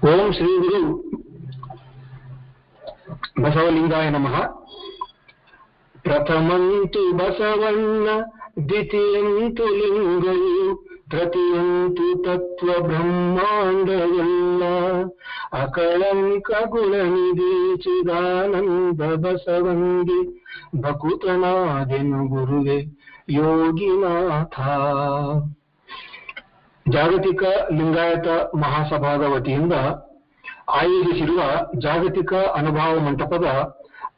ಓಂ ಶ್ರೀ ಗುರು ಬಸವಲಿಂಗಾಯ ನಮಃ. ಪ್ರಥಮಂತು ಬಸವಣ್ಣ, ದ್ವಿತೀಯಂತು ಲಿಂಗವು, ತೃತೀಯಂತು ತತ್ವ ಬ್ರಹ್ಮಾಂಡವೆಲ್ಲ. ಅಕಳಂಕ ಗುಣನಿಧಿ ಚಿದಾನಂದ ಬಸವಂಗೆ, ಭಕುತನಾದೆನು ಗುರುವೆ ಯೋಗಿನಾಥ. ಜಾಗತಿಕ ಲಿಂಗಾಯತ ಮಹಾಸಭಾದ ವತಿಯಿಂದ ಆಯೋಜಿಸಿರುವ ಜಾಗತಿಕ ಅನುಭವ ಮಂಟಪದ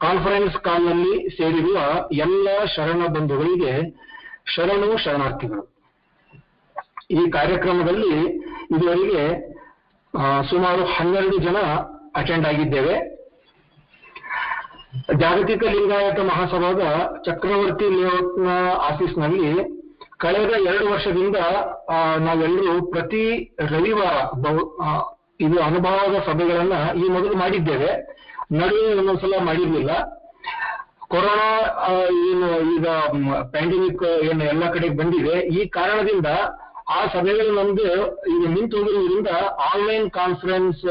ಕಾನ್ಫರೆನ್ಸ್ ಕಾಲ್ನಲ್ಲಿ ಸೇರಿರುವ ಎಲ್ಲ ಶರಣ ಬಂಧುಗಳಿಗೆ ಶರಣು ಶರಣಾರ್ಥಿಗಳು. ಈ ಕಾರ್ಯಕ್ರಮದಲ್ಲಿ ಇದುವರೆಗೆ ಸುಮಾರು 12 ಜನ ಅಟೆಂಡ್ ಆಗಿದ್ದೇವೆ. ಜಾಗತಿಕ ಲಿಂಗಾಯತ ಮಹಾಸಭಾದ ಚಕ್ರವರ್ತಿ ಲೇಔಟ್ನ ಆಫೀಸ್ನಲ್ಲಿ ಕಳೆದ 2 ವರ್ಷದಿಂದ ನಾವೆಲ್ಲರೂ ಪ್ರತಿ ರವಿವಾರ ಇದು ಅನುಭವದ ಸಭೆಗಳನ್ನ ಈ ಮೊದಲು ಮಾಡಿದ್ದೇವೆ. ನಡುವೆ ಒಂದೊಂದ್ಸಲ ಮಾಡಿರ್ಲಿಲ್ಲ. ಕೊರೋನಾ ಏನು ಈಗ ಪ್ಯಾಂಡಮಿಕ್ ಏನು ಎಲ್ಲ ಕಡೆಗೆ ಬಂದಿದೆ, ಈ ಕಾರಣದಿಂದ ಆ ಸಭೆಗಳು ನಮ್ದು ಈಗ ನಿಂತು ಹೋಗಿರೋದ್ರಿಂದ ಆನ್ಲೈನ್ ಕಾನ್ಫರೆನ್ಸ್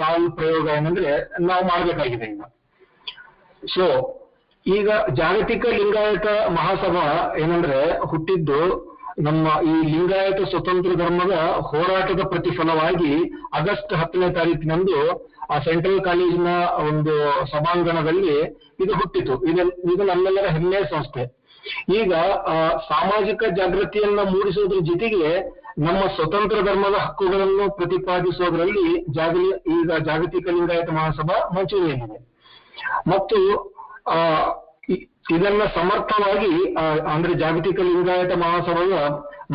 ಕಾಲ್ ಪ್ರಯೋಗ ಏನಂದ್ರೆ ನಾವು ಮಾಡಬೇಕಾಗಿದೆ ಈಗ. ಸೊ ಈಗ ಜಾಗತಿಕ ಲಿಂಗಾಯತ ಮಹಾಸಭಾ ಏನಂದ್ರೆ ಹುಟ್ಟಿದ್ದು ನಮ್ಮ ಈ ಲಿಂಗಾಯತ ಸ್ವತಂತ್ರ ಧರ್ಮದ ಹೋರಾಟದ ಪ್ರತಿಫಲವಾಗಿ ಆಗಸ್ಟ್ 10ನೇ ತಾರೀಕಿನಂದು ಆ ಸೆಂಟ್ರಲ್ ಕಾಲೇಜಿನ ಒಂದು ಸಭಾಂಗಣದಲ್ಲಿ ಇದು ಹುಟ್ಟಿತು. ಇದು ನಮ್ಮೆಲ್ಲರ ಹೆಮ್ಮೆಯ ಸಂಸ್ಥೆ. ಈಗ ಸಾಮಾಜಿಕ ಜಾಗೃತಿಯನ್ನ ಮೂಡಿಸುವುದರ ಜೊತೆಗೆ ನಮ್ಮ ಸ್ವತಂತ್ರ ಧರ್ಮದ ಹಕ್ಕುಗಳನ್ನು ಪ್ರತಿಪಾದಿಸುವುದರಲ್ಲಿ ಈಗ ಜಾಗತಿಕ ಲಿಂಗಾಯತ ಮಹಾಸಭಾ ಮುಂಚೂಣಿಯಲ್ಲಿದೆ. ಮತ್ತು ಇದನ್ನ ಸಮರ್ಥವಾಗಿ ಅಂದ್ರೆ ಜಾಗತಿಕ ಲಿಂಗಾಯತ ಮಹಾಸಭೆಯ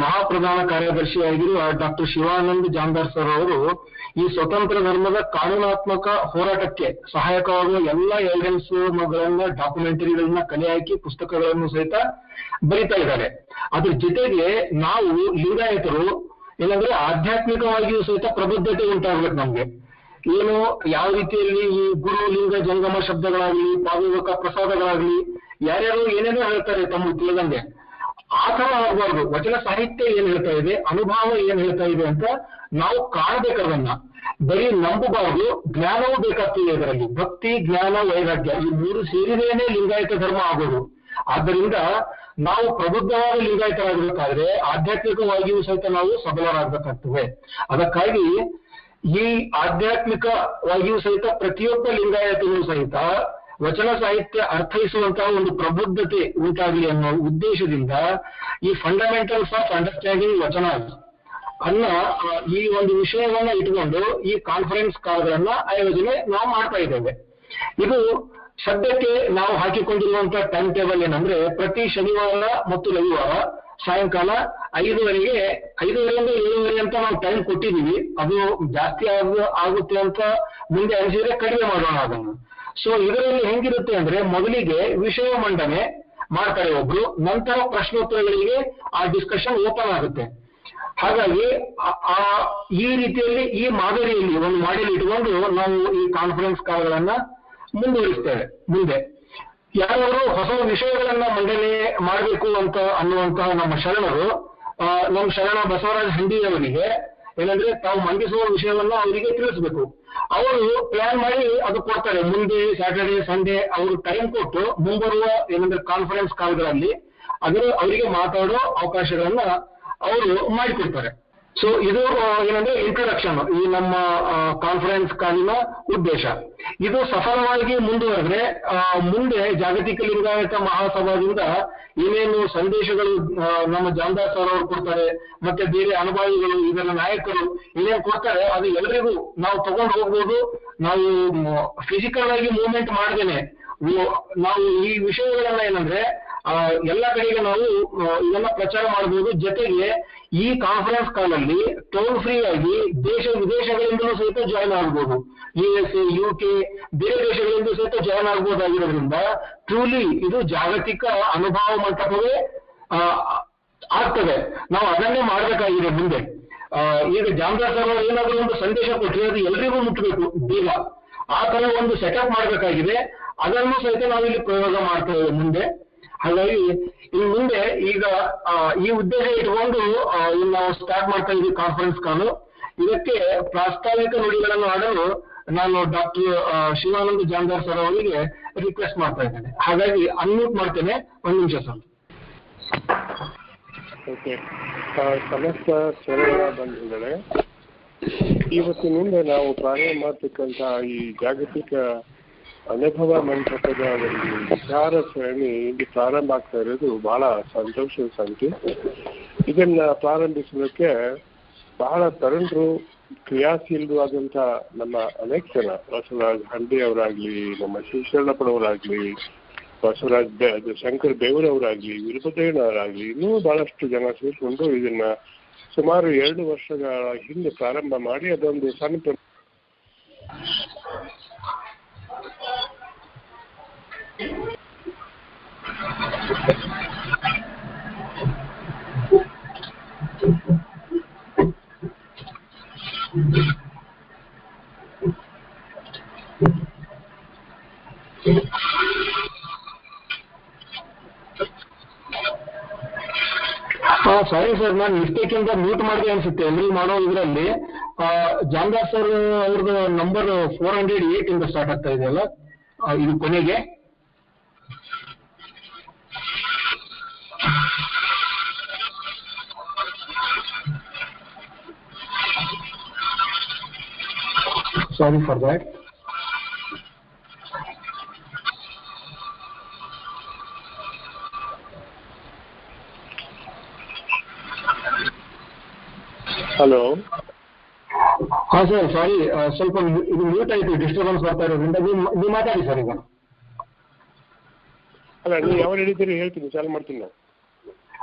ಮಹಾಪ್ರಧಾನ ಕಾರ್ಯದರ್ಶಿಯಾಗಿರುವ ಡಾಕ್ಟರ್ ಶಿವಾನಂದ ಜಾಮದಾರ್ ಸರ್ ಅವರು ಈ ಸ್ವತಂತ್ರ ಧರ್ಮದ ಕಾನೂನಾತ್ಮಕ ಹೋರಾಟಕ್ಕೆ ಸಹಾಯಕವಾಗುವ ಎಲ್ಲ ಎವಿಡೆನ್ಸ್ಗಳನ್ನ, ಡಾಕ್ಯುಮೆಂಟರಿಗಳನ್ನ ಕಲೆ ಹಾಕಿ ಪುಸ್ತಕಗಳನ್ನು ಸಹಿತ ಬರೀತಾ ಇದ್ದಾರೆ. ಅದ್ರ ಜೊತೆಗೆ ನಾವು ಲಿಂಗಾಯತರು ಏನಂದ್ರೆ ಆಧ್ಯಾತ್ಮಿಕವಾಗಿಯೂ ಸಹಿತ ಪ್ರಬುದ್ಧತೆ ಉಂಟಾಗ್ಬೇಕು ನಮ್ಗೆ. ಏನು ಯಾವ ರೀತಿಯಲ್ಲಿ ಈ ಗುರು ಲಿಂಗ ಜಂಗಮ ಶಬ್ದಗಳಾಗ್ಲಿ, ಪಾವಿಕ ಪ್ರಸಾದಗಳಾಗ್ಲಿ, ಯಾರ್ಯಾರು ಏನೇನೋ ಹೇಳ್ತಾರೆ ತಮ್ಮ ತಿಳಿದಂಗೆ, ಆ ತರ ಆಗಬಾರ್ದು. ವಚನ ಸಾಹಿತ್ಯ ಏನ್ ಹೇಳ್ತಾ ಇದೆ, ಅನುಭವ ಏನ್ ಹೇಳ್ತಾ ಇದೆ ಅಂತ ನಾವು ಕಾಣಬೇಕದನ್ನ. ಬರೀ ನಂಬಬಾರ್ದು, ಜ್ಞಾನವೂ ಬೇಕಾಗ್ತದೆ ಇದರಲ್ಲಿ. ಭಕ್ತಿ, ಜ್ಞಾನ, ವೈರಾಗ್ಯ ಈ 3 ಸೇರಿದೇನೆ ಲಿಂಗಾಯತ ಧರ್ಮ ಆಗೋದು. ಆದ್ದರಿಂದ ನಾವು ಪ್ರಬುದ್ಧವಾದ ಲಿಂಗಾಯತರಾಗಬೇಕಾದ್ರೆ ಆಧ್ಯಾತ್ಮಿಕವಾಗಿಯೂ ಸಹಿತ ನಾವು ಸಬಲರಾಗಬೇಕಾಗ್ತದೆ. ಅದಕ್ಕಾಗಿ ಈ ಆಧ್ಯಾತ್ಮಿಕವಾಗಿಯೂ ಸಹಿತ ಪ್ರತಿಯೊಬ್ಬ ಲಿಂಗಾಯತನೂ ಸಹಿತ ವಚನ ಸಾಹಿತ್ಯ ಅರ್ಥೈಸುವಂತಹ ಒಂದು ಪ್ರಬುದ್ಧತೆ ಉಂಟಾಗಲಿ ಅನ್ನೋ ಉದ್ದೇಶದಿಂದ ಈ ಫಂಡಮೆಂಟಲ್ಸ್ ಆಫ್ ಅಂಡರ್ಸ್ಟ್ಯಾಂಡಿಂಗ್ ವಚನ ಅನ್ನ ಈ ಒಂದು ವಿಷಯವನ್ನ ಇಟ್ಕೊಂಡು ಈ ಕಾನ್ಫರೆನ್ಸ್ ಕಾಲ್ಗಳನ್ನ ಆಯೋಜನೆ ನಾವು ಮಾಡ್ತಾ ಇದ್ದೇವೆ. ಇದು ಸದ್ಯಕ್ಕೆ ನಾವು ಹಾಕಿಕೊಂಡಿರುವಂತಹ ಟೈಮ್ ಟೇಬಲ್ ಏನಂದ್ರೆ ಪ್ರತಿ ಶನಿವಾರ ಮತ್ತು ರವಿವಾರ ಸಾಯಂಕಾಲ 5:30 5:30 7:30 ಅಂತ ನಾವು ಟೈಮ್ ಕೊಟ್ಟಿದ್ದೀವಿ. ಅದು ಜಾಸ್ತಿ ಆಗುತ್ತೆ ಅಂತ ಮುಂದೆ ಅನಿಸಿದ್ರೆ ಕಡಿಮೆ ಮಾಡೋಣ ಅದನ್ನು. ಸೊ ಇದರಲ್ಲಿ ಹೆಂಗಿರುತ್ತೆ ಅಂದ್ರೆ ಮೊದಲಿಗೆ ವಿಷಯ ಮಂಡನೆ ಮಾಡ್ತಾರೆ ಒಬ್ರು, ನಂತರ ಪ್ರಶ್ನೋತ್ತರಗಳಿಗೆ ಆ ಡಿಸ್ಕಷನ್ ಓಪನ್ ಆಗುತ್ತೆ. ಹಾಗಾಗಿ ಈ ರೀತಿಯಲ್ಲಿ ಈ ಮಾದರಿಯಲ್ಲಿ ಒಂದು ಮಾಡೆಲ್ ಇಟ್ಕೊಂಡು ನಾವು ಈ ಕಾನ್ಫರೆನ್ಸ್ ಕಾಲ್ಗಳನ್ನ ಮುಂದುವರಿಸ್ತೇವೆ. ಮುಂದೆ ಯಾರಾದರೂ ಹೊಸ ವಿಷಯಗಳನ್ನ ಮಂಡನೆ ಮಾಡಬೇಕು ಅಂತ ಅನ್ನುವಂತಹ ನಮ್ಮ ಶರಣರು, ನಮ್ಮ ಶರಣ ಬಸವರಾಜ ಹಂಡಿಯವರಿಗೆ ಏನಂದ್ರೆ ತಾವು ಮಂಡಿಸುವ ವಿಷಯವನ್ನ ಅವರಿಗೆ ತಿಳಿಸ್ಬೇಕು. ಅವರು ಪ್ಲಾನ್ ಮಾಡಿ ಅದು ಕೊಡ್ತಾರೆ. ಮುಂದೆ ಸ್ಯಾಟರ್ಡೆ ಸಂಡೇ ಅವರು ಟೈಮ್ ಕೊಟ್ಟು ಮುಂಬರುವ ಏನಂದ್ರೆ ಕಾನ್ಫರೆನ್ಸ್ ಕಾಲ್ಗಳಲ್ಲಿ ಅವರಿಗೆ ಮಾತಾಡೋ ಅವಕಾಶಗಳನ್ನ ಅವರು ಮಾಡಿಕೊಡ್ತಾರೆ. ಸೊ ಇದು ಏನಂದ್ರೆ ಇಂಟ್ರೊಡಕ್ಷನ್, ಈ ನಮ್ಮ ಕಾನ್ಫರೆನ್ಸ್ ಕಾಲಿನ ಉದ್ದೇಶ. ಇದು ಸಫಲವಾಗಿ ಮುಂದುವರೆದ್ರೆ ಮುಂದೆ ಜಾಗತಿಕ ಲಿಂಗಾಯತ ಮಹಾಸಭಾದಿಂದ ಏನೇನು ಸಂದೇಶಗಳು ನಮ್ಮ ಜಾಮದಾರ್ ಸರ್ ಅವರು ಕೊಡ್ತಾರೆ, ಮತ್ತೆ ಬೇರೆ ಅನುಭವಿಗಳು ಇದರ ನಾಯಕರು ಏನೇನು ಕೊಡ್ತಾರೆ ಅದು ಎಲ್ಲರಿಗೂ ನಾವು ತಗೊಂಡು ಹೋಗ್ಬೋದು. ನಾವು ಫಿಸಿಕಲ್ ಆಗಿ ಮೂವ್ಮೆಂಟ್ ಮಾಡ್ದೇನೆ ನಾವು ಈ ವಿಷಯಗಳನ್ನ ಏನಂದ್ರೆ ಎಲ್ಲ ಕಡೆಗೆ ನಾವು ಇದನ್ನ ಪ್ರಚಾರ ಮಾಡಬಹುದು. ಜೊತೆಗೆ ಈ ಕಾನ್ಫರೆನ್ಸ್ ಕಾಲಲ್ಲಿ ಟೋಲ್ ಫ್ರೀ ಆಗಿ ದೇಶ ವಿದೇಶಗಳಿಂದಲೂ ಸಹಿತ ಜಾಯ್ನ್ ಆಗ್ಬೋದು. USA, UK ಬೇರೆ ದೇಶಗಳಿಂದ ಸಹಿತ ಜಾಯ್ನ್ ಆಗ್ಬೋದಾಗಿರೋದ್ರಿಂದ ಟ್ರೂಲಿ ಇದು ಜಾಗತಿಕ ಅನುಭವ ಮಂಟಪವೇ ಆಗ್ತದೆ. ನಾವು ಅದನ್ನೇ ಮಾಡ್ಬೇಕಾಗಿದೆ ಮುಂದೆ. ಈಗ ಜಾಮದಾರ್ ಸರ್ ಅವರು ಏನಾದರೂ ಒಂದು ಸಂದೇಶ ಕೊಟ್ಟರೆ ಅದು ಎಲ್ರಿಗೂ ಮುಟ್ಟಬೇಕು ಬೇಗ. ಆ ತರ ಒಂದು ಸೆಟಪ್ ಮಾಡಬೇಕಾಗಿದೆ. ಅದನ್ನು ಸಹಿತ ನಾವಿಲ್ಲಿ ಪ್ರಯೋಗ ಮಾಡ್ತೇವೆ ಮುಂದೆ. ಹಾಗಾಗಿ ಇನ್ನು ಮುಂದೆ ಈಗ ಈ ಉದ್ದೇಶ ಇಟ್ಕೊಂಡು ನಾವು ಸ್ಟಾರ್ಟ್ ಮಾಡ್ತಾ ಇದ್ದೀವಿ ಕಾನ್ಫರೆನ್ಸ್ ಕಾಲು. ಇದಕ್ಕೆ ಪ್ರಾಸ್ತಾವಿಕ ನುಡಿಗಳನ್ನು ಆಡಲು ನಾನು ಡಾಕ್ಟರ್ ಶಿವಾನಂದ್ ಜಾಮದಾರ್ ಸರ್ ಅವರಿಗೆ ರಿಕ್ವೆಸ್ಟ್ ಮಾಡ್ತಾ ಇದ್ದೇನೆ. ಹಾಗಾಗಿ ಅನ್ಮ್ಯೂಟ್ ಮಾಡ್ತೇನೆ, ಒಂದು ನಿಮಿಷ ಸರ್. ಓಕೆ, ಸಮಸ್ತ ಶ್ರವಣ ಬಂಧುಗಳೇ, ಇವತ್ತಿನಿಂದ ನಾವು ಪ್ರಾರಂಭ ಮಾಡ್ತಕ್ಕಂಥ ಈ ಜಾಗತಿಕ ಅನುಭವ ಮಂಟಪದ ಒಂದು ವಿಚಾರ ಸರಣಿ ಇಲ್ಲಿ ಪ್ರಾರಂಭ ಆಗ್ತಾ ಇರೋದು ಬಹಳ ಸಂತೋಷದ ಸಂಗತಿ. ಇದನ್ನ ಪ್ರಾರಂಭಿಸೋದಕ್ಕೆ ಬಹಳ ತರುಣರು, ಕ್ರಿಯಾಶೀಲರು ಆದಂಥ ನಮ್ಮ ಅನೇಕ ಜನ, ಬಸವರಾಜ್ ಹಂಡಿ ಅವರಾಗ್ಲಿ, ನಮ್ಮ ಶಿವಶರಣಪ್ಪನವರಾಗ್ಲಿ, ಬಸವರಾಜ್ ಶಂಕರ್ ಬೇವೂರವರಾಗ್ಲಿ, ವೀರಭದ್ರಯ್ಯನವರಾಗ್ಲಿ, ಇನ್ನೂ ಬಹಳಷ್ಟು ಜನ ಸೇರಿಕೊಂಡು ಇದನ್ನ ಸುಮಾರು 2 ವರ್ಷಗಳ ಹಿಂದೆ ಪ್ರಾರಂಭ ಮಾಡಿ ಅದೊಂದು ಸಣ್ಣ ಸಾರಿ ಸರ್, ನಾನು ಮಿಸ್ಟೇಕಿಂದ ಮ್ಯೂಟ್ ಮಾಡಿದೆ ಅನ್ಸುತ್ತೆ. ಎಲ್ರಿಗೂ ಮಾಡೋ ಇದರಲ್ಲಿ ಜಾಮದಾರ್ ಸರ್ ಅವ್ರದ್ದು ನಂಬರ್ 408 ಇಂದ ಸ್ಟಾರ್ಟ್ ಆಗ್ತಾ ಇದೆಯಲ್ಲ, ಇದು ಕೊನೆಗೆ. Sorry for that. ಹಲೋ. ಹಾ ಸರ್, ಸಾರಿ, ಸ್ವಲ್ಪ ಇದು ಮ್ಯೂಟ್ ಆಯ್ತು, ಡಿಸ್ಟರ್ಬೆನ್ಸ್ ಬರ್ತಾ ಇರೋದ್ರಿಂದ. ನೀವು ಮಾತಾಡಿ ಸರ್ ಈಗ. ಅಲ್ಲ, ನೀವು ಯಾವಾಗ ಹೇಳಿದ್ದೀರಿ ಹೇಳ್ತೀನಿ, ಚಾಲು ಮಾಡ್ತೀನಿ ನಾನು.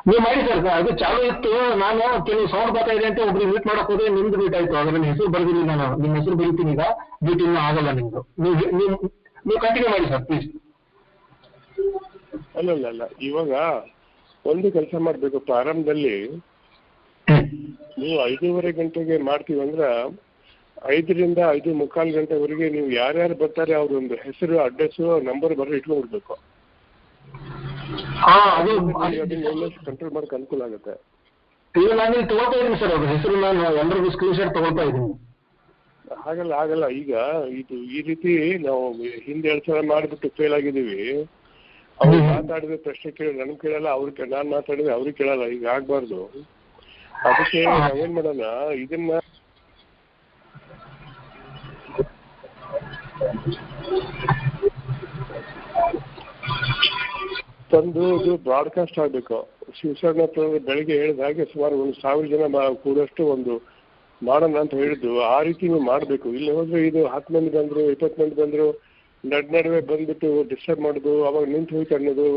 ನೀವು ಮಾಡಿ ಸರ್, ಅದು ಚಾಲು ಇತ್ತು. ನಾನು ಕೆಲವು ಸೌಂಡ್ ಬರ್ತಾ ಇದೆ ಅಂತ ಒಬ್ರು ಮ್ಯೂಟ್ ಮಾಡಕ್ ಹೋದ್ರೆ ನಿಮ್ದು ಮ್ಯೂಟ್ ಆಯ್ತು. ಆಗ ನನ್ನ ಹೆಸರು ಬರೆದಿಲ್ಲ, ನಾನು ನಿಮ್ಮ ಹೆಸರು ಬರೀತೀನಿ ಈಗ. ಮ್ಯೂಟ್ ಇನ್ನೂ ಆಗಲ್ಲ ನಿಮ್ದು. ನೀವು ಕಂಟಿನ್ಯೂ ಮಾಡಿ ಸರ್ ಪ್ಲೀಸ್. ಅಲ್ಲ, ಇವಾಗ ಒಂದು ಕೆಲಸ ಮಾಡಬೇಕು. ಪ್ರಾರಂಭದಲ್ಲಿ ನೀವು 5:15 ಗಂಟೆಗೆ ಮಾಡ್ತೀವಿ ಅಂದ್ರೆ 5ರಿಂದ 5:45 ಗಂಟೆವರೆಗೆ ನೀವು ಯಾರ್ಯಾರು ಬರ್ತಾರೆ ಅವ್ರೊಂದು ಹೆಸರು, ಅಡ್ರೆಸ್ಸು, ನಂಬರ್ ಬರೋ ಇಟ್ಕೊಂಡ್ಬಿಡ್ಬೇಕು. ಕಂಟ್ರೋಲ್ ಮಾಡಕ್ಕೆ ಅನುಕೂಲ ಆಗುತ್ತೆ. ಈಗ ನಾನು ಇಲ್ಲಿ ತಗೊಳ್ತಾ ಇದ್ದೀನಿ ಸರ್, ಅವ್ರ ಹೆಸರು ನಾನು ಎಲ್ಲರಿಗೂ ಸ್ಕ್ರೀನ್ ಶಾಟ್ ತಗೊಳ್ತಾ ಇದ್ದೀನಿ. ಆಗಲ್ಲ. ಈಗ ಇದು ಈ ರೀತಿ ನಾವು ಹಿಂದೆ 2 ಸಲ ಮಾಡಿಬಿಟ್ಟು ಫೇಲ್ ಆಗಿದ್ದೀವಿ. ಅವ್ರು ಮಾತಾಡಿದ್ರೆ ಪ್ರಶ್ನೆ ಕೇಳಿ ನನ್ಗೆ ಕೇಳಲ್ಲ, ನಾನು ಮಾತಾಡಿದ್ರೆ ಅವ್ರಿಗೆ ಕೇಳಲ್ಲ. ಈಗ ಆಗ್ಬಾರ್ದು. ಅದಕ್ಕೆ ನಾವೇನ್ ಮಾಡೋಣ, ಇದನ್ನ ತಂದು ಇದು ಬ್ರಾಡ್ಕಾಸ್ಟ್ ಆಗ್ಬೇಕು. ಶಿವಶರಣಪ್ಪ ಬೆಳಿಗ್ಗೆ ಹೇಳಿದ ಹಾಗೆ ಸುಮಾರು 1,000 ಜನ ಕೂಡಷ್ಟು ಒಂದು ಮಾಡೋಣ ಅಂತ ಹೇಳಿದ್ದು. ಆ ರೀತಿ ನೀವು ಮಾಡಬೇಕು. ಇಲ್ಲಿ ಹೋದ್ರೆ ಇದು 10 ಮಂದಿ ಬಂದ್ರು, 20 ಮಂದಿ ಬಂದ್ರು, ನಡುವೆ ಬಂದ್ಬಿಟ್ಟು ಡಿಸ್ಟರ್ಬ್ ಮಾಡೋದು, ಅವಾಗ ನಿಂತು ಹೋಯ್ತು ಅನ್ನೋದು,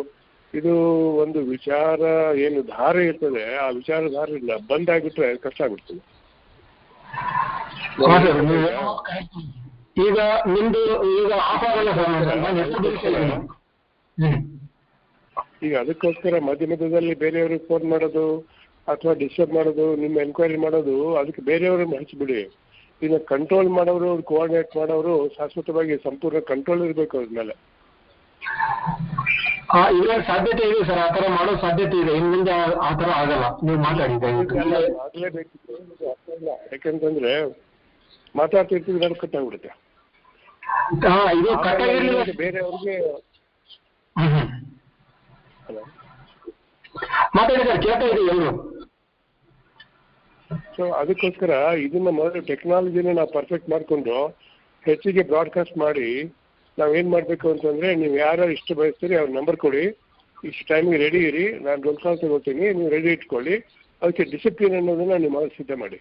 ಇದು ಒಂದು ವಿಚಾರ ಏನು ಧಾರೆ ಇರ್ತದೆ, ಆ ವಿಚಾರ ಧಾರೆ ಬಂದಾಗ್ಬಿಟ್ರೆ ಕಷ್ಟ ಆಗ್ಬಿಡ್ತದೆ. ಈಗ ನಿಮ್ದು ಈಗ ಆಫ್ ಆಗಲ್ಲ ಸರ್. ಈಗ ಅದಕ್ಕೋಸ್ಕರ ಮಧ್ಯದಲ್ಲಿ ಬೇರೆಯವ್ರಿಗೆ ಫೋನ್ ಮಾಡೋದು ಅಥವಾ ಡಿಸ್ಟರ್ಬ್ ಮಾಡೋದು, ನಿಮ್ಮ ಎನ್ಕ್ವೈರಿ ಮಾಡೋದು, ಅದಕ್ಕೆ ಬೇರೆಯವ್ರನ್ನ ಹಚ್ಚಿಬಿಡಿ. ಇನ್ನು ಕಂಟ್ರೋಲ್ ಮಾಡೋರು, ಕೋಆರ್ಡಿನೇಟ್ ಮಾಡೋರು ಶಾಶ್ವತವಾಗಿ ಸಂಪೂರ್ಣ ಕಂಟ್ರೋಲ್ ಇರಬೇಕು ಅದ್ರ ಮೇಲೆ. ಇವಾಗ ಸಾಧ್ಯತೆ ಇದೆ ಸರ್, ಆ ಥರ ಮಾಡೋ ಸಾಧ್ಯತೆ ಇದೆ. ಇನ್ನು ಮುಂದೆ ಆ ಥರ ಆಗಲ್ಲ. ನೀವು ಮಾತಾಡಿ ಆಗ್ಲೇಬೇಕು. ಯಾಕಂತಂದ್ರೆ ಮಾತಾಡ್ತಿರ್ತೀವಿ, ನಾನು ಕಟ್ಟಾಗ್ಬಿಡುತ್ತೆ. ಇದು ಕಟ್ಟಾಗಿರ್ಲಿಲ್ಲ ಬೇರೆಯವ್ರಿಗೆ. ಮಾತಾಡಿ ಸರ್, ಕೇಳ್ತಾ ಇದೆ ಎಲ್ಲರೂ. ಸೊ ಅದಕ್ಕೋಸ್ಕರ ಇದನ್ನ ಮೊದಲು ಟೆಕ್ನಾಲಜಿನ ನಾವು ಪರ್ಫೆಕ್ಟ್ ಮಾಡಿಕೊಂಡು ಹೆಚ್ಚಿಗೆ ಬ್ರಾಡ್ಕಾಸ್ಟ್ ಮಾಡಿ ನಾವೇನು ಮಾಡಬೇಕು ಅಂತಂದರೆ, ನೀವು ಯಾರು ಇಷ್ಟ ಬಯಸ್ತೀರಿ ಅವ್ರ ನಂಬರ್ ಕೊಡಿ, ಇಷ್ಟು ಟೈಮಿಗೆ ರೆಡಿ ಇರಿ, ನಾನು ರೋಲ್ ಕಾಲ್ ತಗೋತೀನಿ, ನೀವು ರೆಡಿ ಇಟ್ಕೊಳ್ಳಿ. ಅದಕ್ಕೆ ಡಿಸಿಪ್ಲಿನ್ ಅನ್ನೋದನ್ನ ನೀವು ಮೊದಲು ಸಿದ್ಧ ಮಾಡಿ.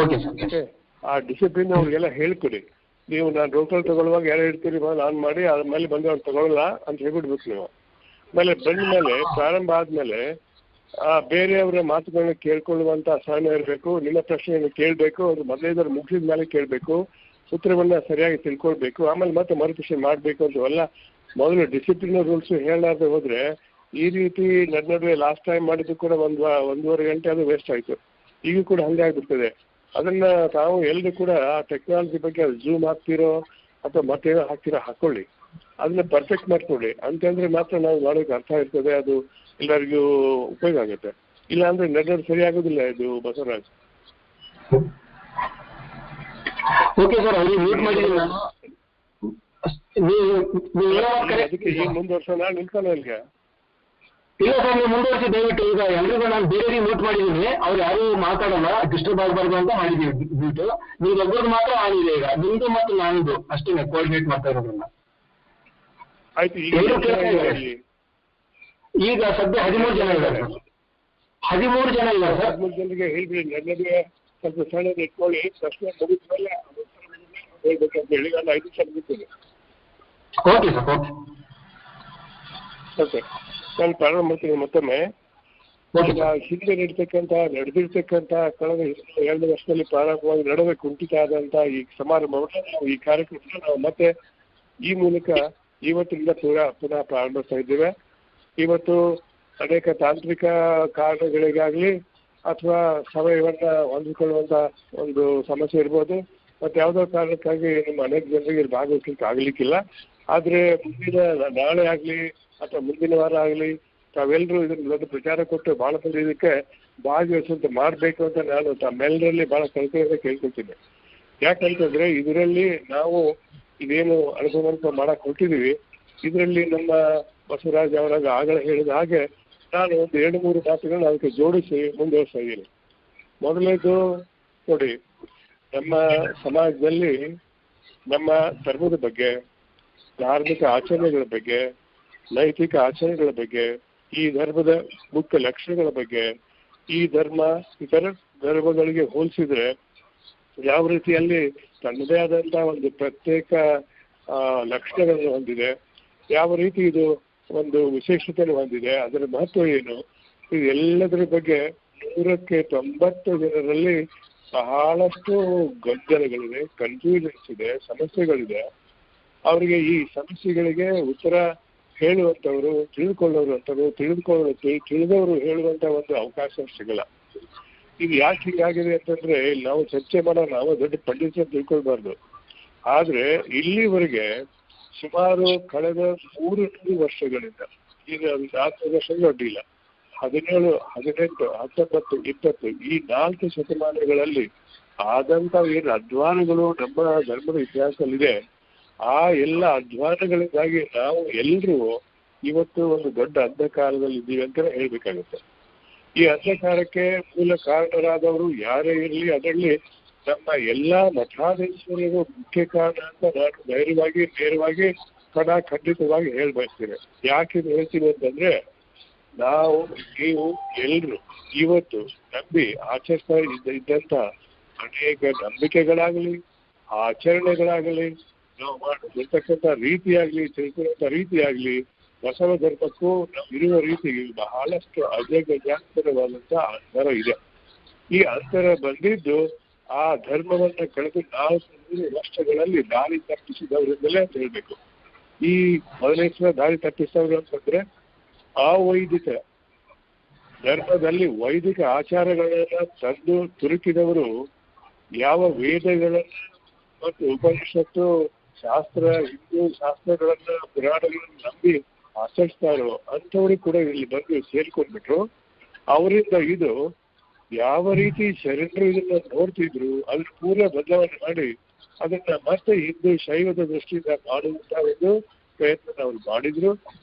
ಓಕೆ, ಆ ಡಿಸಿಪ್ಲಿನ್ ಅವ್ರಿಗೆಲ್ಲ ಹೇಳ್ಕೊಡಿ. ನೀವು ನಾನು ರೋಲ್ ಕಾಲ್ ತಗೊಳ್ಳುವಾಗ ಯಾರು ಹೇಳ್ತೀರಿ ಮೊದಲು ಆನ್ ಮಾಡಿ, ಆಮೇಲೆ ಬಂದು ಅವ್ರು ತಗೊಳ್ಳಲ್ಲ ಅಂತ ಹೇಳ್ಬಿಡ್ಬೇಕು ನೀವು. ಆಮೇಲೆ ಬಂದ ಮೇಲೆ ಪ್ರಾರಂಭ ಆದಮೇಲೆ ಬೇರೆಯವರ ಮಾತುಗಳನ್ನ ಕೇಳ್ಕೊಳ್ಳುವಂಥ ಸಹನೆ ಇರಬೇಕು. ನಿಮ್ಮ ಪ್ರಶ್ನೆಯನ್ನು ಕೇಳಬೇಕು, ಅದು ಮೊದಲೇದಾದ್ರು ಮುಗಿಸಿದ ಮೇಲೆ ಕೇಳಬೇಕು, ಉತ್ತರವನ್ನ ಸರಿಯಾಗಿ ತಿಳ್ಕೊಳ್ಬೇಕು, ಆಮೇಲೆ ಮತ್ತೆ ಮರುಪ್ರಶ್ನೆ ಮಾಡಬೇಕು ಅಂತವೆಲ್ಲ ಮೊದಲು ಡಿಸಿಪ್ಲಿನ್ ರೂಲ್ಸು ಹೇಳಲಾರ್ದೆ ಹೋದರೆ ಈ ರೀತಿ ನಡುವೆ ಲಾಸ್ಟ್ ಟೈಮ್ ಮಾಡಿದ್ದು ಕೂಡ 1.5 ಗಂಟೆ ಅದು ವೇಸ್ಟ್ ಆಯಿತು. ಈಗ ಕೂಡ ಹಂಗೆ ಆಗಿಬಿಡ್ತದೆ. ಅದನ್ನು ತಾವು ಎಲ್ಲರೂ ಕೂಡ ಆ ಟೆಕ್ನಾಲಜಿ ಬಗ್ಗೆ ಅದು ಝೂಮ್ ಹಾಕ್ತಿರೋ ಅಥವಾ ಮತ್ತೇನೋ ಹಾಕ್ಕೊಳ್ಳಿ, ಅದನ್ನ ಪರ್ಫೆಕ್ಟ್ ಮಾಡ್ಕೊಳ್ಳಿ. ಅಂತಂದರೆ ಮಾತ್ರ ನಾವು ಮಾಡೋಕ್ಕೆ ಅರ್ಥ ಇರ್ತದೆ, ಅದು ಎಲ್ಲರಿಗೂ ಉಪಯೋಗ ಆಗುತ್ತೆ. ಇಲ್ಲ ಅಂದರೆ ನಡುವೆ ಸರಿ ಆಗೋದಿಲ್ಲ ಇದು ಬಸವರಾಜ್. ಓಕೆ ಸರ್, ಅವ್ರಿಗೆ ಮ್ಯೂಟ್ ಮಾಡಿದ್ದೀನಿ ನಾನು. ಅದಕ್ಕೆ ಈಗ ಮುಂದುವರ್ಸೋಣ ನಿಲ್ತಾನೆ ಇಲ್ಲಿಗೆ? ಇಲ್ಲ ಸರ್, ನೀವು ಮುಂದುವರಿಸಿ ದಯವಿಟ್ಟು. ಈಗ ಎಲ್ರಿಗೂ ನಾನು ಬೇರೆಯವ್ರಿಗೆ ಮ್ಯೂಟ್ ಮಾಡಿದ್ದೀನಿ, ಅವ್ರು ಯಾರು ಮಾತಾಡಲ್ಲ, ಡಿಸ್ಟರ್ಬ್ ಆಗಬಾರ್ದು ಅಂತ ಮಾಡಿದ್ದೀವಿ ಮ್ಯೂಟ್. ನೀವು ಒಬ್ಬರದ್ದು ಮಾತ್ರ ಆಗಿದೆ ಈಗ, ನಿಮ್ದು ಮತ್ತು ನಂದು ಅಷ್ಟೇ ಕೋಆರ್ಡಿನೇಟ್ ಮಾಡ್ತಾ ಇರೋದ್ರನ್ನ. ಆಯ್ತು. ಈಗ ಸದ್ಯ 13 ಜನ ಇದ್ದಾರೆ ಸರ್. 13 ಜನ ಇದ್ದಾರೆ ಸರ್. 13 ಜನರಿಗೆ ಹೇಳ್ಬಿಡಿ, ನನ್ನದೇ ಸ್ವಲ್ಪ ಸಣ್ಣ ಇಟ್ಕೊಳ್ಳಿ, ಪ್ರಶ್ನೆ ಮುಗಿದ ಮೇಲೆ ಹೇಳ್ಬೇಕಂತ ಹೇಳಿ ನಾನು 5 ನಿಮಿಷ ಮುಗಿಸ್ತೇನೆ. Okay sir, okay okay. ನಾನು ಪ್ರಾರಂಭ ಮಾಡ್ತೀನಿ ಮತ್ತೊಮ್ಮೆ. ಈಗ ಹಿಂದೆ ನಡೆದಿರ್ತಕ್ಕಂಥ ಕಳೆದ 2 ವರ್ಷದಲ್ಲಿ ಪ್ರಾರಂಭವಾಗಿ ನಡುವೆ ಕುಂಠಿತ ಆದಂಥ ಈ ಸಮಾರಂಭವನ್ನು ನಾವು, ಈ ಕಾರ್ಯಕ್ರಮವನ್ನು ನಾವು ಮತ್ತೆ ಈ ಮೂಲಕ ಇವತ್ತಿನಿಂದ ಪುನಃ ಪ್ರಾರಂಭಿಸ್ತಾ ಇದ್ದೇವೆ. ಇವತ್ತು ಅನೇಕ ತಾಂತ್ರಿಕ ಕಾರಣಗಳಿಗಾಗಲಿ ಅಥವಾ ಸಮಯವನ್ನ ಹೊಂದಿಕೊಳ್ಳುವಂತ ಒಂದು ಸಮಸ್ಯೆ ಇರ್ಬೋದು, ಮತ್ತೆ ಯಾವುದೋ ಕಾರಣಕ್ಕಾಗಿ ನಮ್ಮ ಅನೇಕ ಜನರಿಗೆ ಭಾಗವಹಿಸಲಿಕ್ಕೆ ಆಗ್ಲಿಕ್ಕಿಲ್ಲ. ಆದ್ರೆ ನಾಳೆ ಆಗ್ಲಿ ಅಥವಾ ಮುಂದಿನ ವಾರ ಆಗಲಿ ತಾವೆಲ್ಲರೂ ಇದನ್ನ ದೊಡ್ಡ ಪ್ರಚಾರ ಕೊಟ್ಟು ಬಹಳ ಮಂದಿ ಇದಕ್ಕೆ ಭಾಗವಹಿಸುವಂತೆ ಮಾಡಬೇಕು ಅಂತ ನಾನು ತಮ್ಮೆಲ್ಲರಲ್ಲಿ ಬಹಳ ಕಲ್ಪನೆ ಕೇಳ್ಕೊಳ್ತೀನಿ. ಯಾಕಂತಂದ್ರೆ ಇದರಲ್ಲಿ ನಾವು ಇದೇನು ಅನುಭವ ಮಾಡಕ್ ಹೊರಟಿದೀವಿ, ಇದರಲ್ಲಿ ನಮ್ಮ ಬಸವರಾಜ್ ಅವರಾಗ ಆಗಲೇ ಹೇಳಿದ ಹಾಗೆ ನಾನು ಒಂದು 2-3 ಮಾತುಗಳನ್ನ ಅದಕ್ಕೆ ಜೋಡಿಸಿ ಮುಂದುವರಿಸ್ತಾ ಇದ್ದೀನಿ. ಮೊದಲನೇದು ನೋಡಿ, ನಮ್ಮ ಸಮಾಜದಲ್ಲಿ ನಮ್ಮ ಧರ್ಮದ ಬಗ್ಗೆ, ಧಾರ್ಮಿಕ ಆಚರಣೆಗಳ ಬಗ್ಗೆ, ನೈತಿಕ ಆಚರಣೆಗಳ ಬಗ್ಗೆ, ಈ ಧರ್ಮದ ಮುಖ್ಯ ಲಕ್ಷಣಗಳ ಬಗ್ಗೆ, ಈ ಧರ್ಮ ಇತರ ಧರ್ಮಗಳಿಗೆ ಹೋಲಿಸಿದ್ರೆ ಯಾವ ರೀತಿಯಲ್ಲಿ ತನ್ನದೇ ಆದಂತಹ ಒಂದು ಪ್ರತ್ಯೇಕ ಲಕ್ಷಣಗಳನ್ನು ಹೊಂದಿದೆ, ಯಾವ ರೀತಿ ಇದು ಒಂದು ವಿಶೇಷತೆಯನ್ನು ಹೊಂದಿದೆ, ಅದರ ಮಹತ್ವ ಏನು, ಇದು ಎಲ್ಲದರ ಬಗ್ಗೆ 100ಕ್ಕೆ 90 ಜನರಲ್ಲಿ ಬಹಳಷ್ಟು ಗೊಂದಲಗಳಿದೆ, ಕನ್ಫ್ಯೂಷನ್ಸ್ ಇದೆ, ಸಮಸ್ಯೆಗಳಿದೆ. ಅವರಿಗೆ ಈ ಸಮಸ್ಯೆಗಳಿಗೆ ಉತ್ತರ ಹೇಳುವಂಥವ್ರು, ತಿಳಿದುಕೊಳ್ಳೋರು ಅಂತವ್ರು, ತಿಳಿದವರು ಹೇಳುವಂತ ಒಂದು ಅವಕಾಶ ಸಿಗಲ್ಲ. ಇದು ಯಾಕೆ ಹೀಗಾಗಿದೆ ಅಂತಂದ್ರೆ, ನಾವು ಚರ್ಚೆ ಮಾಡೋ ನಾವು ದೊಡ್ಡ ಪಂಡಿತ ತಿಳ್ಕೊಳ್ಬಾರ್ದು. ಆದ್ರೆ ಇಲ್ಲಿವರೆಗೆ ಸುಮಾರು ಕಳೆದ 300 ವರ್ಷಗಳಿಂದ, ಈಗ 40 ವರ್ಷಗಳು ಅಡ್ಡಿಲ್ಲ, 17, 18, 19, 20 ಈ 4 ಶತಮಾನಗಳಲ್ಲಿ ಆದಂತ ಏನು ಅಧ್ವಾನಗಳು ನಮ್ಮ ಧರ್ಮದ ಇತಿಹಾಸದಲ್ಲಿದೆ, ಆ ಎಲ್ಲ ಅಧ್ವಾನಗಳಿಂದಾಗಿ ನಾವು ಎಲ್ಲರೂ ಇವತ್ತು ಒಂದು ದೊಡ್ಡ ಅಂಧಕಾರದಲ್ಲಿ ಇದ್ದೀವಿ ಅಂತ ಹೇಳ್ಬೇಕಾಗುತ್ತೆ. ಈ ಅಂಧಕಾರಕ್ಕೆ ಮೂಲ ಕಾರಣರಾದವರು ಯಾರೇ ಇರಲಿ, ಅದರಲ್ಲಿ ನಮ್ಮ ಎಲ್ಲಾ ಮಠಾಧೀಶ್ವರರು ಮುಖ್ಯ ಕಾರಣ ಅಂತ ನಾನು ಧೈರ್ಯವಾಗಿ ನೇರವಾಗಿ ಖಂಡಿತವಾಗಿ ಹೇಳ್ಬಯಸ್ತೇನೆ. ಯಾಕೆ ಹೇಳ್ತೀವಿ ಅಂತಂದ್ರೆ, ನೀವು ಎಲ್ಲರೂ ಇವತ್ತು ನಂಬಿ ಆಚರಿಸ್ತಾ ಇದ್ದಂತ ಅನೇಕ ನಂಬಿಕೆಗಳಾಗಲಿ, ಆಚರಣೆಗಳಾಗಲಿ, ನಾವು ಮಾಡಿರ್ತಕ್ಕಂಥ ರೀತಿಯಾಗ್ಲಿ, ತಿಳ್ಕೊಳ್ಳುವಂತ ರೀತಿಯಾಗ್ಲಿ, ಬಸವ ಧರ್ಮಕ್ಕೂ ನಾವು ಇರುವ ರೀತಿಗೆ ಬಹಳಷ್ಟು ಅಜಗಜಾಂತರವಾದಂತ ಅಂತರ ಇದೆ. ಈ ಅಂತರ ಬಂದಿದ್ದು ಆ ಧರ್ಮವನ್ನ ಕಳೆದು 400 ವರ್ಷಗಳಲ್ಲಿ ದಾರಿ ತಪ್ಪಿಸಿದವರಿಂದಲೇ ಅಂತ ಹೇಳ್ಬೇಕು. ಈ ಮೊದಲನೇ ದಾರಿ ತಪ್ಪಿಸಿದವರು ಅಂತಂದ್ರೆ ಅವೈದಿಕ ಧರ್ಮದಲ್ಲಿ ವೈದಿಕ ಆಚಾರಗಳನ್ನ ತಂದು ತುರುಕಿದವರು, ಯಾವ ವೇದಗಳನ್ನ ಮತ್ತು ಉಪನಿಷತ್ತು ಶಾಸ್ತ್ರ, ಹಿಂದೂ ಶಾಸ್ತ್ರಗಳನ್ನ, ಪುರಾಣಗಳನ್ನ ನಂಬಿ ಆಚರಿಸ್ತಾರೋ ಅಂಥವ್ರಿಗೆ ಕೂಡ ಇಲ್ಲಿ ಬಂದು ಸೇರ್ಕೊಂಡ್ಬಿಟ್ರು. ಅವರಿಂದ ಇದು ಯಾವ ರೀತಿ ಶರಣರು ಇದನ್ನ ನೋಡ್ತಿದ್ರು ಅದನ್ನ ಪೂರ್ಣ ಬದಲಾವಣೆ ಮಾಡಿ ಅದನ್ನ ಮತ್ತೆ ಹಿಂದೂ ಶೈವದ ದೃಷ್ಟಿಯಿಂದ ಮಾಡುವಂತ ಒಂದು ಪ್ರಯತ್ನ ಅವ್ರು ಮಾಡಿದ್ರು.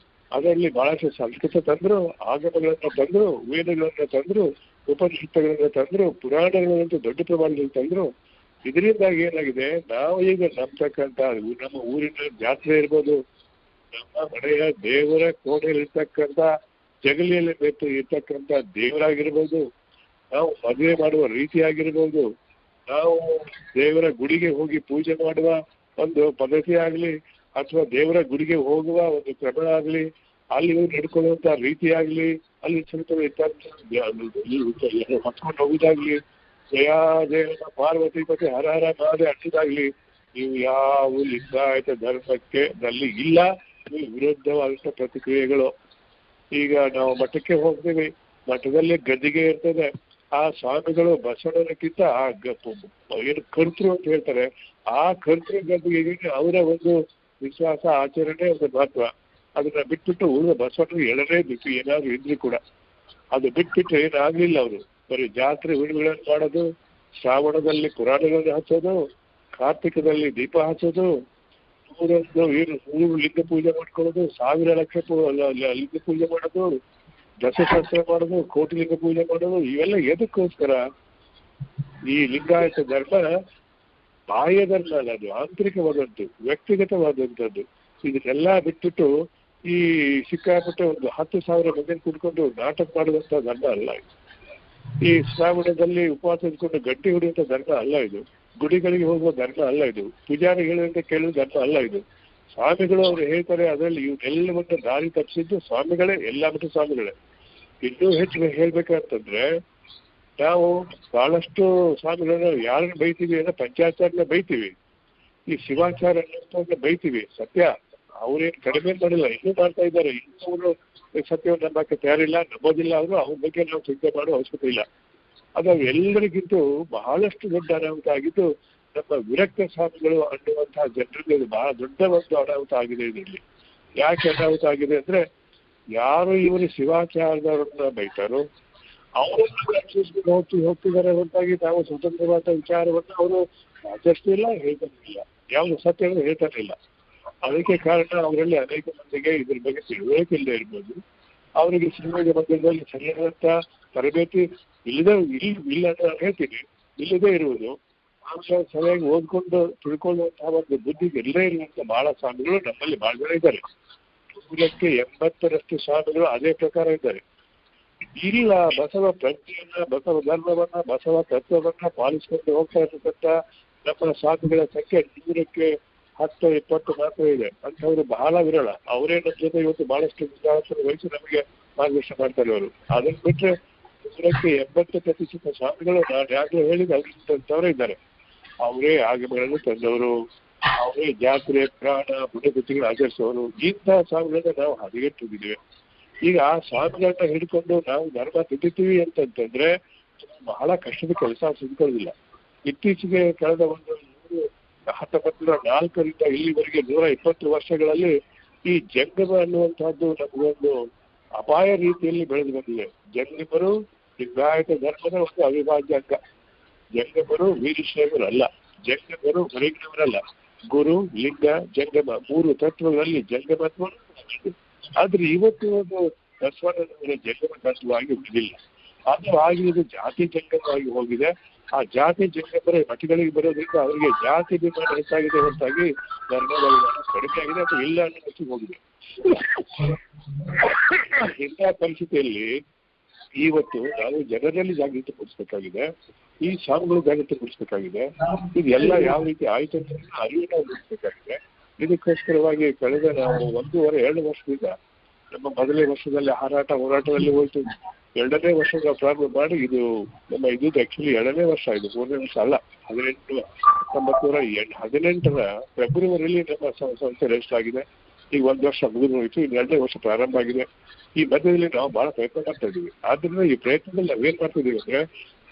ಅದರಲ್ಲಿ ಬಹಳಷ್ಟು ಸಂಸ್ಕೃತ ತಂದ್ರು, ಆಗಮಗಳನ್ನ ತಂದ್ರು, ವೇದಗಳನ್ನ ತಂದ್ರು, ಉಪನಿಷತ್ತುಗಳನ್ನ ತಂದ್ರು, ಪುರಾಣಗಳನ್ನಂತೂ ದೊಡ್ಡ ಪ್ರಮಾಣದಲ್ಲಿ ತಂದ್ರು. ಇದರಿಂದಾಗಿ ಏನಾಗಿದೆ, ನಾವು ಈಗ ನಂಬತಕ್ಕಂಥ ನಮ್ಮ ಊರಿನ ಜಾತ್ರೆ ಇರ್ಬೋದು, ನಮ್ಮ ಮನೆಯ ದೇವರ ಕೋಣೆಯಲ್ಲಿರ್ತಕ್ಕಂಥ ಜಗಲಿಯಲ್ಲಿ ಬೆತ್ತು ಇರ್ತಕ್ಕಂಥ ದೇವರಾಗಿರ್ಬೋದು, ನಾವು ಮದುವೆ ಮಾಡುವ ರೀತಿ ಆಗಿರ್ಬೋದು, ನಾವು ದೇವರ ಗುಡಿಗೆ ಹೋಗಿ ಪೂಜೆ ಮಾಡುವ ಒಂದು ಪದ್ಧತಿ ಆಗ್ಲಿ, ಅಥವಾ ದೇವರ ಗುಡಿಗೆ ಹೋಗುವ ಒಂದು ಕ್ರಮ ಆಗ್ಲಿ, ಅಲ್ಲಿ ನಡ್ಕೊಳ್ಳುವಂತ ರೀತಿ ಆಗ್ಲಿ, ಅಲ್ಲಿ ಸ್ವಲ್ಪ ಹೊತ್ಕೊಂಡು ಹೋಗುದಾಗ್ಲಿ, ಜಯ ಜಯ ಪಾರ್ವತಿ ಪತಿ ಹರ ಹರ ಮಹಾದೇವ ಅಟ್ಟಿದಾಗ್ಲಿ, ನೀವು ಯಾವ ಲಿಂಗಾಯತ ಧರ್ಮಕ್ಕೆ ನಲ್ಲಿ ಇಲ್ಲ, ನೀವು ವಿರುದ್ಧವಾದಂತ ಪ್ರತಿಕ್ರಿಯೆಗಳು. ಈಗ ನಾವು ಮಠಕ್ಕೆ ಹೋಗ್ತೀವಿ, ಮಠದಲ್ಲಿ ಗದ್ದಿಗೆ ಇರ್ತದೆ, ಆ ಸ್ವಾಮಿಗಳು ಬಸವಣ್ಣನಕ್ಕಿಂತ ಆ ಏನು ಕರ್ತೃ ಅಂತ ಹೇಳ್ತಾರೆ, ಆ ಕರ್ತೃ ಗದ್ದಿಗೆ ಅವರ ಒಂದು ವಿಶ್ವಾಸ, ಆಚರಣೆ, ಒಂದು ಮಹತ್ವ. ಅದನ್ನ ಬಿಟ್ಬಿಟ್ಟು ಉಳಿದ ಬಸವಣ್ಣರು ಎಳರೇ ಬಿಟ್ಟು ಏನಾದ್ರು ಇದ್ರು ಕೂಡ ಅದು ಬಿಟ್ಬಿಟ್ಟು ಏನಾಗ್ಲಿಲ್ಲ. ಅವರು ಬರೀ ಜಾತ್ರೆ ವಿಡಿಗಳನ್ನು ಮಾಡೋದು, ಶ್ರಾವಣದಲ್ಲಿ ಪುರಾಣಗಳನ್ನು ಹಚ್ಚೋದು, ಕಾರ್ತಿಕದಲ್ಲಿ ದೀಪ ಹಚ್ಚೋದು, ಮೂರು ಲಿಂಗ ಪೂಜೆ ಮಾಡ್ಕೊಳ್ಳೋದು, 1000 ಲಕ್ಷ ಲಿಂಗ ಪೂಜೆ ಮಾಡೋದು, ದಶಶಾಸ್ತ್ರ ಮಾಡೋದು, ಕೋಟಿ ಲಿಂಗ ಪೂಜೆ ಮಾಡೋದು, ಇವೆಲ್ಲ ಎದಕ್ಕೋಸ್ಕರ? ಈ ಲಿಂಗಾಯತ ಧರ್ಮ ಬಾಹ್ಯ ಧರ್ಮ ಅಲ್ಲ, ಅದು ಆಂತರಿಕವಾದದ್ದು, ವ್ಯಕ್ತಿಗತವಾದಂಥದ್ದು. ಇದನ್ನೆಲ್ಲ ಬಿಟ್ಬಿಟ್ಟು ಈ ಸಿಕ್ಕಾಪಟ್ಟೆ ಒಂದು 10,000 ಮಂದಿನ ಕೂತ್ಕೊಂಡು ನಾಟಕ ಮಾಡುವಂತ ಧರ್ಮ ಅಲ್ಲ ಇದು. ಈ ಶ್ರಾವಣದಲ್ಲಿ ಉಪವಾಸ ಇಟ್ಕೊಂಡು ಗಟ್ಟಿ ಹೊಡೆಯುವಂತ ಧರ್ಮ ಅಲ್ಲ ಇದು. ಗುಡಿಗಳಿಗೆ ಹೋಗುವ ಧರ್ಮ ಅಲ್ಲ ಇದು. ಪೂಜಾರಿ ಹೇಳುವಂತ ಕೇಳುವ ಧರ್ಮ ಅಲ್ಲ ಇದು. ಸ್ವಾಮಿಗಳು ಅವರು ಹೇಳ್ತಾರೆ, ಅದರಲ್ಲಿ ಇವನ್ನೆಲ್ಲವನ್ನ ದಾರಿ ತಪ್ಪಿಸಿದ್ದು ಸ್ವಾಮಿಗಳೇ, ಎಲ್ಲ ಮಟ್ಟ ಸ್ವಾಮಿಗಳೇ. ಇನ್ನೂ ಹೆಚ್ಚು ಹೇಳ್ಬೇಕಂತಂದ್ರೆ, ನಾವು ಬಹಳಷ್ಟು ಸ್ವಾಮಿಗಳನ್ನ ಯಾರನ್ನ ಬೈತೀವಿ ಅಂದ್ರೆ ಪಂಚಾಚಾರ್ಯನ ಬೈತೀವಿ, ಈ ಶಿವಾಚಾರ್ಯ ಬೈತೀವಿ. ಸತ್ಯ, ಅವ್ರೇನು ಕಡಿಮೆ ಮಾಡಿಲ್ಲ, ಇನ್ನೂ ಮಾಡ್ತಾ ಇದ್ದಾರೆ. ಇನ್ನೂ ಅವರು ಸತ್ಯವನ್ನು ನಂಬಕ್ಕೆ ತಯಾರಿಲ್ಲ, ನಂಬೋದಿಲ್ಲ. ಅವರು ಅವ್ರ ಬಗ್ಗೆ ನಾವು ಚಿಂತೆ ಮಾಡೋ ಅವಶ್ಯಕತೆ ಇಲ್ಲ. ಅದು ಎಲ್ಲರಿಗಿಂತ ಬಹಳಷ್ಟು ದೊಡ್ಡ ಅನಾಹುತ ಆಗಿದ್ದು ನಮ್ಮ ವಿರಕ್ತ ಸ್ವಾಮಿಗಳು ಅನ್ನುವಂತಹ ಜನರಿಗೆ ಇದು ಬಹಳ ದೊಡ್ಡ ಒಂದು ಅನಾಹುತ ಆಗಿದೆ. ಇದರಲ್ಲಿ ಯಾಕೆ ಅನಾಹುತ ಆಗಿದೆ ಅಂದ್ರೆ, ಯಾರು ಇವರು ಶಿವಾಚಾರ್ಯರನ್ನ ಬೈತಾರೋ ಅವರನ್ನು ರಕ್ಷಿಸ್ಕೊಂಡು ಹೋಗ್ತಿದ್ದಾರೆ ಹೊರತಾಗಿ ನಾವು ಸ್ವತಂತ್ರವಾದ ವಿಚಾರವನ್ನು ಅವರು ಆಚರಿಸ್ತಿಲ್ಲ, ಹೇಳ್ತಾನಿಲ್ಲ, ಯಾವುದು ಸತ್ಯವನ್ನು ಹೇಳ್ತಾನಿಲ್ಲ. ಅದಕ್ಕೆ ಕಾರಣ ಅವರಲ್ಲಿ ಅನೇಕ ಮಂದಿಗೆ ಇದ್ರ ಬಗ್ಗೆ ತಿಳುವಳಿಕೆ ಇಲ್ಲದೆ ಇರ್ಬೋದು. ಅವರಿಗೆ ಸಿನಿಮಾಗೆ ಮಧ್ಯದಲ್ಲಿ ಸರಿಯಾದಂತ ತರಬೇತಿ ಇಲ್ಲ ಅಂತ ಹೇಳ್ತೀನಿ, ಇಲ್ಲದೆ ಇರುವುದು. ಸರಿಯಾಗಿ ಓದ್ಕೊಂಡು ತಿಳ್ಕೊಳ್ಳುವಂತಹ ಒಂದು ಬುದ್ಧಿಗೆ ಇಲ್ಲದೇ ಇರುವಂತ ಬಹಳ ಸ್ವಾಮಿಗಳು ನಮ್ಮಲ್ಲಿ ಬಹಳ ಜನ ಇದ್ದಾರೆ. 80% ಸ್ವಾಮಿಗಳು ಅದೇ ಪ್ರಕಾರ ಇದ್ದಾರೆ. ಇಲ್ಲ, ಬಸವ ಪ್ರಜ್ಞೆಯನ್ನ, ಬಸವ ಧರ್ಮವನ್ನ, ಬಸವ ತತ್ವವನ್ನ ಪಾಲಿಸಿಕೊಂಡು ಹೋಗ್ತಾ ಇರತಕ್ಕಂಥ ನಮ್ಮ ಸ್ವಾಮಿಗಳ ಸಂಖ್ಯೆ 100-20 ಮಾತ್ರ ಇದೆ. ಅಂಥವ್ರು ಬಹಳ ವಿರಳ. ಅವರೇ ನಮ್ಮ ಜೊತೆ ಇವತ್ತು ಬಹಳಷ್ಟು ವಿದ್ಯಾರ್ಥಿಗಳು ವಹಿಸಿ ನಮಗೆ ಮಾರ್ಗದರ್ಶನ ಮಾಡ್ತಾರೆ. ಅವರು ಅದನ್ನು ಬಿಟ್ರೆ 100-80% ಸ್ವಾಮಿಗಳು ನಾನು ಯಾವಾಗಲೂ ಹೇಳಿದ ಅವ್ರಂತವರೇ ಇದ್ದಾರೆ. ಅವರೇ ಆಗಮಗಳನ್ನು ತಂದವರು, ಅವರೇ ಜಾತ್ರೆ ಪ್ರಾಣ ಪುಣ್ಯತಿಥಿಗಳು ಆಚರಿಸುವವರು. ಇಂತಹ ಸ್ವಾಮಿಗಳನ್ನ ನಾವು ಹದಗೆಟ್ಟಿದ್ದೀವಿ. ಈಗ ಆ ಸ್ವಾಮಿಗಳನ್ನ ಹಿಡ್ಕೊಂಡು ನಾವು ಧರ್ಮ ತಿಂತೀವಿ ಅಂತಂತಂದ್ರೆ ಬಹಳ ಕಷ್ಟದ ಕೆಲಸ ಸಿದ್ಕೊಳ್ಳೋದಿಲ್ಲ. ಇತ್ತೀಚೆಗೆ ಕಳೆದ ಒಂದು 1904ರಿಂದ ಇಲ್ಲಿವರೆಗೆ 120 ವರ್ಷಗಳಲ್ಲಿ ಈ ಜಂಗಮ ಅನ್ನುವಂತಹದ್ದು ನಮಗೊಂದು ಅಪಾಯ ರೀತಿಯಲ್ಲಿ ಬೆಳೆದು ಬಂದಿದೆ. ಜಂಗಮರು ಲಿಂಗಾಯತ ಧರ್ಮದ ಒಂದು ಅವಿಭಾಜ್ಯ ಅಂಗ. ಜಂಗಮರು ವೀರಶೈವರಲ್ಲ, ಜಂಗಮರು ಹೊರಗಿನವರಲ್ಲ. ಗುರು, ಲಿಂಗ, ಜಂಗಮ 3 ತತ್ವಗಳಲ್ಲಿ ಜಂಗಮತ್ವ. ಆದ್ರೆ ಇವತ್ತು ಒಂದು ಬಸವಣ್ಣನವರ ಜಂಗಮ ತತ್ವವಾಗಿ ಉಳಿದಿಲ್ಲ. ಅದು ಆಗಿರೋದು ಜಾತಿ ಜಂಗಮವಾಗಿ ಹೋಗಿದೆ. ಆ ಜಾತಿ ಜಂಗಮರ ಮಠಗಳಿಗೆ ಬರೋದ್ರಿಂದ ಅವರಿಗೆ ಜಾತಿ ಅಭಿಮಾನ ಹೆಚ್ಚಾಗಿದೆ ಹೊರತಾಗಿ ಧರ್ಮಾಭಿಮಾನ ಕಡಿಮೆ ಆಗಿದೆ ಅಥವಾ ಇಲ್ಲ ಅನ್ನೋ ಮಟ್ಟಿಗೆ ಹೋಗಿದೆ. ಇಂತಹ ಪರಿಸ್ಥಿತಿಯಲ್ಲಿ ಇವತ್ತು ನಾವು ಜನರಲ್ಲಿ ಜಾಗೃತಿ ಮೂಡಿಸಬೇಕಾಗಿದೆ. ಈ ಸ್ವಾಮಿಗಳು ಜಾಗೃತಿ ಮೂಡಿಸಬೇಕಾಗಿದೆ. ಇದೆಲ್ಲ ಯಾವ ರೀತಿ ಆಯ್ತು ಅಂತ ಅರಿವು ನಾವು ಮೂಡಿಸಬೇಕಾಗಿದೆ. ಇದಕ್ಕೋಸ್ಕರವಾಗಿ ಕಳೆದ ನಾವು 1.5-2 ವರ್ಷದಿಂದ ನಮ್ಮ ಮೊದಲನೇ ವರ್ಷದಲ್ಲಿ ಹೋರಾಟದಲ್ಲಿ ಹೋಯ್ತು. 2ನೇ ವರ್ಷದ ಪ್ರಾರಂಭ ಮಾಡಿ ಇದು ನಮ್ಮ ಇದು ಆಕ್ಚುಲಿ 2ನೇ ವರ್ಷ, ಇದು 3ನೇ ವರ್ಷ ಅಲ್ಲ. 1918ರ ಫೆಬ್ರವರಿಯಲ್ಲಿ ನಮ್ಮ ಸಂಸ್ಥೆ ರಿಜಿಸ್ಟರ್ ಆಗಿದೆ. ಈಗ 1 ವರ್ಷ ಮುಗಿದು ಹೋಯಿತು, ಇನ್ನು 2ನೇ ವರ್ಷ ಪ್ರಾರಂಭ ಆಗಿದೆ. ಈ ಮಧ್ಯದಲ್ಲಿ ನಾವು ಬಹಳ ಪ್ರಯತ್ನ ಮಾಡ್ತಾ ಇದ್ದೀವಿ. ಆದ್ರಿಂದ ಈ ಪ್ರಯತ್ನದಲ್ಲಿ ನಾವೇನ್ ಮಾಡ್ತಿದ್ದೀವಿ ಅಂದ್ರೆ,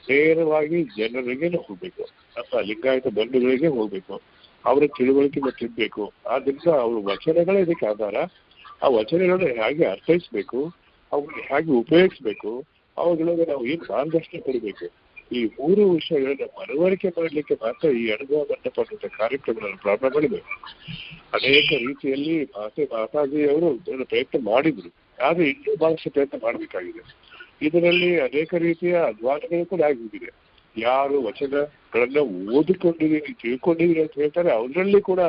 ನೇರವಾಗಿ ಜನರಿಗೆ ಹೋಗ್ಬೇಕು, ನಮ್ಮ ಲಿಂಗಾಯತ ಬಂಧುಗಳಿಗೆ ಹೋಗ್ಬೇಕು, ಅವರ ತಿಳುವಳಿಕೆ ತಿನ್ಬೇಕು. ಆದ್ರಿಂದ ಅವ್ರ ವಚನಗಳೇ ಇದಕ್ಕೆ ಆಧಾರ. ಆ ವಚನಗಳನ್ನ ಹೇಗೆ ಅರ್ಥೈಸ್ಬೇಕು, ಅವುಗಳನ್ನ ಹೇಗೆ ಉಪಯೋಗಿಸ್ಬೇಕು, ಅವುಗಳಿಗೆ ನಾವು ಏನು ಮಾರ್ಗದರ್ಶನ ಕೊಡಬೇಕು, ಈ 3 ವಿಷಯಗಳನ್ನ ಮನವರಿಕೆ ಮಾಡಲಿಕ್ಕೆ ಮಾತ್ರ ಈ ಅನುಭವ ಮಂಟಪ ಕಾರ್ಯಕ್ರಮಗಳನ್ನು ಪ್ರಾರಂಭ ಮಾಡಿದ್ದೇವೆ. ಅನೇಕ ರೀತಿಯಲ್ಲಿ ಮಾತಾಜಿಯವರು ಪ್ರಯತ್ನ ಮಾಡಿದ್ರು, ಆದ್ರೆ ಇನ್ನೂ ಬಹಳಷ್ಟು ಪ್ರಯತ್ನ ಮಾಡಬೇಕಾಗಿದೆ. ಇದರಲ್ಲಿ ಅನೇಕ ರೀತಿಯ ಅಧ್ವಾನಗಳು ಕೂಡ ಆಗಿಬಿಟ್ಟಿದೆ. ಯಾರು ವಚನಗಳನ್ನ ಓದಿಕೊಂಡಿದ್ದೀರಿ, ತಿಳ್ಕೊಂಡಿದ್ದೀರಿ ಅಂತ ಹೇಳ್ತಾರೆ, ಅವರಲ್ಲಿ ಕೂಡ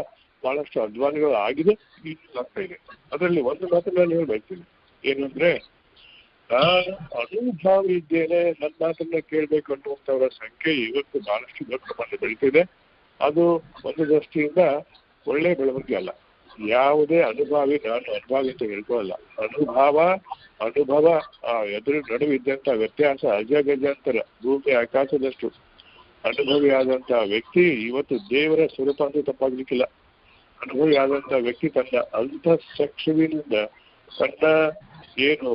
ಬಹಳಷ್ಟು ಅಧ್ವಾನಗಳು ಆಗಿದೆ, ಇನ್ನೂ ಆಗ್ತಾ ಇದೆ. ಅದರಲ್ಲಿ ಒಂದು ಮಾತ್ರ ನಾನು ಹೇಳ್ಬಯಸ್ತೀನಿ, ಏನಂದ್ರೆ, ನಾನು ಅನುಭವ ಇದ್ದೇನೆ, ನನ್ನ ಮಾತನ್ನ ಕೇಳ್ಬೇಕು ಅನ್ನುವಂಥವರ ಸಂಖ್ಯೆ ಇವತ್ತು ಬಹಳಷ್ಟು ದೊಡ್ಡ ಪ್ರಮಾಣದಲ್ಲಿ ಬೆಳೀತಿದೆ. ಅದು ಒಂದು ದೃಷ್ಟಿಯಿಂದ ಒಳ್ಳೆ ಬೆಳವಣಿಗೆ ಅಲ್ಲ. ಯಾವುದೇ ಅನುಭವಿ ನಾನು ಅನುಭವಿ ಅಂತ ಹೇಳ್ಕೊಳ್ಳಲ್ಲ. ಅನುಭವ ಎದುರು ನಡುವಿದ್ದಂತ ವ್ಯತ್ಯಾಸ ಅಜಗಜಾಂತರ, ಭೂಮಿ ಆಕಾಶದಷ್ಟು. ಅನುಭವಿ ಆದಂತ ವ್ಯಕ್ತಿ ಇವತ್ತು ದೇವರ ಸ್ವರೂಪ ಅಂತ ತಪ್ಪಾಗ್ಲಿಕ್ಕಿಲ್ಲ. ಅನುಭವಿ ಆದಂತ ವ್ಯಕ್ತಿ ತನ್ನ ಅಂತಃಚಕ್ಷುವಿನಿಂದ ತನ್ನ ಏನು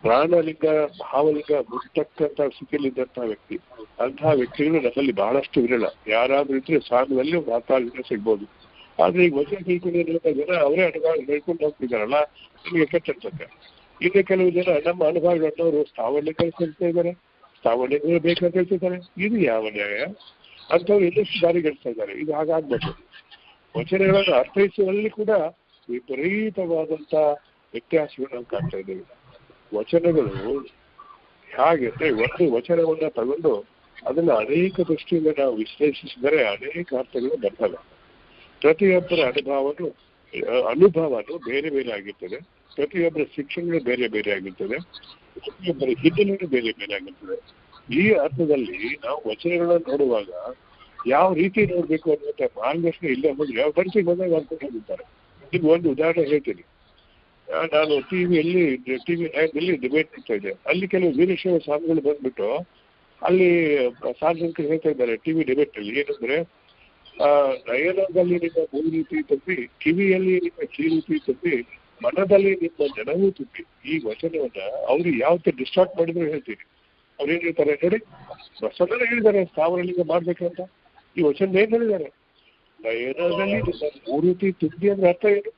ಪ್ರಾಣಲಿಂಗ ಭಾವಲಿಂಗ ಮುಟ್ಟಕ್ಕಂತ ಸ್ಥಿತಿಯಲ್ಲಿದ್ದಂತಹ ವ್ಯಕ್ತಿ. ಅಂತಹ ವ್ಯಕ್ತಿಗಳು ನಮ್ಮಲ್ಲಿ ಬಹಳಷ್ಟು ವಿರಳ. ಯಾರಾದ್ರೂ ಇದ್ರೆ ಸ್ವಾಮಿಯಲ್ಲಿ ಒಂದು 6 ಜನ ಸಿಗ್ಬೋದು. ಆದ್ರೆ ಈಗ ವಚನ ತಿಳ್ಕೊಂಡಿರುವಂತ ಜನ ಅವರೇ ಅನುಭವ ಹೇಳ್ಕೊಂಡು ಹೋಗ್ತಿದ್ದಾರಲ್ಲ, ನಿಮಗೆ ಕೆಟ್ಟ ಅನ್ಸುತ್ತೆ. ಇನ್ನು ಕೆಲವು ಜನ ನಮ್ಮ ಅನುಭವಗಳನ್ನವರು ಸ್ಥಾವರಲಿ ಕಲಿಸ್ತಾ ಇದ್ದಾರೆ, ಸಾಮಾನ್ಯಗಳು ಬೇಕಂತ ಹೇಳ್ತಿದ್ದಾರೆ. ಇದು ಯಾವ ನ್ಯಾಯ? ಅಂಥವ್ರು ಇನ್ನಷ್ಟು ದಾರಿಗೆಡ್ತಾ ಇದ್ದಾರೆ. ಇದು ಹಾಗಾಗ್ಬೇಕು. ವಚನಗಳನ್ನು ಅರ್ಥೈಸುವಲ್ಲಿ ಕೂಡ ವಿಪರೀತವಾದಂತ ವ್ಯತ್ಯಾಸಗಳು ನಾವು ಕಾಣ್ತಾ ಇದ್ದೇವೆ. ವಚನಗಳು ಹಾಗೆ ಒಂದು ವಚನವನ್ನ ತಗೊಂಡು ಅದನ್ನ ಅನೇಕ ದೃಷ್ಟಿಯಿಂದ ನಾವು ವಿಶ್ಲೇಷಿಸಿದರೆ ಅನೇಕ ಅರ್ಥಗಳು ಬರ್ತವೆ. ಪ್ರತಿಯೊಬ್ಬರ ಅನುಭವನು ಬೇರೆ ಬೇರೆ ಆಗಿರ್ತದೆ. ಪ್ರತಿಯೊಬ್ಬರ ಶಿಕ್ಷಣಗಳು ಬೇರೆ ಬೇರೆ ಆಗಿರ್ತದೆ. ಪ್ರತಿಯೊಬ್ಬರ ಹಿನ್ನೆಲೆಗಳು ಬೇರೆ ಬೇರೆ ಆಗಿರ್ತದೆ. ಈ ಅರ್ಥದಲ್ಲಿ ನಾವು ವಚನಗಳನ್ನು ನೋಡುವಾಗ ಯಾವ ರೀತಿ ನೋಡ್ಬೇಕು ಅನ್ನುವಂಥ ಮಾರ್ಗದರ್ಶನ ಇಲ್ಲ ಅಂದ್ರೆ ಯಾವ ಪರಿಚಯ ಬಂದಾಗ ಅನ್ಕೊಂಡು ಹೋಗಿರ್ತಾರೆ. ನಿಮ್ಗೆ ಒಂದು ಉದಾಹರಣೆ ಹೇಳ್ತೀನಿ. ನಾನು ಟಿವಿ 9ನಲ್ಲಿ ಡಿಬೇಟ್ ಮಾಡ್ತಾ ಇದ್ದೆ. ಅಲ್ಲಿ ಕೆಲವು ವೀರಶೈವ ಸ್ವಾಮಿಗಳು ಬಂದ್ಬಿಟ್ಟು ಅಲ್ಲಿ ಸಾರ್ವಜನಿಕರು ಹೇಳ್ತಾ ಇದ್ದಾರೆ ಟಿವಿ ಡಿಬೇಟ್ ನಲ್ಲಿ ಏನಂದ್ರೆ, ನಯನದಲ್ಲಿ ನಿಮ್ಮ ಮೂರುತಿ ತುಂಬಿ, ಕಿವಿಯಲ್ಲಿ ನಿಮ್ಮ ಕೀರುತಿ ತುಂಬಿ, ಮನದಲ್ಲಿ ನಿಮ್ಮ ಜನವೂ ತುಂಬಿ. ಈ ವಚನವನ್ನ ಅವ್ರು ಯಾವತ್ತೂ ಡಿಸ್ಟಾರ್ಟ್ ಮಾಡಿದ್ರು ಹೇಳ್ತೀನಿ. ಅವ್ರು ಏನ್ ಹೇಳ್ತಾರೆ ನೋಡಿ, ಬಸವಣ್ಣ ಹೇಳಿದ್ದಾರೆ ಸ್ಥಾವರಲಿಂಗ ಮಾಡ್ಬೇಕಂತ. ಈ ವಚನ ಏನ್ ಹೇಳಿದ್ದಾರೆ? ನಯನದಲ್ಲಿ ನಿಮ್ಮ ಮೂರುತಿ ತುಂಬಿ ಅಂದ್ರೆ ಅರ್ಥ ಏನು?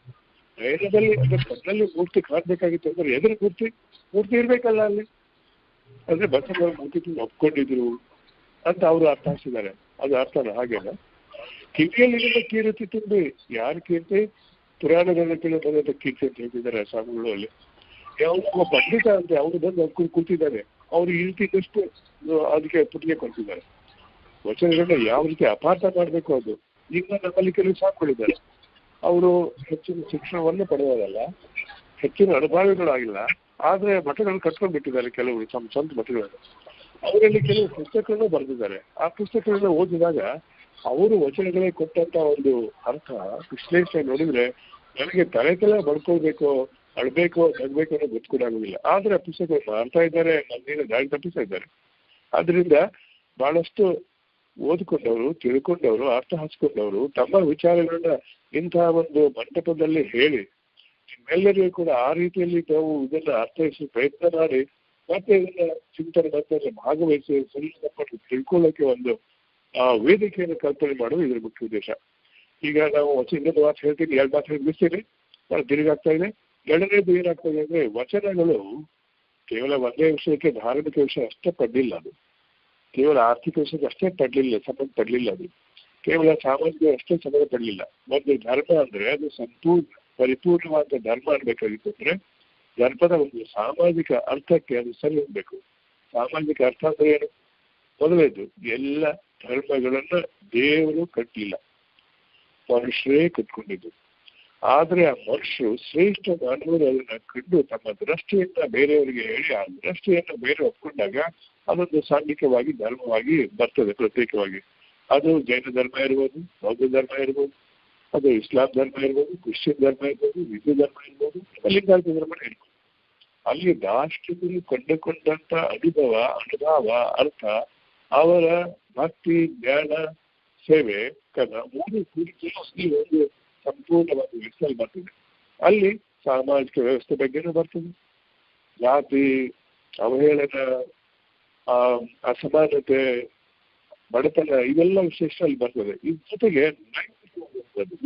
ನಯನದಲ್ಲಿ ಕಣ್ಣಲ್ಲಿ ಮೂರ್ತಿ ಕಾಣ್ಬೇಕಾಗಿತ್ತು ಅಂದ್ರೆ ಎದುರು ಮೂರ್ತಿ ಇರ್ಬೇಕಲ್ಲ ಅಲ್ಲಿ. ಅಂದ್ರೆ ಬಸವಣ್ಣ ಮೂರ್ತಿ ಒಪ್ಕೊಂಡಿದ್ರು ಅಂತ ಅವರು ಅರ್ಥ ಹಾಕ್ಸಿದ್ದಾರೆ. ಅದು ಅರ್ಥನ ಹಾಗೇನ? ಕಿವಿಯಲ್ಲಿ ನಿಮ್ಮ ಕೀರ್ತಿ ತುಂಬಿ, ಯಾರು ಕೀರ್ತಿ? ಪುರಾಣಗಳ ಬಂದಂತ ಕೀರ್ತಿ ಅಂತ ಹೇಳ್ತಿದ್ದಾರೆ ಸ್ವಾಮಿಗಳು. ಅಲ್ಲಿ ಯಾವ ಪಂಡಿತ ಅಂತ ಅವರು ಬಂದು ಕೂತಿದ್ದಾರೆ. ಅವ್ರು ಈ ರೀತಿ ಎಷ್ಟು ಅದಕ್ಕೆ ಪುಟಿಗೆ ಕೊಡ್ತಿದ್ದಾರೆ. ವಚನಗಳನ್ನ ಯಾವ ರೀತಿ ಅಪಾರ್ಥ ಮಾಡ್ಬೇಕು ಅದು. ಈಗ ನಮ್ಮಲ್ಲಿ ಕೆಲವು ಸ್ವಾಮಿಗಳಿದ್ದಾರೆ, ಅವರು ಹೆಚ್ಚಿನ ಶಿಕ್ಷಣವನ್ನು ಪಡೆಯೋದಲ್ಲ, ಹೆಚ್ಚಿನ ಅನುಭವಿಗಳಾಗಿಲ್ಲ, ಆದ್ರೆ ಮಠಗಳನ್ನು ಕಟ್ಕೊಂಡು ಬಿಟ್ಟಿದ್ದಾರೆ ಕೆಲವರು ತಮ್ಮ ಸ್ವಂತ ಮಠಗಳನ್ನು. ಅವರಲ್ಲಿ ಕೆಲವು ಪುಸ್ತಕಗಳನ್ನು ಬರೆದಿದ್ದಾರೆ. ಆ ಪುಸ್ತಕಗಳನ್ನ ಓದಿದಾಗ ಅವರು ವಚನಗಳೇ ಕೊಟ್ಟಂತ ಒಂದು ಅರ್ಥ ವಿಶ್ಲೇಷಣೆ ನೋಡಿದ್ರೆ ನನಗೆ ತಲೆ ಬಡ್ಕೊಳ್ಬೇಕು, ಅಳ್ಬೇಕು, ನಗ್ಬೇಕು ಅನ್ನೋ ಗೊತ್ತು ಕೂಡ ಆಗೋದಿಲ್ಲ. ಆದ್ರೆ ಆ ಪುಸ್ತಕವನ್ನು ಮಾಡ್ತಾ ಇದ್ದಾರೆ, ನನ್ನೇನು ದಾರಿ ತಪ್ಪಿಸ್ತಾ ಇದ್ದಾರೆ. ಆದ್ರಿಂದ ಬಹಳಷ್ಟು ಓದ್ಕೊಂಡವರು, ತಿಳ್ಕೊಂಡವರು, ಅರ್ಥ ಹಚ್ಕೊಂಡವರು ತಮ್ಮ ವಿಚಾರಗಳನ್ನ ಇಂತಹ ಒಂದು ಮಂಟಪದಲ್ಲಿ ಹೇಳಿ ನಿಮ್ಮೆಲ್ಲರಿಗೂ ಕೂಡ ಆ ರೀತಿಯಲ್ಲಿ ನಾವು ಇದನ್ನ ಅರ್ಥೈಸಿ ಪ್ರಯತ್ನ ಮಾಡಿ ಮತ್ತೆ ಇದನ್ನ ಚಿಂತನೆ ಮತ್ತೆ ಭಾಗವಹಿಸಿ ಸಂಬಂಧಪಟ್ಟು ತಿಳ್ಕೊಳ್ಳೋಕೆ ಒಂದು ವೇದಿಕೆಯನ್ನು ಕಲ್ಪನೆ ಮಾಡೋದು ಇದರ ಮುಖ್ಯ ಉದ್ದೇಶ. ಈಗ ನಾವು ಇನ್ನೊಂದು ಮಾತು ಹೇಳ್ತೀನಿ, 2 ಮಾತು ಹೇಳಿ ಮುಗಿಸ್ತೀನಿ, ನಾನು ತಿರುಗಾಗ್ತಾ ಇದೆ. ಎರಡನೇದು ಏನಾಗ್ತಾ ಇದೆ ಅಂದ್ರೆ, ವಚನಗಳು ಕೇವಲ ಒಂದೇ ವಿಷಯಕ್ಕೆ ಧಾರ್ಮಿಕ ವಿಷಯ ಅಷ್ಟೇ ಪಡ್ಲಿಲ್ಲ. ಅದು ಕೇವಲ ಆರ್ಥಿಕ ವಿಷಯಕ್ಕೆ ಅಷ್ಟೇ ಸಂಬಂಧ ಪಡ್ಲಿಲ್ಲ. ಅದು ಕೇವಲ ಸಾಮಾಜಿಕ ಅಷ್ಟೇ ಸಂಬಂಧ ಪಡ್ಲಿಲ್ಲ. ಒಂದು ಧರ್ಮ ಅಂದ್ರೆ ಅದು ಪರಿಪೂರ್ಣವಾದ ಧರ್ಮ ಅನ್ಬೇಕಾಗಿತ್ತು ಅಂದ್ರೆ ಧರ್ಮದ ಒಂದು ಸಾಮಾಜಿಕ ಅರ್ಥಕ್ಕೆ ಅದು ಸರಿ ಹೋಗ್ಬೇಕು. ಸಾಮಾಜಿಕ ಅರ್ಥ ಅಂದ್ರೆ ಏನು? ಮೊದಲೇದು, ಎಲ್ಲ ಧರ್ಮಗಳನ್ನ ದೇವರು ಕಟ್ಟಲಿಲ್ಲ, ಮನುಷ್ಯರೇ ಕಟ್ಕೊಂಡಿದ್ದು. ಆದ್ರೆ ಆ ಮನುಷ್ಯರು ಶ್ರೇಷ್ಠ ಮಾನವರು ಅದನ್ನ ಕಂಡು ತಮ್ಮ ದೃಷ್ಟಿಯನ್ನ ಬೇರೆಯವರಿಗೆ ಹೇಳಿ ಆ ದೃಷ್ಟಿಯನ್ನ ಬೇರೆ ಒಪ್ಕೊಂಡಾಗ ಅದೊಂದು ಸಾಂಘಿಕವಾಗಿ ಧರ್ಮವಾಗಿ ಬರ್ತದೆ ಪ್ರತ್ಯೇಕವಾಗಿ. ಅದು ಜೈನ ಧರ್ಮ ಇರ್ಬೋದು, ಬೌದ್ಧ ಧರ್ಮ ಇರ್ಬೋದು, ಅದು ಇಸ್ಲಾಂ ಧರ್ಮ ಇರ್ಬೋದು, ಕ್ರಿಶ್ಚಿಯನ್ ಧರ್ಮ ಇರ್ಬೋದು, ಹಿಂದೂ ಧರ್ಮ ಇರ್ಬೋದು, ಲಿಂಗಾಯತ ಧರ್ಮ ಇರ್ಬೋದು. ಅಲ್ಲಿ ದಾಷ್ಟ್ರಗಳು ಕಂಡುಕೊಂಡಂತ ಅನುಭವ, ಅರ್ಥ, ಅವರ ಭಕ್ತಿ, ಜ್ಞಾನ, ಸೇವೆ ಮೂರು ಕುರಿತು ಒಂದು ಸಂಪೂರ್ಣವಾದ ವ್ಯವಸ್ಥೆ ಬರ್ತದೆ. ಅಲ್ಲಿ ಸಾಮಾಜಿಕ ವ್ಯವಸ್ಥೆ ಬಗ್ಗೆನೂ ಬರ್ತದೆ, ಜಾತಿ, ಅವಹೇಳನ, ಅಸಮಾನತೆ, ಬಡತನ, ಇವೆಲ್ಲ ವಿಶೇಷ ಅಲ್ಲಿ ಬರ್ತದೆ. ಇದ್ರ ಜೊತೆಗೆ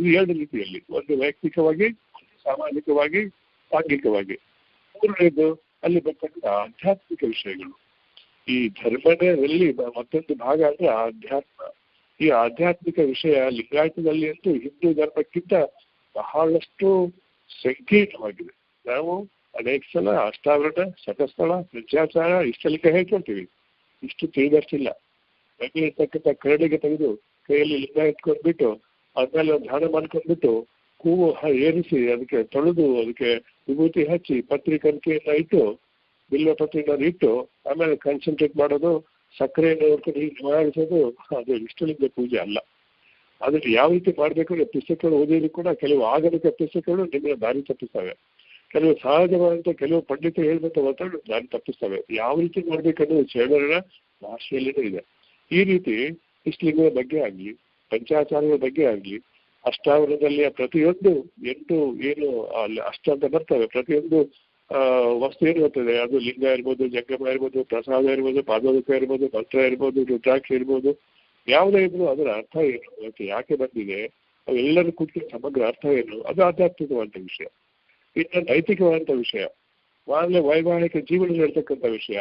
ಈ 2 ರೀತಿಯಲ್ಲಿ, ಒಂದು ವೈಯಕ್ತಿಕವಾಗಿ, ಸಾಮಾಜಿಕವಾಗಿ, ಸಾಂಘಿಕವಾಗಿ. ಮೂರನೇದು ಅಲ್ಲಿ ಬರ್ತಕ್ಕಂಥ ಆಧ್ಯಾತ್ಮಿಕ ವಿಷಯಗಳು. ಈ ಧರ್ಮದಲ್ಲಿ ಮತ್ತೊಂದು ಭಾಗ ಅಂದ್ರೆ ಆಧ್ಯಾತ್ಮ. ಈ ಆಧ್ಯಾತ್ಮಿಕ ವಿಷಯ ಲಿಂಗಾಯತದಲ್ಲಿ ಅಂತೂ ಹಿಂದೂ ಧರ್ಮಕ್ಕಿಂತ ಬಹಳಷ್ಟು ಸಂಕೀರ್ಣವಾಗಿದೆ. ನಾವು ಅನೇಕ ಸಲ ಅಷ್ಟಾವರಣ, ಶತಸ್ಥಳ, ಪಂಚಾಚಾರ ಇಷ್ಟೆಲ್ಲ ಹೇಳ್ಕೊಳ್ತೀವಿ, ಇಷ್ಟು ತಿಳಿದಷ್ಟಿಲ್ಲ. ಇರ್ತಕ್ಕಂಥ ಕರಡಿಗೆ ತೆಗೆದು ಕೈಯಲ್ಲಿ ಲಿಂಗ ಎತ್ಕೊಂಡ್ಬಿಟ್ಟು ಆದ್ಮೇಲೆ ಧ್ಯಾನ ಮಾಡ್ಕೊಂಡ್ಬಿಟ್ಟು ಹೂವು ಏರಿಸಿ ಅದಕ್ಕೆ ತೊಳೆದು ಅದಕ್ಕೆ ವಿಭೂತಿ ಹಚ್ಚಿ ಪತ್ರಿಕಂಕೆಯನ್ನ ಇಟ್ಟು ಬಿಲ್ವ ಪತ್ರಿಕೆಯನ್ನು ಇಟ್ಟು ಆಮೇಲೆ ಕಾನ್ಸಂಟ್ರೇಟ್ ಮಾಡೋದು, ಸಕ್ಕರೆಯನ್ನು ನೋಡ್ಕೊಂಡು ಹೀಗೆ ಮಾಡಿಸೋದು, ಅದು ಇಷ್ಟಲಿಂಗ ಪೂಜೆ ಅಲ್ಲ. ಅದನ್ನು ಯಾವ ರೀತಿ ಮಾಡ್ಬೇಕು ಪುಸ್ತಕಗಳು ಓದಿದ್ರು ಕೂಡ ಕೆಲವು ಆಗಮಿಕ ಪುಸ್ತಕಗಳು ನಿಮ್ಮನ್ನ ದಾರಿ ತಪ್ಪಿಸ್ತವೆ. ಕೆಲವು ಸಹಜವಾದಂತ ಕೆಲವು ಪಂಡಿತರು ಹೇಳ್ದಂತ ಒತ್ತಡ ದಾರಿ ತಪ್ಪಿಸ್ತವೆ. ಯಾವ ರೀತಿ ಮಾಡ್ಬೇಕನ್ನೋದು ಶರಣರ ಭಾಷೆಯಲ್ಲಿನೂ ಇದೆ. ಈ ರೀತಿ ಇಷ್ಟಲಿಂಗದ ಬಗ್ಗೆ ಆಗ್ಲಿ, ಪಂಚಾಚಾರಗಳ ಬಗ್ಗೆ ಆಗ್ಲಿ, ಅಷ್ಟಾವರಣದಲ್ಲಿ ಪ್ರತಿಯೊಂದು 8 ಏನು ಅಷ್ಟ ಅಂತ ಬರ್ತವೆ, ಪ್ರತಿಯೊಂದು ವಸ್ತು ಏನು ಬರ್ತದೆ, ಅದು ಲಿಂಗ ಇರ್ಬೋದು, ಜಂಗಮ ಇರ್ಬೋದು, ಪ್ರಸಾದ ಇರ್ಬೋದು, ಪಾದೋದಕ ಇರ್ಬೋದು, ಮಂತ್ರ ಇರ್ಬೋದು, ರುದ್ರಾಕ್ಷ ಇರ್ಬೋದು, ಯಾವುದೇ ಇದ್ರು ಅದರ ಅರ್ಥ ಏನು, ಅದಕ್ಕೆ ಯಾಕೆ ಬಂದಿದೆ, ಅವೆಲ್ಲರೂ ಕೂತ್ಕೊಂಡು ಸಮಗ್ರ ಅರ್ಥ ಏನು, ಅದು ಆಧ್ಯಾತ್ಮಿಕವಾದಂಥ ವಿಷಯ. ಇನ್ನು ನೈತಿಕವಾದಂಥ ವಿಷಯ, ಆಮೇಲೆ ವೈವಾಹಿಕ ಜೀವನ ನಡ್ತಕ್ಕಂಥ ವಿಷಯ,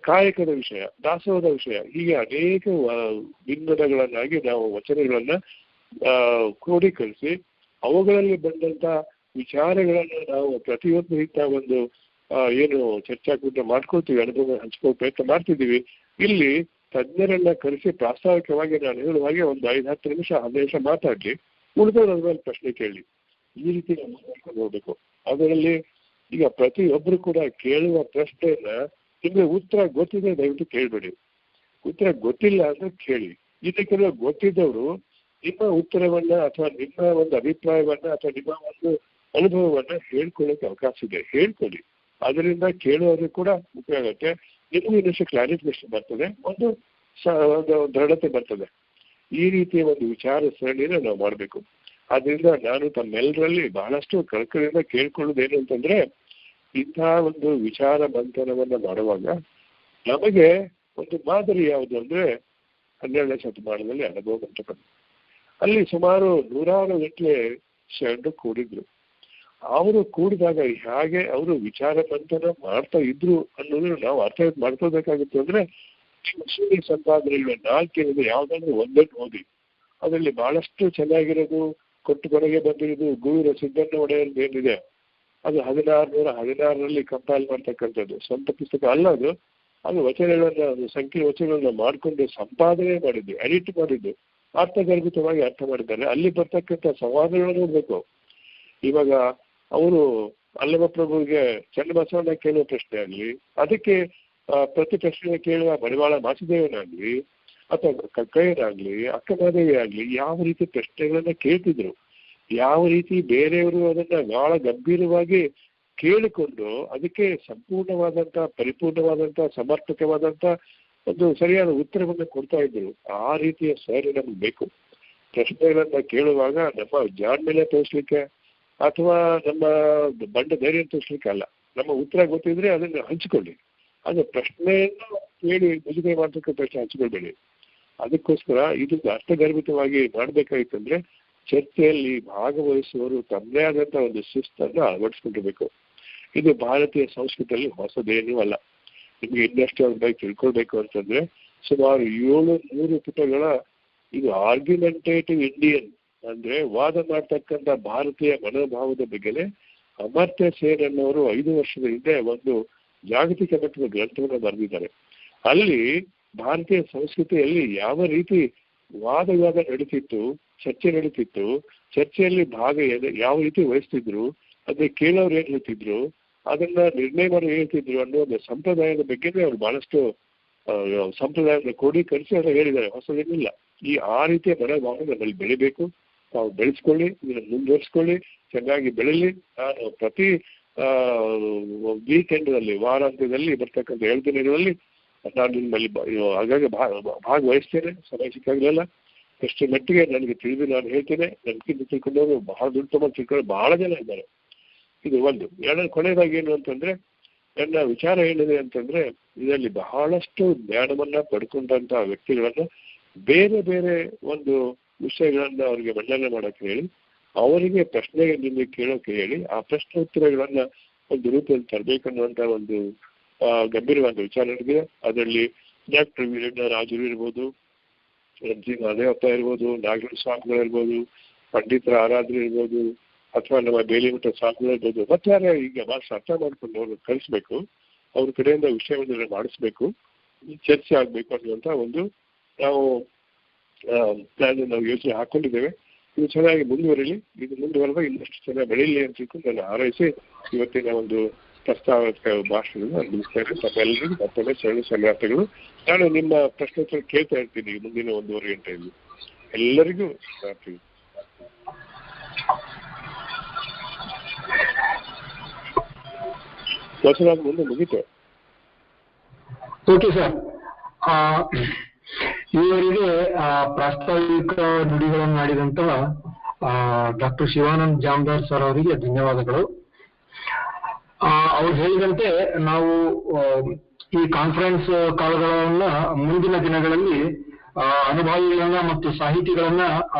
ಕಾಯಕದ ವಿಷಯ, ದಾಸೋಹದ ವಿಷಯ, ಹೀಗೆ ಅನೇಕ ಭಿನ್ನಗಳನ್ನಾಗಿ ನಾವು ವಚನಗಳನ್ನ ಕ್ರೋಢೀಕರಿಸಿ ಅವುಗಳಲ್ಲಿ ಬಂದಂತ ವಿಚಾರಗಳನ್ನ ನಾವು ಪ್ರತಿಯೊಂದು ಇಂಥ ಒಂದು ಏನು ಚರ್ಚಾಕೂಟ ಮಾಡ್ಕೊಳ್ತೀವಿ, ಅನುಭವ ಹಂಚ್ಕೋ ಪ್ರಯತ್ನ ಮಾಡ್ತಿದ್ದೀವಿ. ಇಲ್ಲಿ ತಜ್ಞರನ್ನ ಕರೆಸಿ ಪ್ರಾಸ್ತಾವಿಕವಾಗಿ ನಾನು ಹೇಳುವ ಹಾಗೆ ಒಂದು 5-10 ನಿಮಿಷ 15 ನಿಮಿಷ ಮಾತಾಡ್ಲಿ, ಉಳಿದವ್ರು ಅದ್ರ ಮೇಲೆ ಪ್ರಶ್ನೆ ಕೇಳಿ, ಈ ರೀತಿ ನಾವು ಮಾಡ್ಕೊಂಡು ಹೋಗ್ಬೇಕು. ಅದರಲ್ಲಿ ಈಗ ಪ್ರತಿಯೊಬ್ರು ಕೂಡ ಕೇಳುವ ಪ್ರಶ್ನೆಯನ್ನ ನಿಮ್ಗೆ ಉತ್ತರ ಗೊತ್ತಿದೆ ದಯವಿಟ್ಟು ಕೇಳ್ಬೇಡಿ, ಉತ್ತರ ಗೊತ್ತಿಲ್ಲ ಅಂದ್ರೆ ಕೇಳಿ. ಇದಕ್ಕೆಲ್ಲ ಗೊತ್ತಿದ್ದವರು ನಿಮ್ಮ ಉತ್ತರವನ್ನ ಅಥವಾ ನಿಮ್ಮ ಒಂದು ಅಭಿಪ್ರಾಯವನ್ನ ಅಥವಾ ನಿಮ್ಮ ಒಂದು ಅನುಭವವನ್ನ ಹೇಳ್ಕೊಳ್ಳೋಕೆ ಅವಕಾಶ ಇದೆ, ಹೇಳ್ಕೊಳ್ಳಿ. ಅದರಿಂದ ಕೇಳುವವರಿಗೆ ಕೂಡ ಉಪಯೋಗ ಆಗುತ್ತೆ, ನಿಮಗೂ ಇನ್ನಷ್ಟು ಕ್ಲಾರಿಫಿಕೇಶನ್ ಬರ್ತದೆ, ಒಂದು ದೃಢತೆ ಬರ್ತದೆ. ಈ ರೀತಿಯ ಒಂದು ವಿಚಾರ ಸರಣಿನ ನಾವು ಮಾಡಬೇಕು. ಆದ್ರಿಂದ ನಾನು ತಮ್ಮೆಲ್ಲರಲ್ಲಿ ಬಹಳಷ್ಟು ಕಳಕಳಿಯಿಂದ ಕೇಳ್ಕೊಳ್ಳೋದೇನು ಅಂತಂದ್ರೆ, ಇಂತಹ ಒಂದು ವಿಚಾರ ಮಂಥನವನ್ನ ಮಾಡುವಾಗ ನಮಗೆ ಒಂದು ಮಾದರಿ ಯಾವುದು ಅಂದ್ರೆ 12ನೇ ಶತಮಾನದಲ್ಲಿ ಅನುಭವ ಮಂಟಪ. ಅಲ್ಲಿ ಸುಮಾರು 100 ಗಟ್ಟಲೆ ಶರಣರು ಕೂಡಿದ್ರು. ಅವರು ಕೂಡಿದಾಗ ಹೇಗೆ ಅವರು ವಿಚಾರ ಮಂಥನ ಮಾಡ್ತಾ ಇದ್ರು ಅನ್ನೋದನ್ನು ನಾವು ಅರ್ಥ ಮಾಡ್ಕೋಬೇಕಾಗಿತ್ತು. ಅಂದ್ರೆ ಸಂಪಾದನೆಗಳು 4 ಯಾವ್ದಾದ್ರು ಒಂದನ್ನು ಓದಿ, ಅದರಲ್ಲಿ ಬಹಳಷ್ಟು ಚೆನ್ನಾಗಿರೋದು ಕೊಟ್ಟು ಕೊನೆಗೆ ಬಂದಿರೋದು ಗೂವಿರ ಸಿದ್ದಣ್ಣ ಒಡೆಯರ್ದು ಏನಿದೆ, ಅದು 1616 ಕಂಪೈಲ್ ಮಾಡ್ತಕ್ಕಂಥದ್ದು ಸ್ವಂತ ಪುಸ್ತಕ ಅಲ್ಲ ಅದು. ಅದು ವಚನಗಳನ್ನ ಸಂಖ್ಯೆ ವಚನಗಳನ್ನ ಮಾಡಿಕೊಂಡು ಸಂಪಾದನೆ ಮಾಡಿದ್ದು, ಎಡಿಟ್ ಮಾಡಿದ್ದು, ಅರ್ಥಗರ್ಭಿತವಾಗಿ ಅರ್ಥ ಮಾಡಿದ್ದಾರೆ. ಅಲ್ಲಿ ಬರ್ತಕ್ಕಂಥ ಸಂವಾದಗಳನ್ನ ನೋಡ್ಬೇಕು. ಇವಾಗ ಅವರು ಅಲ್ಲಮಪ್ರಭುವಿಗೆ ಚನ್ನಬಸವಣ್ಣ ಕೇಳುವ ಪ್ರಶ್ನೆ ಆಗ್ಲಿ, ಅದಕ್ಕೆ ಪ್ರತಿ ಪ್ರಶ್ನೆ ಕೇಳುವ ಮಡಿವಾಳ ಮಾಚಿದೇವನಾಗ್ಲಿ ಅಥವಾ ಕಕ್ಕಯ್ಯನಾಗ್ಲಿ ಅಕ್ಕಮಹಾದೇವಿ ಆಗ್ಲಿ ಯಾವ ರೀತಿ ಪ್ರಶ್ನೆಗಳನ್ನ ಕೇಳ್ತಿದ್ರು, ಯಾವ ರೀತಿ ಬೇರೆಯವರು ಅದನ್ನ ಬಹಳ ಗಂಭೀರವಾಗಿ ಕೇಳಿಕೊಂಡು ಅದಕ್ಕೆ ಸಂಪೂರ್ಣವಾದಂತ ಪರಿಪೂರ್ಣವಾದಂತ ಸಮರ್ಪಕವಾದಂತ ಒಂದು ಸರಿಯಾದ ಉತ್ತರವನ್ನು ಕೊಡ್ತಾ ಇದ್ರು. ಆ ರೀತಿಯ ಸರ್ ನಮ್ಗೆ ಬೇಕು. ಪ್ರಶ್ನೆಗಳನ್ನ ಕೇಳುವಾಗ ನಮ್ಮ ಜಾಣ್ಮೆಲೆ ತೋರಿಸ್ಲಿಕ್ಕೆ ಅಥವಾ ನಮ್ಮ ಬಂಡ ಧೈರ್ಯ ತೋರಿಸ್ಲಿಕ್ಕೆ ಅಲ್ಲ, ನಮ್ಮ ಉತ್ತರ ಗೊತ್ತಿದ್ರೆ ಅದನ್ನ ಹಂಚಿಕೊಳ್ಳಿ. ಅದು ಪ್ರಶ್ನೆಯನ್ನು ಕೇಳಿ ಮುಜುಗರ ಮಾಡ್ತಕ್ಕ ಪ್ರಶ್ನೆ ಹಂಚಿಕೊಳ್ಬೇಡಿ. ಅದಕ್ಕೋಸ್ಕರ ಇದು ಅರ್ಥಗರ್ಭಿತವಾಗಿ ಮಾಡ್ಬೇಕಾಗಿತ್ತಂದ್ರೆ ಚರ್ಚೆಯಲ್ಲಿ ಭಾಗವಹಿಸುವವರು ತಮ್ಮದೇ ಆದಂತ ಒಂದು ಶಿಸ್ತನ್ನು ಅಳವಡಿಸ್ಕೊಂಡಿರ್ಬೇಕು. ಇದು ಭಾರತೀಯ ಸಂಸ್ಕೃತಿಯಲ್ಲಿ ಹೊಸದೇನೂ ಅಲ್ಲ. ನಿಮ್ಗೆ ಇನ್ನಷ್ಟು ಅದ್ರ ಬಗ್ಗೆ ತಿಳ್ಕೊಳ್ಬೇಕು ಅಂತಂದ್ರೆ ಸುಮಾರು 700 ಪುಟಗಳ ಇದು ಆರ್ಗ್ಯುಮೆಂಟೇಟಿವ್ ಇಂಡಿಯನ್ ಅಂದ್ರೆ ವಾದ ಮಾಡ್ತಕ್ಕಂಥ ಭಾರತೀಯ ಮನೋಭಾವದ ಬಗ್ಗೆನೆ ಅಮರ್ತ್ಯ ಸೇನ್ ಅನ್ನೋರು 5 ವರ್ಷದ ಹಿಂದೆ ಒಂದು ಜಾಗತಿಕ ಮಟ್ಟದ ಗ್ರಂಥವನ್ನು ಬರೆದಿದ್ದಾರೆ. ಅಲ್ಲಿ ಭಾರತೀಯ ಸಂಸ್ಕೃತಿಯಲ್ಲಿ ಯಾವ ರೀತಿ ವಾದ ನಡೀತಿತ್ತು, ಚರ್ಚೆ ನಡೀತಿತ್ತು, ಚರ್ಚೆಯಲ್ಲಿ ಭಾಗ ಯಾವ ರೀತಿ ವಹಿಸ್ತಿದ್ರು, ಅದನ್ನ ಕೇಳೋರು ಏನ್ ಹೇಳ್ತಿದ್ರು, ಅದನ್ನ ನಿರ್ಣಯ ಮಾಡಿ ಹೇಳ್ತಿದ್ರು ಅನ್ನೋ ಒಂದು ಸಂಪ್ರದಾಯದ ಬಗ್ಗೆನೇ ಅವ್ರು ಬಹಳಷ್ಟು ಸಂಪ್ರದಾಯದ ಕ್ರೋಢೀಕರಿಸಿ ಅದನ್ನ ಹೇಳಿದ್ದಾರೆ. ಹೊಸದೇನಿಲ್ಲ. ಆ ರೀತಿಯ ಮನೋಭಾವ ನಮ್ಮಲ್ಲಿ ಬೆಳಿಬೇಕು. ತಾವು ಬೆಳೆಸ್ಕೊಳ್ಳಿ, ಇದನ್ನ ಮುಂದುವರಿಸ್ಕೊಳ್ಳಿ, ಚೆನ್ನಾಗಿ ಬೆಳೀಲಿ. ನಾನು ಪ್ರತಿ ವೀಕೆಂಡ್ನಲ್ಲಿ ವಾರಾಂತ್ಯದಲ್ಲಿ ಬರ್ತಕ್ಕಂಥ 7 ದಿನಗಳಲ್ಲಿ ನಾನು ನಿಮ್ಮಲ್ಲಿ ಹಾಗಾಗಿ ಭಾಗವಹಿಸ್ತೇನೆ. ಸಮಯ ಸಿಕ್ಕಾಗಲಿಲ್ಲ, ಎಷ್ಟು ಮಟ್ಟಿಗೆ ನನಗೆ ತಿಳಿದು ನಾನು ಹೇಳ್ತೇನೆ. ನನಗಿಂತ ತಿಳ್ಕೊಂಡವರು ಬಹಳ ದುಡ್ಡು ತಿಳ್ಕೊಂಡು ಬಹಳ ಜನ ಇದ್ದಾರೆ. ಇದು ಒಂದು. ಎರಡನೇ ಕೊನೆಯದಾಗಿ ಏನು ಅಂತಂದ್ರೆ, ನನ್ನ ವಿಚಾರ ಏನಿದೆ ಅಂತಂದ್ರೆ, ಇದರಲ್ಲಿ ಬಹಳಷ್ಟು ಜ್ಞಾನವನ್ನ ಪಡ್ಕೊಂಡಂತಹ ವ್ಯಕ್ತಿಗಳನ್ನ ಬೇರೆ ಬೇರೆ ಒಂದು ವಿಷಯಗಳನ್ನ ಅವರಿಗೆ ಮಂಡನೆ ಮಾಡಕ್ಕೆ ಹೇಳಿ, ಅವರಿಗೆ ಪ್ರಶ್ನೆಗೆ ಕೇಳೋಕೆ ಹೇಳಿ, ಆ ಪ್ರಶ್ನೆ ಉತ್ತರಗಳನ್ನ ಒಂದು ರೂಪದಲ್ಲಿ ತರಬೇಕನ್ನುವಂತ ಒಂದು ಗಂಭೀರವಾದ ವಿಚಾರ ನಡೆದಿದೆ. ಅದರಲ್ಲಿ ಡಾಕ್ಟರ್ ವೀರಣ್ಣ ರಾಜರು ಇರ್ಬೋದು, ಜಿ ಮಾದೇವಪ್ಪ ಇರ್ಬೋದು, ನಾಗರ ಸ್ವಾಮಿಗಳಿರ್ಬೋದು, ಪಂಡಿತರ ಆರಾಧನೆ ಇರ್ಬೋದು, ಅಥವಾ ನಮ್ಮ ಬೇಲಿಮಠ ಸ್ವಾಮಿಗಳಿರ್ಬೋದು, ಮತ್ತೆ ಯಾರೇ ಈಗ ಭಾಷೆ ಅರ್ಥ ಮಾಡ್ಕೊಂಡು ಅವ್ರನ್ನ ಕಳಿಸ್ಬೇಕು, ಅವ್ರ ಕಡೆಯಿಂದ ವಿಷಯವನ್ನು ಮಾಡಿಸ್ಬೇಕು, ಚರ್ಚೆ ಆಗ್ಬೇಕು ಅನ್ನುವಂತ ಒಂದು ನಾವು ಪ್ಲಾನ್ ನಾವು ಯೋಚನೆ ಹಾಕೊಂಡಿದ್ದೇವೆ. ಇದು ಚೆನ್ನಾಗಿ ಮುಂದುವರಿಲಿ. ಇದು ಮುಂದುವರೆದಾಗ ಇನ್ನಷ್ಟು ಚೆನ್ನಾಗಿ ಬೆಳೀಲಿ ಅಂತ ತಿಳ್ಕೊಂಡು ನಾನು ಹಾರೈಸಿ ಇವತ್ತಿನ ಒಂದು ಪ್ರಸ್ತಾವಿಕ ಭಾಷಣವನ್ನು ಮುಗಿಸ್ತೇನೆ. ತಮ್ಮೆಲ್ಲರಿಗೂ ಮತ್ತೊಮ್ಮೆ ಶರಣಾರ್ಥಿಗಳು. ನಾನು ನಿಮ್ಮ ಪ್ರಶ್ನೋತ್ತರ ಕೇಳ್ತಾ ಇರ್ತೀನಿ ಮುಂದಿನ 1.5 ಗಂಟೆಯಲ್ಲಿ. ಎಲ್ಲರಿಗೂ ಶರಣಾರ್ಥಿಗಳು. ವಚನ ಮುಂದೆ ಮುಗಿತು. Okay sir. ಇವರಿಗೆ ಪ್ರಾಸ್ತಾವಿಕ ನುಡಿಗಳನ್ನು ಆಡಿದಂತ ಡಾಕ್ಟರ್ ಶಿವಾನಂದ್ ಜಾಮದಾರ್ ಸರ್ ಅವರಿಗೆ ಧನ್ಯವಾದಗಳು. ಅವ್ರು ಹೇಳಿದಂತೆ ನಾವು ಈ ಕಾನ್ಫರೆನ್ಸ್ ಕಾಲಗಳನ್ನ ಮುಂದಿನ ದಿನಗಳಲ್ಲಿ ಅನುಭವಿಗಳನ್ನ ಮತ್ತು ಸಾಹಿತಿಗಳನ್ನ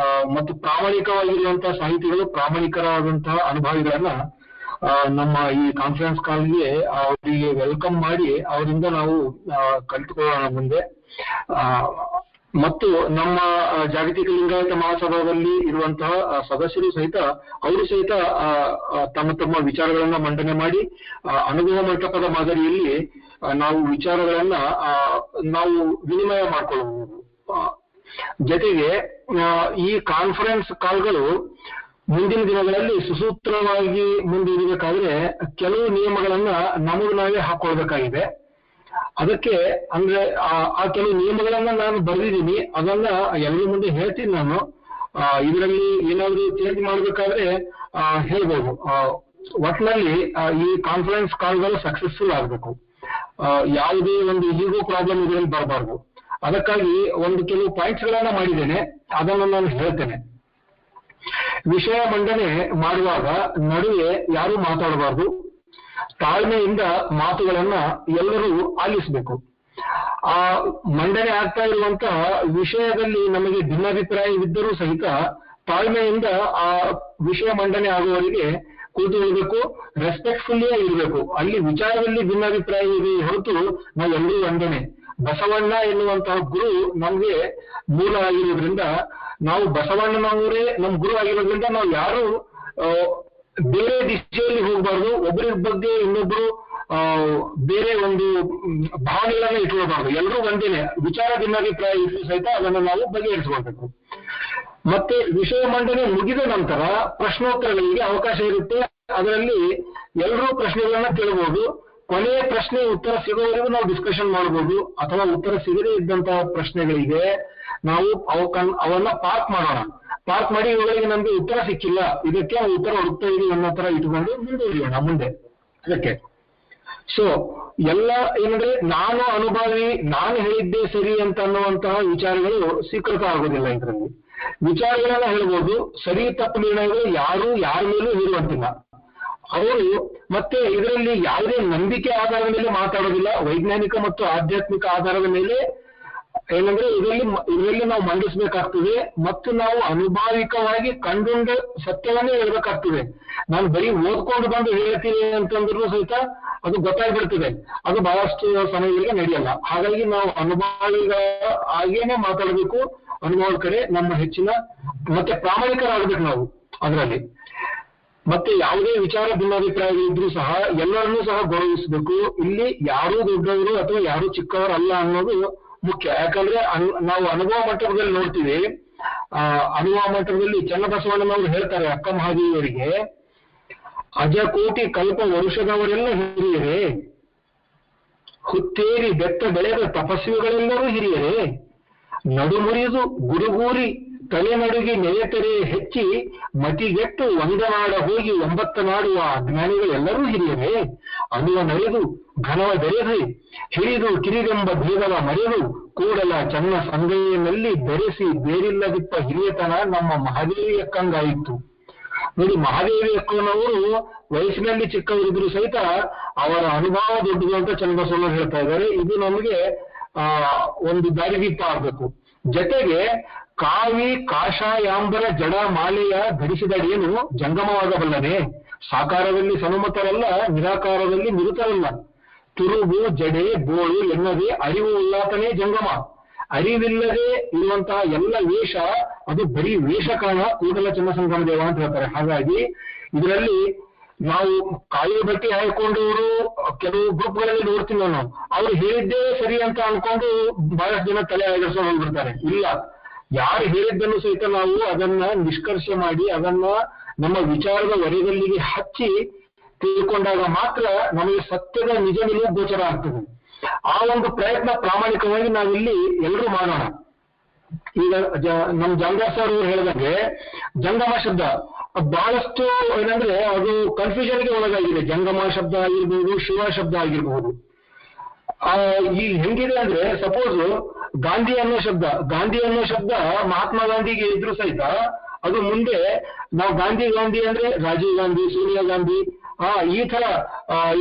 ಮತ್ತು ಪ್ರಾಮಾಣಿಕವಾಗಿರುವಂತಹ ಸಾಹಿತಿಗಳು ಪ್ರಾಮಾಣಿಕರಾದಂತಹ ಅನುಭವಿಗಳನ್ನ ನಮ್ಮ ಈ ಕಾನ್ಫರೆನ್ಸ್ ಕಾಲ್ಗೆ ಅವರಿಗೆ ವೆಲ್ಕಮ್ ಮಾಡಿ ಅವರಿಂದ ನಾವು ಕಲಿತುಕೊಳ್ಳೋಣ ಮುಂದೆ. ಮತ್ತು ನಮ್ಮ ಜಾಗತಿಕ ಲಿಂಗಾಯತ ಮಹಾಸಭಾದಲ್ಲಿ ಇರುವಂತಹ ಸದಸ್ಯರು ಸಹಿತ ಅವರು ಸಹಿತ ತಮ್ಮ ತಮ್ಮ ವಿಚಾರಗಳನ್ನ ಮಂಡನೆ ಮಾಡಿ ಅನುಭವ ಮಂಟಪದ ಮಾದರಿಯಲ್ಲಿ ನಾವು ವಿಚಾರಗಳನ್ನ ನಾವು ವಿನಿಮಯ ಮಾಡಿಕೊಳ್ಳಬಹುದು. ಜೊತೆಗೆ ಈ ಕಾನ್ಫರೆನ್ಸ್ ಕಾಲ್ಗಳು ಮುಂದಿನ ದಿನಗಳಲ್ಲಿ ಸುಸೂತ್ರವಾಗಿ ಮುಂದುವರಿಬೇಕಾದ್ರೆ ಕೆಲವು ನಿಯಮಗಳನ್ನ ನಮಗೆ ನಾವೇ ಹಾಕೊಳ್ಬೇಕಾಗಿದೆ. ಅದಕ್ಕೆ ಅಂದ್ರೆ ಆ ಕೆಲವು ನಿಯಮಗಳನ್ನ ನಾನು ಬರೆದಿದ್ದೀನಿ, ಅದನ್ನ ಎಲ್ಲರ ಮುಂದೆ ಹೇಳ್ತೀನಿ ನಾನು. ಇದರಲ್ಲಿ ಏನಾದ್ರು ಚೇಂಜ್ ಮಾಡ್ಬೇಕಾದ್ರೆ ಹೇಳ್ಬೋದು. ಒಟ್ಟಿನಲ್ಲಿ ಈ ಕಾನ್ಫರೆನ್ಸ್ ಕಾಲ್ಗಳು ಸಕ್ಸಸ್ಫುಲ್ ಆಗಬೇಕು, ಯಾವುದೇ ಒಂದು ಈಗೋ ಪ್ರಾಬ್ಲಮ್ ಇದರಲ್ಲಿ ಬರಬಾರ್ದು. ಅದಕ್ಕಾಗಿ ಒಂದು ಕೆಲವು ಪಾಯಿಂಟ್ಸ್ ಗಳನ್ನ ಮಾಡಿದ್ದೇನೆ, ಅದನ್ನು ನಾನು ಹೇಳ್ತೇನೆ. ವಿಷಯ ಮಂಡನೆ ಮಾಡುವಾಗ ನಡುವೆ ಯಾರು ಮಾತಾಡಬಾರ್ದು, ತಾಳ್ಮೆಯಿಂದ ಮಾತುಗಳನ್ನ ಎಲ್ಲರೂ ಆಲಿಸಬೇಕು. ಆ ಮಂಡನೆ ಆಗ್ತಾ ಇರುವಂತಹ ವಿಷಯದಲ್ಲಿ ನಮಗೆ ಭಿನ್ನಾಭಿಪ್ರಾಯವಿದ್ದರೂ ಸಹಿತ ತಾಳ್ಮೆಯಿಂದ ಆ ವಿಷಯ ಮಂಡನೆ ಆಗುವವರಿಗೆ ಕೂತುಕೊಳ್ಳಬೇಕು, ರೆಸ್ಪೆಕ್ಟ್ಫುಲ್ಲಿಯೇ ಇರಬೇಕು. ಅಲ್ಲಿ ವಿಚಾರದಲ್ಲಿ ಭಿನ್ನಾಭಿಪ್ರಾಯ ಇದೆ ಹೊರತು ನಾವೆಲ್ಲರೂ ಒಂದೇನೆ. ಬಸವಣ್ಣ ಎನ್ನುವಂತಹ ಗುರು ನಮ್ಗೆ ಮೂಲ ಆಗಿರೋದ್ರಿಂದ, ನಾವು ಬಸವಣ್ಣನವರೇ ನಮ್ಮ ಗುರು ಆಗಿರೋದ್ರಿಂದ ನಾವು ಯಾರು ಬೇರೆ ದಿಶೆಯಲ್ಲಿ ಹೋಗಬಾರ್ದು, ಒಬ್ಬರ ಬಗ್ಗೆ ಇನ್ನೊಬ್ರು ಬೇರೆ ಒಂದು ಭಾವನೆಗಳನ್ನ ಇಟ್ಕೊಳ್ಬಾರ್ದು. ಎಲ್ಲರೂ ಒಂದೇನೆ. ವಿಚಾರ ಭಿನ್ನಾಭಿಪ್ರಾಯ ಇದ್ರೂ ಸಹಿತ ಅದನ್ನು ನಾವು ಬಗೆಹರಿಸಿಕೊಳ್ಬೇಕು. ಮತ್ತೆ ವಿಷಯ ಮಂಡನೆ ಮುಗಿದ ನಂತರ ಪ್ರಶ್ನೋತ್ತರಗಳಿಗೆ ಅವಕಾಶ ಇರುತ್ತೆ. ಅದರಲ್ಲಿ ಎಲ್ಲರೂ ಪ್ರಶ್ನೆಗಳನ್ನ ಕೇಳಬಹುದು. ಕೊನೆಯ ಪ್ರಶ್ನೆ ಉತ್ತರ ಸಿಗೋವರೆಗೂ ನಾವು ಡಿಸ್ಕಷನ್ ಮಾಡಬಹುದು, ಅಥವಾ ಉತ್ತರ ಸಿಗದೇ ಇದ್ದಂತಹ ಪ್ರಶ್ನೆಗಳಿಗೆ ನಾವು ಅವನ್ನ ಪಾರ್ಕ್ ಮಾಡೋಣ. ಪಾರ್ಕ್ ಮಾಡಿ ಇವುಗಳಿಗೆ ನಮ್ಗೆ ಉತ್ತರ ಸಿಕ್ಕಿಲ್ಲ, ಇದಕ್ಕೆ ಉತ್ತರ ಹುಡುಕ್ತಾ ಇದೀವಿ ಅನ್ನೋ ತರ ಇಟ್ಕೊಂಡು ಮುಂದುವರಿಯೋಣ ಮುಂದೆ. ಅದಕ್ಕೆ ಸೊ ಎಲ್ಲ ಏನಂದ್ರೆ ನಾನು ಅನುಭವಿ, ನಾನು ಹೇಳಿದ್ದೆ ಸರಿ ಅಂತ ಅನ್ನುವಂತಹ ವಿಚಾರಗಳು ಸ್ವೀಕೃತ ಆಗೋದಿಲ್ಲ. ಇದರಲ್ಲಿ ವಿಚಾರಗಳನ್ನ ಹೇಳ್ಬೋದು, ಸರಿ ತಪ್ಪು ನಿರ್ಣಯಗಳು ಯಾರು ಯಾರ ಮೇಲೂ ಹೇರುವಂತಿಲ್ಲ. ಅವರು ಮತ್ತೆ ಇದರಲ್ಲಿ ಯಾವುದೇ ನಂಬಿಕೆ ಆಧಾರದ ಮೇಲೆ ಮಾತಾಡೋದಿಲ್ಲ, ವೈಜ್ಞಾನಿಕ ಮತ್ತು ಆಧ್ಯಾತ್ಮಿಕ ಆಧಾರದ ಮೇಲೆ ಏನಂದ್ರೆ ಇದರಲ್ಲಿ ನಾವು ಮಂಡಿಸಬೇಕಾಗ್ತದೆ. ಮತ್ತು ನಾವು ಅನುಭಾವಿಕವಾಗಿ ಕಂಡುಕೊಂಡ ಸತ್ಯವನ್ನೇ ಹೇಳ್ಬೇಕಾಗ್ತದೆ. ನಾನು ಬರೀ ಓದ್ಕೊಂಡು ಬಂದು ಹೇಳ್ತೀನಿ ಅಂತಂದ್ರೂ ಸಹಿತ ಅದು ಗೊತ್ತಾಗ್ಬಿಡ್ತದೆ, ಅದು ಬಹಳಷ್ಟು ಸಮಯಗಳಿಗೆ ನಡೆಯಲ್ಲ. ಹಾಗಾಗಿ ನಾವು ಅನುಭವಿಗಳ ಆಗೇನೆ ಮಾತಾಡಬೇಕು. ಅನುಭವದ ಕಡೆ ನಮ್ಮ ಹೆಚ್ಚಿನ ಮತ್ತೆ ಪ್ರಾಮಾಣಿಕರಾಗಬೇಕು ನಾವು ಅದರಲ್ಲಿ. ಮತ್ತೆ ಯಾವುದೇ ವಿಚಾರ ಭಿನ್ನಾಭಿಪ್ರಾಯಗಳಿದ್ರೂ ಸಹ ಎಲ್ಲರನ್ನೂ ಸಹ ಗೌರವಿಸಬೇಕು. ಇಲ್ಲಿ ಯಾರೂ ದೊಡ್ಡವರು ಅಥವಾ ಯಾರೂ ಚಿಕ್ಕವರು ಅನ್ನೋದು ಮುಖ್ಯ. ಯಾಕಂದ್ರೆ ನಾವು ಅನುಭವ ಮಟ್ಟದಲ್ಲಿ ನೋಡ್ತೀವಿ. ಅನುಭವ ಮಟ್ಟದಲ್ಲಿ ಚನ್ನಬಸವಣ್ಣನವರು ಹೇಳ್ತಾರೆ ಅಕ್ಕ ಮಹಾದೇವಿಯವರಿಗೆ, ಅಜಕೋಟಿ ಕಲ್ಪ ವರುಷದವರೆಲ್ಲ ಹಿರಿಯರೇ, ಹುತ್ತೇರಿ ಬೆತ್ತ ಬೆಳೆದ ತಪಸ್ವಿಗಳೆಲ್ಲರೂ ಹಿರಿಯರೇ, ನಡುಮುರಿದು ಗುರುಗೂರಿ ತಲೆ ನಡುಗಿ ನೆಲೆತರೆ ಹೆಚ್ಚಿ ಮತಿಗೆಟ್ಟು ಒಂದನಾಡ ಹೋಗಿ 9 ನಾಡುವ ಅಜ್ಞಾನಿಗಳೆಲ್ಲರೂ ಹಿರಿಯರೇ, ಅನ್ನುವ ನಡೆದು ಘನವ ಬೆರೆದು ಹಿರಿದು ಕಿರಿದೆಂಬ ಭೇದವ ಮರೆದು ಕೂಡಲ ಚನ್ನ ಸಂಗಯ್ಯನಲ್ಲಿ ಬೆರೆಸಿ ಬೇರಿಲ್ಲದಿಪ್ಪ ಹಿರಿಯತನ ನಮ್ಮ ಮಹಾದೇವಿ ಅಕ್ಕಂಗಾಯಿತು. ನೋಡಿ, ಮಹಾದೇವಿ ಅಕ್ಕನವರು ವಯಸ್ಸಿನಲ್ಲಿ ಚಿಕ್ಕವರಿದ್ರು ಸಹಿತ ಅವರ ಅನುಭವ ದೊಡ್ಡದು ಅಂತ ಚನ್ನಬಸವಣ್ಣ ಹೇಳ್ತಾ ಇದ್ದಾರೆ. ಇದು ನಮಗೆ ಒಂದು ದಾರಿದೀಪ ಆಗ್ಬೇಕು. ಜೊತೆಗೆ ಕಾವಿ ಕಾಷಾಯಾಂಬರ ಜಡ ಮಾಲೆಯ ಧರಿಸಿದಡೇನು ಜಂಗಮವಾಗಬಲ್ಲನೆ, ಸಾಕಾರದಲ್ಲಿ ಸನುಮತರಲ್ಲ, ನಿರಾಕಾರದಲ್ಲಿ ನಿರುತರಲ್ಲ, ತುರುಬು ಜಡೆ ಬೋಳು ಎನ್ನದೆ ಅರಿವು ಉಲ್ಲಾತನೇ ಜಂಗಮ. ಅರಿವಿಲ್ಲದೆ ಇರುವಂತಹ ಎಲ್ಲ ವೇಷ ಅದು ಬರೀ ವೇಷ ಕಾರಣ ಕೂಡಲ ಚನ್ನಸಂಗಮ ದೇವ ಅಂತ ಹೇಳ್ತಾರೆ. ಹಾಗಾಗಿ ಇದರಲ್ಲಿ ನಾವು ಕಾಯಿ ಬಟ್ಟೆ ಹಾಕೊಂಡವರು ಕೆಲವು ಗ್ರೂಪ್ಗಳಲ್ಲಿ ನೋಡ್ತೀವಿ ನಾವು, ಅವ್ರು ಹೇಳಿದ್ದೇ ಸರಿ ಅಂತ ಅನ್ಕೊಂಡು ಬಹಳಷ್ಟು ಜನ ತಲೆ ಆಡಿಸ್ಕೊಂಡು ಹೋಗ್ಬಿಡ್ತಾರೆ. ಇಲ್ಲ, ಯಾರು ಹೇಳಿದ್ದನ್ನು ಸಹಿತ ನಾವು ಅದನ್ನ ನಿಷ್ಕರ್ಷೆ ಮಾಡಿ ಅದನ್ನ ನಮ್ಮ ವಿಚಾರದ ವರೆಗಲ್ಲಿಗೆ ಹಚ್ಚಿ ತಿಳ್ಕೊಂಡಾಗ ಮಾತ್ರ ನಮಗೆ ಸತ್ಯದ ನಿಜ ನಿಲುವು ಗೋಚರ ಆಗ್ತದೆ. ಆ ಒಂದು ಪ್ರಯತ್ನ ಪ್ರಾಮಾಣಿಕವಾಗಿ ನಾವಿಲ್ಲಿ ಎಲ್ಲರೂ ಮಾಡೋಣ. ಈಗ ನಮ್ ಜಂಗಮ ಸರ್ ಅವರು ಹೇಳಿದಂಗೆ ಜಂಗಮ ಶಬ್ದ ಬಹಳಷ್ಟು ಏನಂದ್ರೆ ಅದು ಕನ್ಫ್ಯೂಷನ್ಗೆ ಒಳಗಾಗಿದೆ. ಜಂಗಮ ಶಬ್ದ ಆಗಿರ್ಬೋದು, ಶಿವ ಶಬ್ದ ಆಗಿರ್ಬೋದು. ಈ ಹೆಂಗಿದೆ ಅಂದ್ರೆ, ಸಪೋಸ್ ಗಾಂಧಿ ಅನ್ನೋ ಶಬ್ದ ಮಹಾತ್ಮ ಗಾಂಧಿಗೆ ಇದ್ರು ಸಹಿತ ಅದು ಮುಂದೆ ನಾವು ಗಾಂಧಿ ಅಂದ್ರೆ ರಾಜೀವ್ ಗಾಂಧಿ, ಸೋನಿಯಾ ಗಾಂಧಿ, ಈ ತರ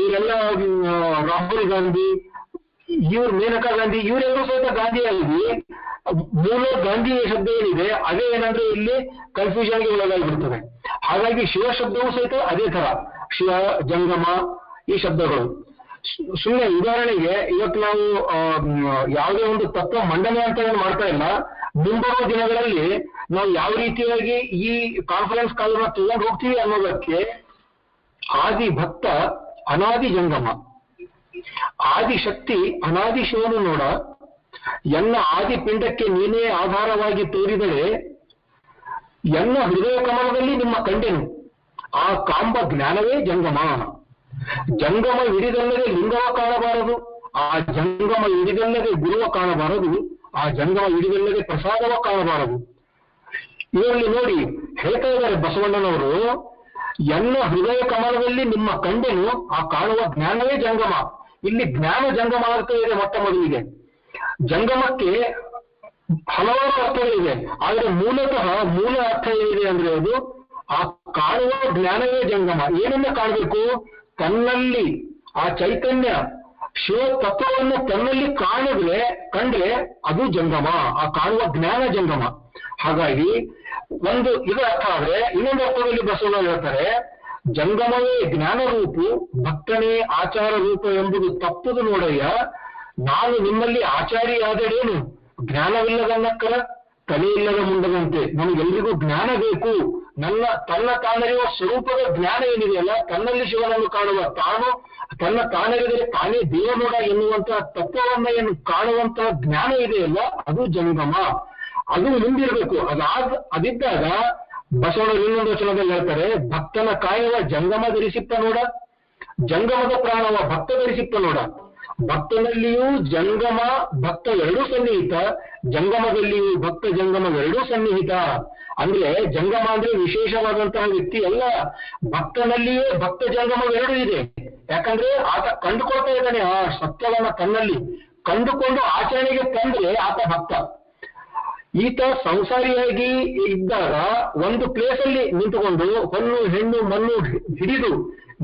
ಇವರೆಲ್ಲ ರಾಹುಲ್ ಗಾಂಧಿ, ಇವ್ರು ಮೇನಕಾ ಗಾಂಧಿ, ಇವರೆಲ್ಲರೂ ಸಹಿತ ಗಾಂಧಿ ಆಗಿ ಮೂಲ ಗಾಂಧಿ ಶಬ್ದ ಏನಿದೆ ಅದೇ ಏನಂದ್ರೆ ಇಲ್ಲಿ ಕನ್ಫ್ಯೂಷನ್ಗೆ ಒಳಗಾಗಿಬಿಡ್ತದೆ. ಹಾಗಾಗಿ ಶಿವ ಶಬ್ದವೂ ಸಹಿತ ಅದೇ ತರ ಶಿವ, ಜಂಗಮ ಈ ಶಬ್ದಗಳು. ಸುಮ್ಮನೆ ಉದಾಹರಣೆಗೆ ಇವತ್ತು ನಾವು ಯಾವುದೇ ಒಂದು ತತ್ವ ಮಂಡನೆ ಅಂತ ಏನು ಮಾಡ್ತಾ ಇಲ್ಲ. ಮುಂಬರುವ ದಿನಗಳಲ್ಲಿ ನಾವು ಯಾವ ರೀತಿಯಾಗಿ ಈ ಕಾನ್ಫರೆನ್ಸ್ ಕಾಲನ್ನ ತಗೊಂಡು ಹೋಗ್ತೀವಿ ಅನ್ನೋದಕ್ಕೆ ಆದಿ ಭಕ್ತ ಅನಾದಿ ಜಂಗಮ, ಆದಿ ಶಕ್ತಿ ಅನಾದಿ ಶಿವನು ನೋಡ, ಎನ್ನ ಆದಿ ಪಿಂಡಕ್ಕೆ ನೀನೇ ಆಧಾರವಾಗಿ ತೋರಿದರೆ ಎನ್ನ ಹೃದಯ ಕಮಲದಲ್ಲಿ ನಿಮ್ಮ ಕಂಡೆನು, ಆ ಕಾಂಬ ಜ್ಞಾನವೇ ಜಂಗಮ. ಜಂಗಮ ಹಿಡಿದಲ್ಲದೆ ಲಿಂಗವ ಕಾಣಬಾರದು, ಆ ಜಂಗಮ ಹಿಡಿದಲ್ಲದೆ ಗುರುವ ಕಾಣಬಾರದು, ಆ ಜಂಗಮ ಹಿಡಿದಲ್ಲದೆ ಪ್ರಸಾದವ ಕಾಣಬಾರದು. ಇದರಲ್ಲಿ ನೋಡಿ ಹೇಳ್ತಾ ಇದ್ದಾರೆ ಬಸವಣ್ಣನವರು, ಎನ್ನ ಹೃದಯ ಕಮಲದಲ್ಲಿ ನಿಮ್ಮ ಕಂಡೆನು, ಆ ಕಾಣುವ ಜ್ಞಾನವೇ ಜಂಗಮ. ಇಲ್ಲಿ ಜ್ಞಾನ ಜಂಗಮ ಆಗ್ತಾ ಇದೆ. ಮೊಟ್ಟ ಮೊದಲಿಗೆ ಜಂಗಮಕ್ಕೆ ಹಲವಾರು ಅರ್ಥಗಳಿವೆ, ಆದರೆ ಮೂಲತಃ ಮೂಲ ಅರ್ಥ ಏನಿದೆ ಅಂದ್ರೆ ಅದು ಆ ಕಾಣುವ ಜ್ಞಾನವೇ ಜಂಗಮ. ಏನನ್ನ ಕಾಣಬೇಕು? ತನ್ನಲ್ಲಿ ಆ ಚೈತನ್ಯ ಶಿವ ತತ್ವವನ್ನು ತನ್ನಲ್ಲಿ ಕಂಡ್ರೆ ಅದು ಜಂಗಮ, ಆ ಕಾಣುವ ಜ್ಞಾನ ಜಂಗಮ. ಹಾಗಾಗಿ ಒಂದು ಇದು ಅರ್ಥ ಆದ್ರೆ, ಇನ್ನೊಂದು ಅರ್ಥದಲ್ಲಿ ಬಸವಣ್ಣ ಹೇಳ್ತಾರೆ, ಜಂಗಮವೇ ಜ್ಞಾನ ರೂಪು, ಭಕ್ತನೇ ಆಚಾರ ರೂಪ ಎಂಬುದು ತಪ್ಪುದು ನೋಡಯ್ಯ. ನಾನು ನಿಮ್ಮಲ್ಲಿ ಆಚಾರಿಯಾದರೇನು, ಜ್ಞಾನವಿಲ್ಲದನ್ನಕ್ಕರ ತಲೆಯಿಲ್ಲದ ಮುಂದದಂತೆ. ನಮಗೆಲ್ಲರಿಗೂ ಜ್ಞಾನ ಬೇಕು. ತನ್ನ ತಾನರಿಯುವ ಸ್ವರೂಪದ ಜ್ಞಾನ ಏನಿದೆಯಲ್ಲ, ತನ್ನಲ್ಲಿ ಶಿವನನ್ನು ಕಾಣುವ, ತನ್ನ ತಾನರಿದರೆ ತಾನೇ ದೇವನೋಡ ಎನ್ನುವಂತಹ ತತ್ವವನ್ನ ಏನು ಕಾಣುವಂತಹ ಜ್ಞಾನ ಇದೆಯಲ್ಲ, ಅದು ಜಂಗಮ. ಅದು ಮುಂದಿರಬೇಕು. ಅದಿದ್ದಾಗ ಬಸವಣ್ಣ ಇನ್ನೊಂದು ವಚನದಲ್ಲಿ ಹೇಳ್ತಾರೆ, ಭಕ್ತನ ಕಾಯುವ ಜಂಗಮ ಧರಿಸಿಪ್ಪ ನೋಡ, ಜಂಗಮದ ಪ್ರಾಣವ ಭಕ್ತ ಧರಿಸಿಪ್ಪ ನೋಡ. ಭಕ್ತನಲ್ಲಿಯೂ ಜಂಗಮ ಭಕ್ತ ಎರಡೂ ಸನ್ನಿಹಿತ, ಜಂಗಮದಲ್ಲಿಯೂ ಭಕ್ತ ಜಂಗಮ ಎರಡೂ ಸನ್ನಿಹಿತ. ಅಂದ್ರೆ ಜಂಗಮ ಅಂದ್ರೆ ವಿಶೇಷವಾದಂತಹ ವ್ಯಕ್ತಿ ಅಲ್ಲ, ಭಕ್ತನಲ್ಲಿಯೇ ಭಕ್ತ ಜಂಗಮ ಎರಡೂ ಇದೆ. ಯಾಕಂದ್ರೆ ಆತ ಕಂಡುಕೊಳ್ತಾ ಇದ್ದಾನೆ ಆ ಸತ್ಯವನ್ನ, ತನ್ನಲ್ಲಿ ಕಂಡುಕೊಂಡು ಆಚರಣೆಗೆ ತಂದ್ರೆ ಆತ ಭಕ್ತ. ಈತ ಸಂಸಾರಿಯಾಗಿ ಇದ್ದಾಗ ಒಂದು ಪ್ಲೇಸ್ ಅಲ್ಲಿ ನಿಂತುಕೊಂಡು ಹೊನ್ನು ಹೆಣ್ಣು ಮಣ್ಣು ಹಿಡಿದು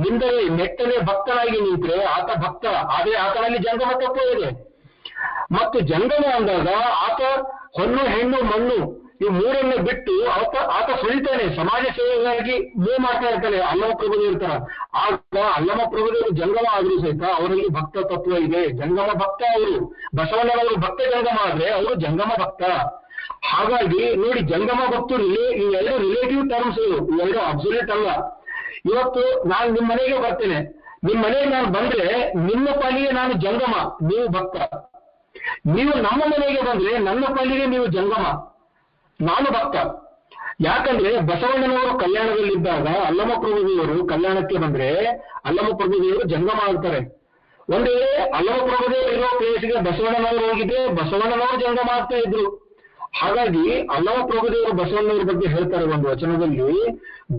ನಿಂದರೆ ನೆಟ್ಟನೆ ಭಕ್ತನಾಗಿ ನಿಂತರೆ ಆತ ಭಕ್ತ. ಆದ್ರೆ ಆತನಲ್ಲಿ ಜಂಗಮ ತತ್ವ ಇದೆ. ಮತ್ತು ಜಂಗಮ ಅಂದಾಗ ಆತ ಹೊನ್ನು ಹೆಣ್ಣು ಮಣ್ಣು ಈ ಮೂರನ್ನ ಬಿಟ್ಟು ಆತ ಸುಳಿತಾನೆ, ಸಮಾಜ ಸೇವೆಗಾಗಿ ಮೂವ್ ಮಾಡ್ತಾ ಇರ್ತಾನೆ. ಅಲ್ಲಮ ಪ್ರಭುದೇವರು ಇರ್ತಾರ. ಆಗ ಅಲ್ಲಮ ಪ್ರಭುದೇವರು ಜಂಗಮ ಆದ್ರೂ ಸಹಿತ ಅವರಲ್ಲಿ ಭಕ್ತ ತತ್ವ ಇದೆ, ಜಂಗಮ ಭಕ್ತ ಅವರು. ಬಸವಣ್ಣನವರು ಭಕ್ತ ಜಂಗಮ ಆದ್ರೆ ಅವರು ಜಂಗಮ ಭಕ್ತ. ಹಾಗಾಗಿ ನೋಡಿ, ಜಂಗಮ ಭಕ್ತರು ಈ ಎರಡು ರಿಲೇಟಿವ್ ಟರ್ಮ್ಸ್, ಇವೆರಡು ಅಬ್ಸಲ್ಯೂಟ್ ಅಲ್ಲ. ಇವತ್ತು ನಾನು ನಿಮ್ಮ ಮನೆಗೆ ಬರ್ತೇನೆ, ನಿಮ್ಮ ಮನೆಗೆ ನಾನು ಬಂದ್ರೆ ನಿಮ್ಮ ಪಾಲಿಗೆ ನಾನು ಜಂಗಮ, ನೀವು ಭಕ್ತ. ನೀವು ನಮ್ಮ ಮನೆಗೆ ಬಂದ್ರೆ ನನ್ನ ಪಾಲಿಗೆ ನೀವು ಜಂಗಮ, ನಾನು ಭಕ್ತ. ಯಾಕಂದ್ರೆ ಬಸವಣ್ಣನವರು ಕಲ್ಯಾಣದಲ್ಲಿದ್ದಾಗ ಅಲ್ಲಮ ಪ್ರಭುದೇವರು ಕಲ್ಯಾಣಕ್ಕೆ ಬಂದ್ರೆ ಅಲ್ಲಮ ಪ್ರಭುದೇವರು ಜಂಗಮ ಆಗ್ತಾರೆ. ಒಂದ್ ವೇಳೆ ಅಲ್ಲಮ ಪ್ರಭುದೇವರು ಇರೋ ಪ್ಲೇಸ್ಗೆ ಬಸವಣ್ಣನವರು ಹೋಗಿದ್ರೆ ಬಸವಣ್ಣನವರು ಜಂಗಮ ಆಗ್ತಾ ಇದ್ರು. ಹಾಗಾಗಿ ಅಲ್ಲಮ ಪ್ರಭುದೇವರು ಬಸವಣ್ಣನವರ ಬಗ್ಗೆ ಹೇಳ್ತಾರೆ ಒಂದು ವಚನದಲ್ಲಿ,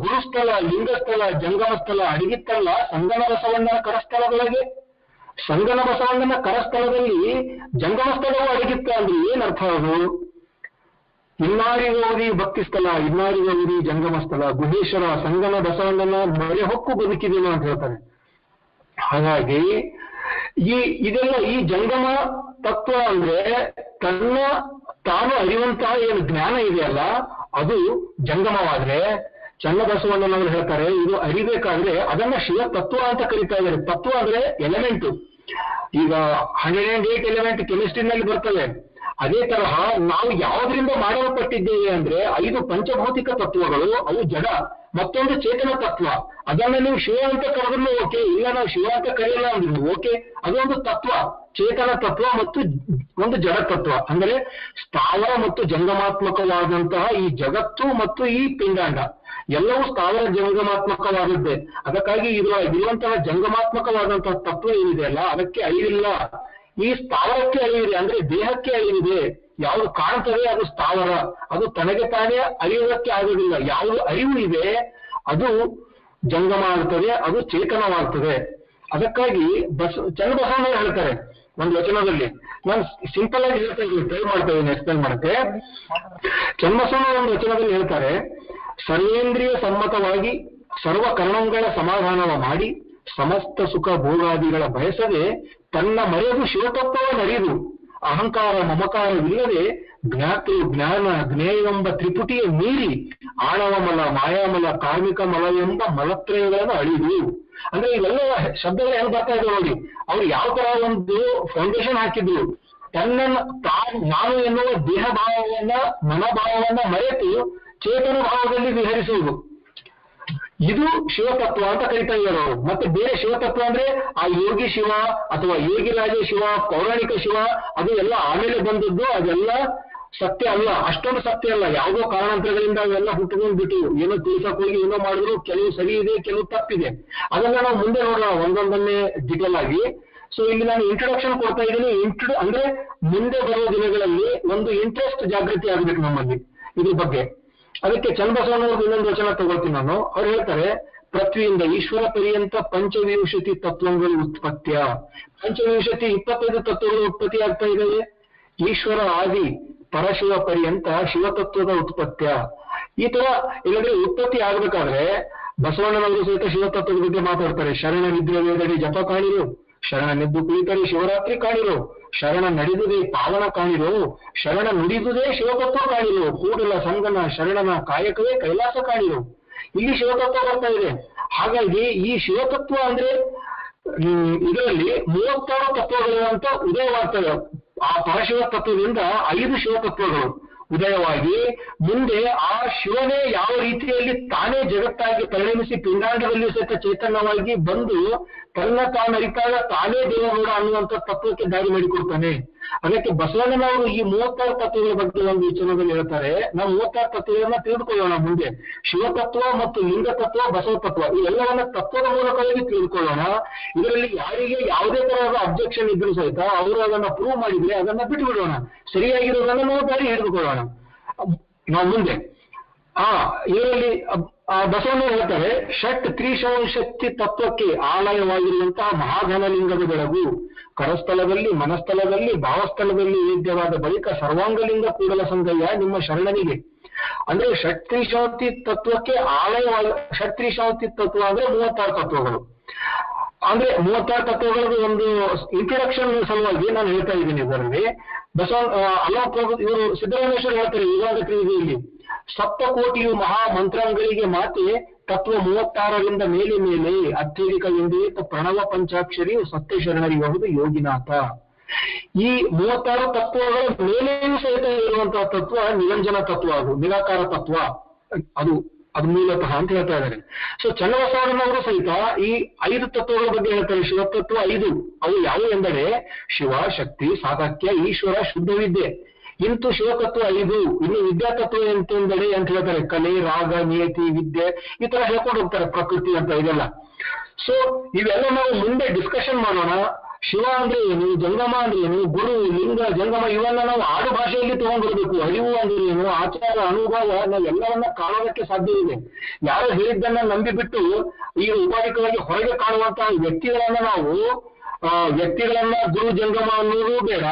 ಗುರುಸ್ಥಳ, ಲಿಂಗಸ್ಥಳ, ಜಂಗಮ ಸ್ಥಳ ಅಡಗಿತ್ತಲ್ಲ ಸಂಗನ ಬಸವಣ್ಣನ ಕರಸ್ಥಳದೊಳಗೆ. ಸಂಗನ ಬಸವಣ್ಣನ ಕರಸ್ಥಳದಲ್ಲಿ ಜಂಗಮ ಸ್ಥಳವು ಅಡಗಿತ್ತ ಅಂದ್ರೆ ಏನ್ ಅರ್ಥ ಅದು? ಇನ್ನಾರಿಗೋದಿ ಭಕ್ತಿ ಸ್ಥಳ, ಇನ್ನಾರಿಗೋದಿ ಜಂಗಮ ಸ್ಥಳ, ಗುಹೇಶ್ವರ ಸಂಗನ ಬಸವಣ್ಣನ ಮರೆ ಹೊಕ್ಕು ಬದುಕಿದೇನು ಅಂತ ಹೇಳ್ತಾರೆ. ಹಾಗಾಗಿ ಇದೆಲ್ಲ ಈ ಜಂಗಮ ತತ್ವ ಅಂದ್ರೆ ತಾನು ಅರಿಯುವಂತಹ ಏನು ಜ್ಞಾನ ಇದೆಯಲ್ಲ ಅದು ಜಂಗಮವಾದ್ರೆ, ಚನ್ನಬಸವಣ್ಣನವರು ಹೇಳ್ತಾರೆ ಇದು ಅರಿಬೇಕಾದ್ರೆ ಅದನ್ನ ಶಿವ ತತ್ವ ಅಂತ ಕರೀತಾ ಇದ್ದಾರೆ. ತತ್ವ ಅಂದ್ರೆ ಎಲಿಮೆಂಟ್. ಈಗ 108 ಎಲಿಮೆಂಟ್ ಕೆಮಿಸ್ಟ್ರಿನಲ್ಲಿ ಬರ್ತವೆ. ಅದೇ ತರಹ ನಾವು ಯಾವುದರಿಂದ ಮಾಡಲ್ಪಟ್ಟಿದ್ದೇವೆ ಅಂದ್ರೆ 5 ಪಂಚಭೌತಿಕ ತತ್ವಗಳು, ಅವು ಜಡ, ಮತ್ತೊಂದು ಚೇತನ ತತ್ವ. ಅದನ್ನ ನೀವು ಶಿವ ಅಂತ ಕರೆದ್ರು ಓಕೆ, ಇಲ್ಲ ನಾವು ಶಿವ ಅಂತ ಕರೆಯಲ್ಲ ಅಂದ್ರು ಓಕೆ. ಅದೊಂದು ತತ್ವ, ಚೇತನ ತತ್ವ ಮತ್ತು ಒಂದು ಜಡ ತತ್ವ. ಅಂದ್ರೆ ಸ್ಥಾವರ ಮತ್ತು ಜಂಗಮಾತ್ಮಕವಾದಂತಹ ಈ ಜಗತ್ತು ಮತ್ತು ಈ ಪಿಂಡಾಂಡ ಎಲ್ಲವೂ ಸ್ಥಾವರ ಜಂಗಮಾತ್ಮಕವಾದದ್ದೇ. ಅದಕ್ಕಾಗಿ ಇರುವಂತಹ ಜಂಗಮಾತ್ಮಕವಾದಂತಹ ತತ್ವ ಏನಿದೆ ಅಲ್ಲ ಅದಕ್ಕೆ ಅರಿವಿಲ್ಲ. ಈ ಸ್ಥಾವರಕ್ಕೆ ಅರಿವಿದೆ ಅಂದ್ರೆ ದೇಹಕ್ಕೆ ಅರಿವಿದೆ. ಯಾವುದು ಕಾಣ್ತದೆ ಅದು ಸ್ಥಾವರ, ಅದು ತನಗೆ ತಾನೇ ಅರಿಯೋದಕ್ಕೆ ಆಗೋದಿಲ್ಲ. ಯಾವುದು ಅರಿವು ಇದೆ ಅದು ಜಂಗಮ ಆಗ್ತದೆ, ಅದು ಚೇತನವಾಗ್ತದೆ. ಅದಕ್ಕಾಗಿ ಚನ್ನಬಸವಣ್ಣವರು ಹೇಳ್ತಾರೆ ಒಂದು ವಚನದಲ್ಲಿ, ನಾನು ಸಿಂಪಲ್ ಆಗಿ ಹೇಳ್ತಾ ಇದ್ದೀನಿ, ಟ್ರೈ ಮಾಡ್ತಾ ಇದ್ದೀನಿ ಎಕ್ಸ್ಪ್ಲೈನ್ ಮಾಡಕ್ಕೆ. ಚನ್ನಬಸವಣ್ಣವರು ಒಂದು ವಚನದಲ್ಲಿ ಹೇಳ್ತಾರೆ, ಸರ್ವೇಂದ್ರಿಯ ಸಮ್ಮತವಾಗಿ ಸರ್ವಕರಣಗಳ ಸಮಾಧಾನವ ಮಾಡಿ ಸಮಸ್ತ ಸುಖ ಭೋಗಾದಿಗಳ ಬಯಸದೆ ತನ್ನ ಮರೆದು ಶಿವತತ್ವವನ್ನು ಅರಿದು ಅಹಂಕಾರ ಮಮಕಾರವಿಲ್ಲದೆ ಜ್ಞಾತೃ ಜ್ಞಾನ ಜ್ಞೇಯ ಎಂಬ ತ್ರಿಪುಟಿಯ ಮೀರಿ ಆಣವ ಮಲ ಮಾಯಾಮಲ ಕಾರ್ಮಿಕ ಮಲ ಎಂಬ ಮಲತ್ರಯಗಳನ್ನು ಅಳಿದು. ಅಂದ್ರೆ ಇವೆಲ್ಲ ಶಬ್ದಗಳು ಹೆಂಗ್ ಬರ್ತಾ ಇದ್ರು ನೋಡಿ. ಅವ್ರು ಯಾವ ತರ ಒಂದು ಫೌಂಡೇಶನ್ ಹಾಕಿದ್ರು, ತನ್ನನ್ನು ನಾನು ಎನ್ನುವ ದೇಹ ಭಾವವನ್ನ ಮನೋಭಾವವನ್ನ ಮರೆತು ಚೇತನ ಭಾವದಲ್ಲಿ ವಿಹರಿಸುವುದು. ಇದು ಶಿವತತ್ವ ಅಂತ ಕರಿತಾ ಇದ್ದಾರೆ ಅವರು. ಮತ್ತೆ ಬೇರೆ ಶಿವತತ್ವ ಅಂದ್ರೆ ಆ ಯೋಗಿ ಶಿವ ಅಥವಾ ಯೋಗಿರಾಜ ಶಿವ, ಪೌರಾಣಿಕ ಶಿವ, ಅದು ಎಲ್ಲ ಆಮೇಲೆ ಬಂದದ್ದು. ಅದೆಲ್ಲ ಸತ್ಯ ಅಲ್ಲ, ಅಷ್ಟೊಂದು ಸತ್ಯ ಅಲ್ಲ. ಯಾವುದೋ ಕಾರಣಾಂತರಗಳಿಂದ ಅವೆಲ್ಲ ಹುಟ್ಟುಕೊಂಡು ಬಿಟ್ಟು ಏನೋ ತಿಳ್ಸಕ್ ಹೋಗಿ ಏನೋ ಮಾಡಿದ್ರು, ಕೆಲವು ಸರಿ ಇದೆ, ಕೆಲವು ತಪ್ಪಿದೆ. ಅದನ್ನ ನಾವು ಮುಂದೆ ನೋಡೋಣ ಒಂದೊಂದನ್ನೇ ಡಿಟೇಲ್ ಆಗಿ. ಸೊ ಇಲ್ಲಿ ನಾನು ಇಂಟ್ರೊಡಕ್ಷನ್ ಕೊಡ್ತಾ ಇದ್ದೀನಿ. ಅಂದ್ರೆ ಮುಂದೆ ಬರುವ ದಿನಗಳಲ್ಲಿ ಒಂದು ಇಂಟ್ರೆಸ್ಟ್ ಜಾಗೃತಿ ಆಗ್ಬೇಕು ನಮ್ಮಲ್ಲಿ ಇದ್ರ ಬಗ್ಗೆ. ಅದಕ್ಕೆ ಚನ್ನಬಸವಣ್ಣವ್ರದ್ದು ಇನ್ನೊಂದು ವಚನ ತಗೊಳ್ತೀನಿ ನಾನು. ಅವ್ರು ಹೇಳ್ತಾರೆ, ಪೃಥ್ವಿಯಿಂದ ಈಶ್ವರ ಪರ್ಯಂತ ಪಂಚವಿಂಶತಿ ತತ್ವಗಳು ಉತ್ಪತ್ತಿಯ. ಪಂಚವಿಂಶತಿ 25 ತತ್ವಗಳು ಉತ್ಪತ್ತಿ ಆಗ್ತಾ ಇದ್ದಾವೆ. ಈಶ್ವರ ಆದಿ ಪರಶಿವ ಪರ್ಯಂತ ಶಿವತತ್ವದ ಉತ್ಪತ್ತಿಯ. ಈ ತರ ಇಲ್ಲಂದ್ರೆ ಉತ್ಪತ್ತಿ ಆಗ್ಬೇಕಾದ್ರೆ ಬಸವಣ್ಣನವರು ಸಹಿತ ಶಿವತತ್ವದ ಬಗ್ಗೆ ಮಾತಾಡ್ತಾರೆ. ಶರಣ ನಿದ್ರೆ ವೇದಡಿ ಜಪ ಕಾಣಿರು, ಶರಣ ನೆದ್ದು ಕುಳಿತರೆ ಶಿವರಾತ್ರಿ ಕಾಣಿರು, ಶರಣ ನಡೆದುದೇ ಪಾವನ ಕಾಣಿರು, ಶರಣ ನುಡಿದುದೇ ಶಿವತತ್ವ ಕಾಣಿರು, ಕೂಡಲ ಸಂಗನ ಶರಣನ ಕಾಯಕವೇ ಕೈಲಾಸ ಕಾಣಿರು. ಇಲ್ಲಿ ಶಿವತತ್ವ ಬರ್ತಾ ಇದೆ. ಹಾಗಾಗಿ ಈ ಶಿವತತ್ವ ಅಂದ್ರೆ ಇದರಲ್ಲಿ 36 ತತ್ವಗಳು ಅಂತ ಉದಯವಾಗ್ತವೆ. ಆ ಪರಶಿವ ತತ್ವದಿಂದ 5 ಶಿವತತ್ವಗಳು ಉದಯವಾಗಿ ಮುಂದೆ ಆ ಶಿವನೇ ಯಾವ ರೀತಿಯಲ್ಲಿ ತಾನೇ ಜಗತ್ತಾಗಿ ಪರಿಣಮಿಸಿ ಪಿಂಡಾಂಡದಲ್ಲಿ ಸಹಿತ ಚೈತನ್ಯವಾಗಿ ಬಂದು ತನ್ನ ತಾನರಿತಾಗ ತಾನೇ ದೇವನೋಡ ಅನ್ನುವಂಥ ತತ್ವಕ್ಕೆ ದಾರಿ ಮಾಡಿಕೊಡ್ತಾನೆ. ಅದಕ್ಕೆ ಬಸವಣ್ಣನವರು ಈ 36 ತತ್ವಗಳ ಬಗ್ಗೆ ಒಂದು ವಿಚಾರದಲ್ಲಿ ಹೇಳ್ತಾರೆ. ನಾವು 36 ತತ್ವಗಳನ್ನ ತಿಳಿದುಕೊಳ್ಳೋಣ ಮುಂದೆ. ಶಿವತತ್ವ ಮತ್ತು ಲಿಂಗ ತತ್ವ, ಬಸವ ತತ್ವ, ಇವೆಲ್ಲವನ್ನ ತತ್ವದ ಮೂಲಕವಾಗಿ ತಿಳಿದುಕೊಳ್ಳೋಣ. ಇದರಲ್ಲಿ ಯಾರಿಗೆ ಯಾವುದೇ ತರಹದ ಅಬ್ಜೆಕ್ಷನ್ ಇದ್ರೂ ಸಹಿತ ಅವರು ಅದನ್ನ ಪ್ರೂವ್ ಮಾಡಿದ್ರೆ ಅದನ್ನ ಬಿಟ್ಟು ಬಿಡೋಣ. ಸರಿಯಾಗಿರೋದನ್ನ ನಾವು ದಾರಿ ಹಿಡಿದುಕೊಳ್ಳೋಣ ನಾವು ಮುಂದೆ. ಇದರಲ್ಲಿ ಬಸವಣ್ಣ ಹೇಳ್ತಾರೆ, ಷಟ್ ತ್ರಿಶಕ್ತಿ ತತ್ವಕ್ಕೆ ಆಲಯವಾಗಿರುವಂತಹ ಮಹಾಘನಲಿಂಗದ ಬೆಳಗು ಕರಸ್ಥಲದಲ್ಲಿ, ಮನಸ್ಥಳದಲ್ಲಿ, ಭಾವಸ್ಥಳದಲ್ಲಿ ವೇದ್ಯವಾದ ಬಳಿಕ ಸರ್ವಾಂಗಲಿಂಗ ಕೂಡಲ ಸಂಗಯ್ಯ ನಿಮ್ಮ ಶರಣನಿಗೆ. ಅಂದ್ರೆ ಷಟ್ತ್ರಿಶಕ್ತಿ ತತ್ವಕ್ಕೆ ಆಲಯವಾಗಿ, ಷಟ್ತ್ರಿಶಕ್ತಿ ತತ್ವ ಅಂದ್ರೆ 36 ತತ್ವಗಳು. ಅಂದ್ರೆ 36 ತತ್ವಗಳದ್ದು ಒಂದು ಇಂಟ್ರೊಡಕ್ಷನ್ ಸಲುವಾಗಿ ನಾನು ಹೇಳ್ತಾ ಇದ್ದೀನಿ. ಇದರಲ್ಲಿ ಇವರು ಸಿದ್ದರಾಮೇಶ್ವರ ಹೇಳ್ತಾರೆ ವಿವಾದ ಕ್ರಿಯೆಯಲ್ಲಿ, ಸಪ್ತಕೋಟಿಯು ಮಹಾ ಮಂತ್ರಾಂಗಳಿಗೆ ಮಾತೆ ತತ್ವ 36ರಿಂದ ಮೇಲೆ ಅತ್ಯಧಿಕವೆಂದೇ ಪ್ರಣವ ಪಂಚಾಕ್ಷರಿಯು ಸತ್ಯ ಶರಣರಿಬಹುದು ಯೋಗಿನಾಥ. ಈ 36 ತತ್ವಗಳ ಮೇಲೆಯೂ ಸಹಿತ ಇರುವಂತಹ ತತ್ವ ನಿರಂಜನ ತತ್ವ, ಅದು ನಿರಾಕಾರ ತತ್ವ, ಅದು ಮೂಲತಃ ಅಂತ ಹೇಳ್ತಾ ಇದ್ದಾರೆ. ಸೊ ಚನ್ನಬಸವಣ್ಣನವರು ಸಹಿತ ಈ 5 ತತ್ವಗಳ ಬಗ್ಗೆ ಹೇಳ್ತಾರೆ. ಶಿವತತ್ವ 5 ಅವು ಯಾವುವು ಎಂದರೆ ಶಿವ, ಶಕ್ತಿ, ಸಾಧಕ್ಯ, ಈಶ್ವರ, ಶುದ್ಧ ವಿದ್ಯೆ. ಇಂತು ಶಿವತತ್ವ 5. ಇನ್ನು ವಿದ್ಯಾತತ್ವ ಎಂತೆಂದರೆ ಅಂತ ಹೇಳ್ತಾರೆ, ಕಲೆ, ರಾಗ, ನಿಯತಿ, ವಿದ್ಯೆ, ಈ ತರ ಹೇಳ್ಕೊಂಡು ಹೋಗ್ತಾರೆ, ಪ್ರಕೃತಿ ಅಂತ ಇದೆಲ್ಲ. ಸೊ ಇವೆಲ್ಲ ನಾವು ಮುಂದೆ ಡಿಸ್ಕಷನ್ ಮಾಡೋಣ. ಶಿವ ಅಂದ್ರೆ ಏನು, ಜಂಗಮ ಅಂದ್ರೆ ಏನು, ಗುರು, ಲಿಂಗ, ಜಂಗಮ ಇವೆಲ್ಲ ನಾವು ಆಡು ಭಾಷೆಯಲ್ಲಿ ತಗೊಂಡ್ಬರ್ಬೇಕು. ಅರಿವು ಅಂದ್ರೆ ಏನು, ಆಚಾರ, ಅನುಭವ, ನಾವೆಲ್ಲವನ್ನ ಕಾಣೋದಕ್ಕೆ ಸಾಧ್ಯ ಇದೆ. ಯಾರೋ ಹೇಳಿದ್ದನ್ನ ನಂಬಿಬಿಟ್ಟು ಈಗ ಉಪಾಧಿಕವಾಗಿ ಹೊರಗೆ ಕಾಣುವಂತಹ ವ್ಯಕ್ತಿಗಳನ್ನ ಗುರು ಜಂಗಮ ಅನ್ನೋದು ಬೇಡ.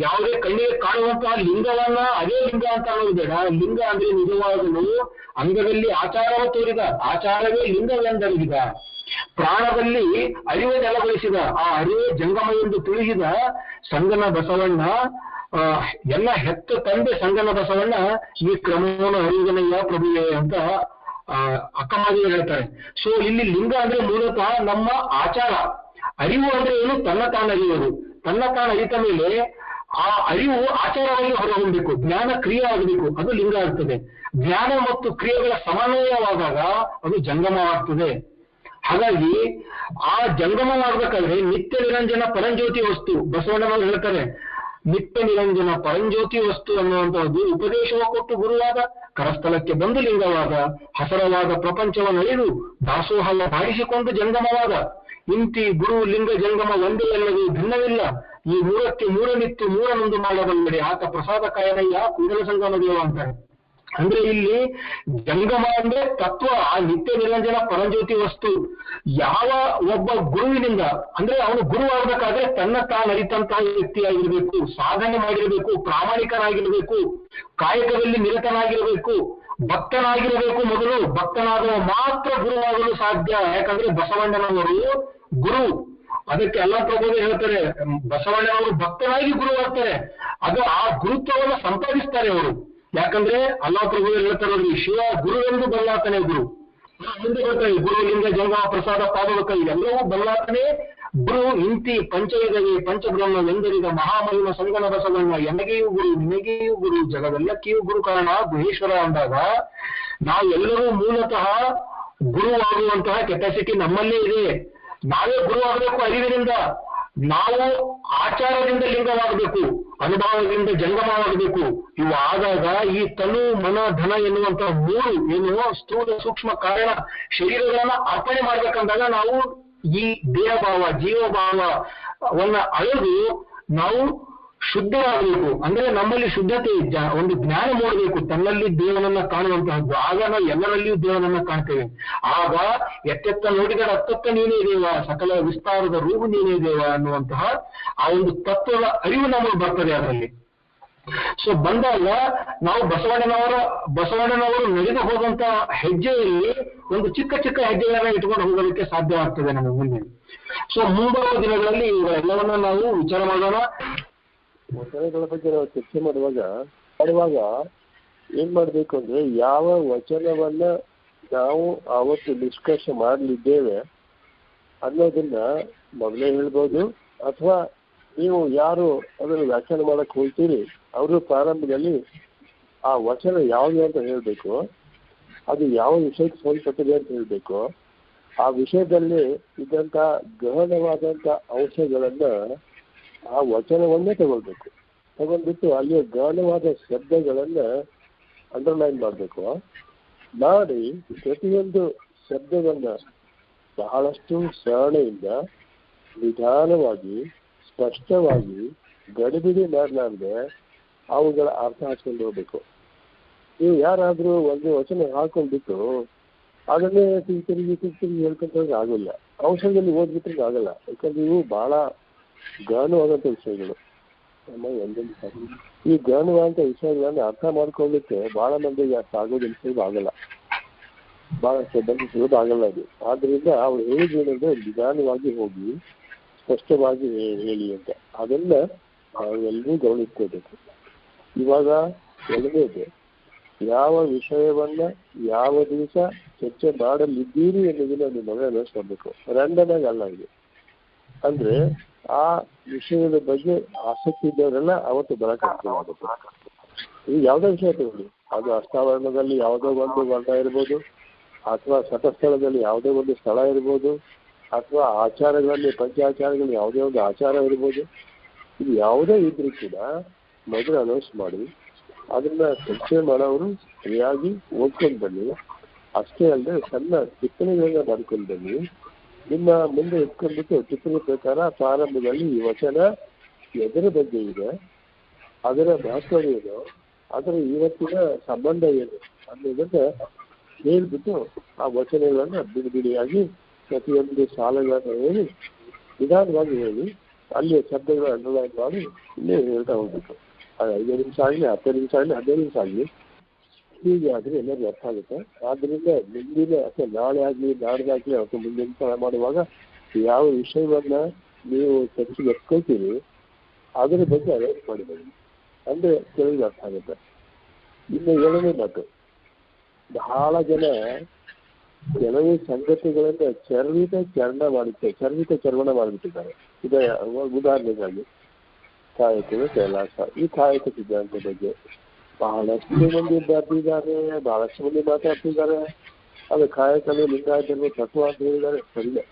ಯಾವುದೇ ಕಣ್ಣಿಗೆ ಕಾಣುವಂತಹ ಲಿಂಗವನ್ನ ಅದೇ ಲಿಂಗ ಅಂತ ಅನ್ನೋದು ಬೇಡ. ಲಿಂಗ ಅಂದ್ರೆ ನಿಜವಾಗಲು ಅಂಗದಲ್ಲಿ ಆಚಾರವ ತೋರಿದ, ಆಚಾರವೇ ಲಿಂಗವೆಂದರಿದ, ಪ್ರಾಣದಲ್ಲಿ ಅರಿವು ನೆಲಗೊಳಿಸಿದ, ಆ ಅರಿವೇ ಜಂಗಮ ಎಂದು ತಿಳಿಸಿದ ಸಂಗನ ಬಸವಣ್ಣ, ಎಲ್ಲ ಹೆತ್ತ ತಂದೆ ಸಂಗನ ಬಸವಣ್ಣ ಈ ಕ್ರಮವನ್ನು ಅರಿವಿನಯ್ಯ ಪ್ರಭುವೇ ಅಂತ ಅಕ್ಕಮಾದಿಗಳು ಹೇಳ್ತಾರೆ. ಸೊ ಇಲ್ಲಿ ಲಿಂಗ ಅಂದ್ರೆ ಮೂಲತಃ ನಮ್ಮ ಆಚಾರ. ಅರಿವು ಅಂದ್ರೆ ಏನು, ತನ್ನ ತಾನು ಅರಿಯೋದು. ತನ್ನ ತಾನು ಅರಿತ ಮೇಲೆ ಆ ಅರಿವು ಆಚಾರವಾಗಿ ಹೊರಹೊಮ್ಮಬೇಕು, ಜ್ಞಾನ ಕ್ರಿಯೆ ಆಗಬೇಕು, ಅದು ಲಿಂಗ ಆಗ್ತದೆ. ಜ್ಞಾನ ಮತ್ತು ಕ್ರಿಯೆಗಳ ಸಮನ್ವಯವಾದಾಗ ಅದು ಜಂಗಮವಾಗ್ತದೆ. ಹಾಗಾಗಿ ಆ ಜಂಗಮವಾಗಬೇಕಾದ್ರೆ ನಿತ್ಯ ನಿರಂಜನ ಪರಂಜ್ಯೋತಿ ವಸ್ತು, ಬಸವಣ್ಣನವರು ಹೇಳ್ತಾರೆ, ನಿತ್ಯ ನಿರಂಜನ ಪರಂಜ್ಯೋತಿ ವಸ್ತು ಅನ್ನುವಂಥದ್ದು ಉಪದೇಶವ ಕೊಟ್ಟು ಗುರುವಾದ, ಕರಸ್ಥಳಕ್ಕೆ ಬಂದು ಲಿಂಗವಾದ, ಹಸರವಾದ ಪ್ರಪಂಚವನ್ನು ಅಳಿದು ದಾಸೋಹವ ಮಾಡಿಸಿಕೊಂಡು ಜಂಗಮವಾದ. ಇಂತಿ ಗುರು ಲಿಂಗ ಜಂಗಮ ಒಂದೇ ಅಲ್ಲವೇ ಭಿನ್ನವಿಲ್ಲ, ಈ ಮೂರಕ್ಕೆ ಮೂರನಿತ್ತು ಮೂರನೊಂದು ಮಾಡಬಲ್ಲಡೆ ಆತ ಪ್ರಸಾದ ಕಾಯನಯ್ಯ ಕೂಡಲ ಸಂಗಮ ದೇವ ಅಂತಾರೆ. ಅಂದ್ರೆ ಇಲ್ಲಿ ಜಂಗಮ ಅಂದ್ರೆ ತತ್ವ, ಆ ನಿತ್ಯ ನಿರಂಜನ ಪರಂಜ್ಯೋತಿ ವಸ್ತು. ಯಾವ ಒಬ್ಬ ಗುರುವಿನಿಂದ ಅಂದ್ರೆ ಅವನು ಗುರು ಆಗ್ಬೇಕಾದ್ರೆ ತನ್ನ ತಾನು ಅರಿತಂತಹ ವ್ಯಕ್ತಿಯಾಗಿರ್ಬೇಕು, ಸಾಧನೆ ಮಾಡಿರಬೇಕು, ಪ್ರಾಮಾಣಿಕನಾಗಿರ್ಬೇಕು, ಕಾಯಕದಲ್ಲಿ ನಿರತನಾಗಿರಬೇಕು, ಭಕ್ತನಾಗಿರಬೇಕು. ಮೊದಲು ಭಕ್ತನಾದವ ಮಾತ್ರ ಗುರುವಾಗಲು ಸಾಧ್ಯ. ಯಾಕಂದ್ರೆ ಬಸವಣ್ಣನವರು ಗುರು ಅದಕ್ಕೆ ಎಲ್ಲ ಪ್ರಭುಗಳು ಹೇಳ್ತಾರೆ, ಬಸವಣ್ಣನವರು ಭಕ್ತರಾಗಿ ಗುರುವಾಗ್ತಾರೆ, ಅದು ಆ ಗುರುತ್ವವನ್ನು ಸಂಪಾದಿಸ್ತಾರೆ ಅವರು. ಯಾಕಂದ್ರೆ ಅಲ್ಲಾ ಪ್ರಭುಗಳು ಹೇಳ್ತಾರೆ ಅವ್ರಿಗೆ, ಶಿವ ಗುರು ಎಂದು ಬಲ್ಲಾತನೇ ಗುರು. ಮುಂದೆ ಬರ್ತಾರೆ, ಗುರು ಲಿಂಗ ಜಂಗ ಪ್ರಸಾದ ಪಾದದ ಕೈ ಎಲ್ಲವೂ ಬಲ್ಲಾತನೇ ಗುರು. ಇಂತಿ ಪಂಚಯುಗವೇ ಪಂಚಬ್ರಹ್ಮವೆಂದರಿದ ಮಹಾಮಹಿಮ ಸಂಗನ ಬಸವಣ್ಣ ಎನಗೆಯೂ ಗುರು ನಿನಗೆಯೂ ಗುರು ಜಗವೆಲ್ಲಕ್ಕೆಯೂ ಗುರು ಕಾರಣ ಗುಹೇಶ್ವರ ಅಂದಾಗ ನಾವೆಲ್ಲರೂ ಮೂಲತಃ ಗುರುವಾಗುವಂತಹ ಕೆಪಾಸಿಟಿ ನಮ್ಮಲ್ಲೇ ಇದೆ. ನಾವೇ ಗುರುವಾಗಬೇಕು ಅರಿವಿನಿಂದ, ನಾವು ಆಚಾರದಿಂದ ಲಿಂಗವಾಗಬೇಕು, ಅನುಭವದಿಂದ ಜಂಗಮವಾಗಬೇಕು. ಇವು ಆದಾಗ ಈ ತನು ಮನ ಧನ ಎನ್ನುವಂತಹ ಮೂರು ಏನು ಸ್ಥೂಲ ಸೂಕ್ಷ್ಮ ಕಾರಣ ಶರೀರಗಳನ್ನ ಅರ್ಪಣೆ ಮಾಡ್ಬೇಕಂದಾಗ ನಾವು ಈ ದೇಹಭಾವ ಜೀವಭಾವವನ್ನ ಅಳೆದು ನಾವು ಶುದ್ಧರಾಗಬೇಕು. ಅಂದ್ರೆ ನಮ್ಮಲ್ಲಿ ಶುದ್ಧತೆ, ಒಂದು ಜ್ಞಾನ ಮೂಡಬೇಕು, ತನ್ನಲ್ಲಿ ದೇವನನ್ನ ಕಾಣುವಂತಹದ್ದು. ಆಗ ನಾವು ಎಲ್ಲರಲ್ಲಿಯೂ ದೇವನನ್ನ ಕಾಣ್ತೇವೆ. ಆಗ ಎತ್ತೆತ್ತ ನೋಡಿದರೆ ಅತ್ತತ್ತ ನೀನೇ ದೇವ, ಸಕಲ ವಿಸ್ತಾರದ ರೂಪು ನೀನೇ ದೇವ ಅನ್ನುವಂತಹ ಆ ಒಂದು ತತ್ವದ ಅರಿವು ನಮಗೆ ಬರ್ತದೆ ಅದರಲ್ಲಿ. ಸೊ ಬಂದಾಗ ನಾವು ಬಸವಣ್ಣನವರು ನಡೆದು ಹೋದಂತ ಹೆಜ್ಜೆಯಲ್ಲಿ ಒಂದು ಚಿಕ್ಕ ಚಿಕ್ಕ ಹೆಜ್ಜೆಗಳನ್ನ ಇಟ್ಕೊಂಡು ಹೋಗೋದಕ್ಕೆ ಸಾಧ್ಯ ಆಗ್ತದೆ ನಮಗೆ ಮುಂದೆ. ಸೊ ಮುಂಬರುವ ದಿನಗಳಲ್ಲಿ ಇವೆಲ್ಲವನ್ನ ನಾವು ವಿಚಾರ ಮಾಡೋಣ. ವಚನಗಳ ಬಗ್ಗೆ ನಾವು ಚರ್ಚೆ ಮಾಡುವಾಗ ಏನ್ ಮಾಡ್ಬೇಕು ಅಂದ್ರೆ, ಯಾವ ವಚನವನ್ನ ನಾವು ಆವತ್ತು ನಿಷ್ಕರ್ಷ ಮಾಡಲಿದ್ದೇವೆ ಅನ್ನೋದನ್ನ ಮೊದಲೇ ಹೇಳ್ಬೋದು, ಅಥವಾ ನೀವು ಯಾರು ಅದನ್ನು ವ್ಯಾಖ್ಯಾನ ಮಾಡಕ್ ಹೋಗ್ತೀರಿ ಅವರು ಪ್ರಾರಂಭದಲ್ಲಿ ಆ ವಚನ ಯಾವುದು ಅಂತ ಹೇಳ್ಬೇಕು, ಅದು ಯಾವ ವಿಷಯಕ್ಕೆ ಸಂಬಂಧಪಟ್ಟಿದೆ ಅಂತ ಹೇಳ್ಬೇಕು. ಆ ವಿಷಯದಲ್ಲಿ ಇದ್ದಂತ ಗಹನವಾದಂತ ಅಂಶಗಳನ್ನ ಆ ವಚನವನ್ನೇ ತಗೊಳ್ಬೇಕು. ತಗೊಂಡ್ಬಿಟ್ಟು ಅಲ್ಲಿಯ ಗಹನವಾದ ಶಬ್ದಗಳನ್ನ ಅಂಡರ್ಲೈನ್ ಮಾಡಬೇಕು. ಮಾಡಿ ಪ್ರತಿಯೊಂದು ಶಬ್ದವನ್ನ ಬಹಳಷ್ಟು ಸರಳೆಯಿಂದ ನಿಧಾನವಾಗಿ ಸ್ಪಷ್ಟವಾಗಿ ಗಡಿಬಿಡಿ ಮಾಡಲಾರ್ದೆ ಅವುಗಳ ಅರ್ಥ ಹಾಕ್ಕೊಂಡು ಹೋಗ್ಬೇಕು. ನೀವು ಯಾರಾದ್ರೂ ಒಂದು ವಚನ ಹಾಕೊಂಡ್ಬಿಟ್ಟು ಅದನ್ನೇ ತಿರುಗಿ ಹೇಳ್ಕೊಂಡ್ರೆ ಆಗೋಲ್ಲ. ಅಂಶದಲ್ಲಿ ಓದ್ಬಿಟ್ರೆ ಆಗಲ್ಲ. ಯಾಕಂದ್ರೆ ಇವು ಬಹಳ ಗಹನವಾದಂಥ ವಿಷಯಗಳು. ಈ ಗಹನವಾದಂಥ ವಿಷಯಗಳನ್ನ ಅರ್ಥ ಮಾಡ್ಕೊಳ್ಳಿಕ್ಕೆ ಬಹಳ ಮಂದಿಗೆ ಅರ್ಥ ಆಗೋದು ಆಗಲ್ಲ, ಬಹಳ ಸುಲಭ ಆಗಲ್ಲ ಅದು. ಆದ್ರಿಂದ ಅವ್ರು ಹೇಳಿದ್ರೆ ನಿಧಾನವಾಗಿ ಹೋಗಿ ಸ್ಪಷ್ಟವಾಗಿ ಹೇಳಿ ಅಂತ, ಅದನ್ನ ನಾವೆಲ್ಲರೂ ಗಮನಿಸ್ಕೋಬೇಕು. ಇವಾಗ ಎರಡನೇದು, ಯಾವ ವಿಷಯವನ್ನ ಯಾವ ದಿವಸ ಚರ್ಚೆ ಮಾಡಲಿದ್ದೀರಿ ಎನ್ನುವುದನ್ನ ನಿಮಗೆ ಅನಿಸ್ಕೊಳ್ಬೇಕು. ರ್ಯಾಂಡಮ್ ಅಲ್ಲ ಇದು. ಅಂದ್ರೆ ಆ ವಿಷಯದ ಬಗ್ಗೆ ಆಸಕ್ತಿ ಇದ್ದವರೆಲ್ಲ ಅವತ್ತು ಬರಕಾಗ್ತದೆ. ಈಗ ಯಾವುದೋ ವಿಷಯ ತಗೊಳ್ಳಿ, ಅದು ಅಷ್ಟಾವರಣದಲ್ಲಿ ಯಾವುದೋ ಒಂದು ವರ್ಣ ಇರ್ಬೋದು, ಅಥವಾ ಸತಸ್ಥಳದಲ್ಲಿ ಯಾವುದೋ ಒಂದು ಸ್ಥಳ ಇರ್ಬೋದು, ಅಥವಾ ಆಚಾರಗಳಲ್ಲಿ ಪಂಚಾಚಾರಗಳಲ್ಲಿ ಯಾವುದೇ ಒಂದು ಆಚಾರ ಇರ್ಬೋದು. ಇದು ಯಾವುದೇ ಇದ್ರೂ ಕೂಡ ಮೊದಲು ಅನೌನ್ಸ್ ಮಾಡಿ ಅದನ್ನ ಚರ್ಚೆ ಮಾಡೋರು ಸರಿಯಾಗಿ ಓದ್ಕೊಂಡು ಬನ್ನಿ. ಅಷ್ಟೇ ಅಲ್ಲದೆ ಸಣ್ಣ ಟಿಪ್ಪಣಿಗಳನ್ನ ಮಾಡ್ಕೊಂಡು ಬನ್ನಿ. ನಿಮ್ಮ ಮುಂದೆ ಇಟ್ಕೊಂಡ್ಬಿಟ್ಟು ಟಿಪ್ಪಣಿ ಪ್ರಕಾರ ಪ್ರಾರಂಭದಲ್ಲಿ ಈ ವಚನ ಎದರ ಬಗ್ಗೆ ಇದೆ, ಅದರ ಮಹತ್ವ ಏನು, ಅದರ ಇವತ್ತಿನ ಸಂಬಂಧ ಏನು ಅನ್ನೋದನ್ನ ಹೇಳ್ಬಿಟ್ಟು ಆ ವಚನಗಳನ್ನ ಬಿಡಿಯಾಗಿ ಪ್ರತಿಯೊಂದು ಸಾಲಗಳನ್ನು ಹೇಳಿ ನಿಧಾನವಾಗಿ ಹೇಳಿ ಅಲ್ಲಿ ಶಬ್ದಗಳ ಅಂಡರ್ಲೈನ್ ಮಾಡಿ ಇಲ್ಲೇ ಹೇಳ್ತಾ ಹೋಗ್ಬೇಕು. 5 ನಿಮಿಷ ಆಗಲಿ, 10 ನಿಮಿಷ ಆಗಲಿ, 15 ನಿಮಿಷ ಆಗಲಿ, ಹೀಗೆ ಆದರೆ ಎಲ್ಲರಿಗೂ ಅರ್ಥ ಆಗುತ್ತೆ. ಆದ್ದರಿಂದ ಮುಂದಿನ ಅಥವಾ ನಾಳೆ ಆಗಲಿ ನಾಡ್ದಾಗಲಿ ಅಥವಾ ಮುಂದಿನ ಸಲ ಮಾಡುವಾಗ ಯಾವ ವಿಷಯವನ್ನ ನೀವು ಚರ್ಚೆಗೆ ಎತ್ಕೊಳ್ತೀರಿ ಅದರ ಬಗ್ಗೆ ಅರೇಂಜ್ ಮಾಡಿದ್ದೀವಿ ಅಂದ್ರೆ ಕೆಲವಿಗೆ ಅರ್ಥ ಆಗುತ್ತೆ. ಇನ್ನು 7ನೇ ಮಾತು, ಬಹಳ ಜನ ಕೆಲವು ಸಂಗತಿಗಳಿಂದ ಚರ್ವಿತ ಚರ್ವಣ ಮಾಡಿಬಿಟ್ಟಿದ್ದಾರೆ. ಉದಾಹರಣೆಗಾಗಿ ಕಾಯಕವೇ ಕೈಲಾಸ, ಈ ಕಾಯಕ ಸಿದ್ಧಾಂತ ಬಗ್ಗೆ ಬಹಳಷ್ಟು ಮಂದಿ ಬರ್ತಿದ್ದಾರೆ, ಬಹಳಷ್ಟು ಮಂದಿ ಮಾತಾಡ್ತಿದ್ದಾರೆ. ಅದು ಕಾಯಕವೇ ಲಿಂಗಾಯತರು ತತ್ವ ಅಂತ ಹೇಳಿದ್ದಾರೆ, ಸರಿಯೇ.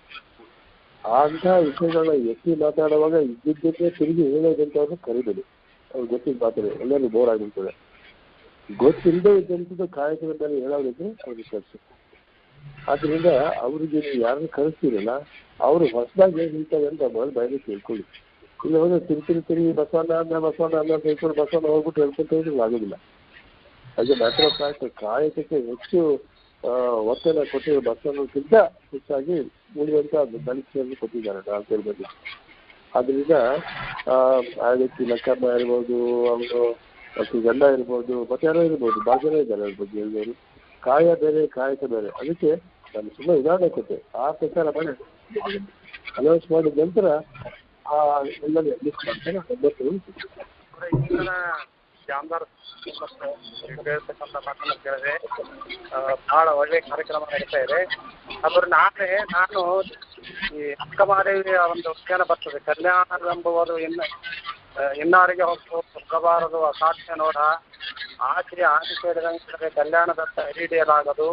ಅಂತ ವಿಷಯಗಳನ್ನ ಎತ್ತಿ ಮಾತಾಡುವಾಗ ಇದ್ದಿದ್ದಕ್ಕೆ ತಿರುಗಿ ಹೇಳೋದಂತವ್ರನ್ನ ಕರಿಬೇಡಿ. ಅವ್ರು ಗೊತ್ತಿದ್ದು ಮಾತಾಡಿ, ಎಲ್ಲರಿಗೂ ಬೋರ್ ಆಗಿರ್ತದೆ. ಗೊತ್ತಿಲ್ಲದೆ ಇದ್ದಂಥದ್ದು ಕಾಯಕದ ಮೇಲೆ ಹೇಳೋದಿದ್ರೆ ಅವ್ರಿಗೆ ಕಲಿಸಿ. ಆದ್ರಿಂದ ಅವ್ರಿಗೆ ನೀವು ಯಾರನ್ನು ಕಳಿಸ್ತೀರಲ್ಲ ಅವರು ಹೊಸದಾಗಿ ಏನು ಹೇಳ್ತಾರೆ ಅಂತ ಮೊದಲು ಬಯಲು ತಿಳ್ಕೊಳ್ಳಿ. ಇಲ್ಲ ಹೋದ್ರೆ ತಿರುಗಿ ಬಸವಣ್ಣ ಅಂತ ಹೇಳ್ಕೊಂಡು ಬಸವಣ್ಣ ಹೋಗ್ಬಿಟ್ಟು ಹೇಳ್ಕೊಂತ ಹೋದ್ರೆ ಆಗೋದಿಲ್ಲ. ಹಾಗೆ ಮ್ಯಾಟರ್ ಆಫ್ ಫ್ಯಾಕ್ಟ್ ಕಾಯಕಕ್ಕೆ ಹೆಚ್ಚು ಒತ್ತಡ ಕೊಟ್ಟಿರೋ ಬಸವಣ್ಣಕ್ಕಿಂತ ಹೆಚ್ಚಾಗಿ ಉಳಿದಂತ ದಲಿತರಲ್ಲಿ ಕೊಟ್ಟಿದ್ದಾರೆ ಅಂತ ಹೇಳ್ಬೋದು. ಆದ್ರಿಂದ ಆ ವ್ಯಕ್ತಿ ಲಕ್ಕಮ್ಮ ಇರ್ಬೋದು, ಅವರು ಮತ್ತು ಗಂಡ ಇರ್ಬೋದು, ಮತ್ತೆ ಯಾರೋ ಇರ್ಬೋದು, ಭಾಳ ಜನ ಇದ್ದಾರೆ ಅದ್ರ ಬಗ್ಗೆ ಹೇಳಿದವರು. ಕಾಯ ಬೇರೆ ಕಾಯಕ ಬೇರೆ. ಅದಕ್ಕೆ ನಾನು ಸುಮ್ಮನೆ ಉದಾಹರಣೆ ಕೊಟ್ಟೆ, ಆ ಪ್ರಕಾರ ಮಾಡಿ ಅನೌನ್ಸ್ ಮಾಡಿದ ನಂತರ ಎಲ್ಲರೂ ಲಿಸ್ಟ್ ಮಾಡ್ತಾರೆ. ಜಾಮದಾರ್ ಹೇಳ್ತಕ್ಕಂಥ ಮಾತನ್ನು ಕೇಳಿದೆ. ಬಹಳ ಒಳ್ಳೆ ಕಾರ್ಯಕ್ರಮ ನಡೀತಾ ಇದೆ. ಅದ್ರ ನಾನು ಈ ಅಕ್ಕಮಹಾದೇವಿಯ ಒಂದು ಉದ್ಯಾನ ಬರ್ತದೆ, ಕಲ್ಯಾಣವೆಂಬುವುದು ಇನ್ನಾರಿಗೆ ಹೋಗಬಾರದು ಅಸಾಧ್ಯ ನೋಡ, ಆಚೆ ಆಚೆ ಸೇರಿದಂತೆ ಕಲ್ಯಾಣದತ್ತ ಹಿಡಿಯಲಾಗದು,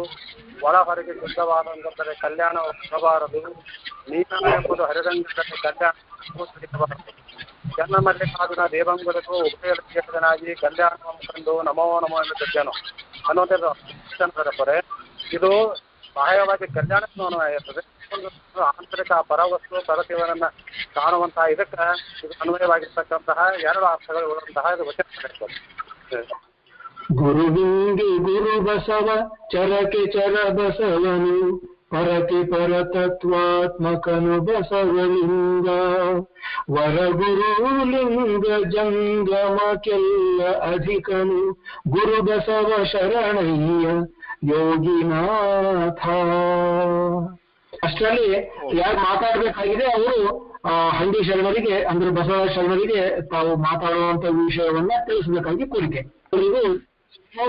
ಒಳ ಹೊರಗೆ ಶುದ್ಧವಾದಂದರೆ ಕಲ್ಯಾಣ ಹೋಗಬಾರದು, ನೀನ ಎಂಬುದು ಹರಿದಂಗದಲ್ಲಿ ಕಲ್ಯಾಣ ಹಿಡಿಯಬಾರದು. ಜನ ಮಲ್ಲಿಕಾರ್ಜುನ ದೇವಂಗುರಗೂ ಉಭಯನಾಗಿ ಕಲ್ಯಾಣ ಕಂಡು ನಮೋ ನಮೋ ಎನ್ನುತ್ತಿದ್ದೇನು ಅನ್ನೋದೇ ಪರೆ. ಇದು ಬಾಹ್ಯವಾಗಿ ಕಲ್ಯಾಣವನ್ನು ಇರ್ತದೆ. ಆಂತರಿಕ ಪರವಸ್ತು ಪರಶಿವನನ್ನ ಕಾಣುವಂತಹ ಇದಕ್ಕೆ ಇದು ಅನ್ವಯವಾಗಿರ್ತಕ್ಕಂತಹ ಎರಡು ಅರ್ಥಗಳು ಉಳ್ಳಂತಹ ಇದು ವಚನ. ಗುರುವಿಂಗೆ ಗುರು ಬಸವ ಚರಕೆ ಚರ ಬಸವನು ಪರಕೆ ಪರತತ್ವಾತ್ಮಕನು ಬಸವಲಿಂಗ ವರಗುರುಲಿಂಗ ಜಂಗಮಕ್ಕೆಲ್ಲ ಅಧಿಕನು ಗುರು ಬಸವ ಶರಣಯ್ಯ ಯೋಗಿನಾಥ. ಅಷ್ಟರಲ್ಲಿ ಯಾರು ಮಾತಾಡಬೇಕಾಗಿದೆ ಅವರು ಹಂಡಿ ಶರಣರಿಗೆ ಅಂದ್ರೆ ಬಸವ ಶರಣರಿಗೆ ತಾವು ಮಾತಾಡುವಂತ ವಿಷಯವನ್ನ ತಿಳಿಸಬೇಕಾಗಿ ಕೋರಿಕೆ. ಅವರಿಗೂ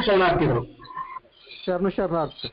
ಶರಣಾರ್ಥಿಗಳು. ಶರಣಾರ್ಥಿ.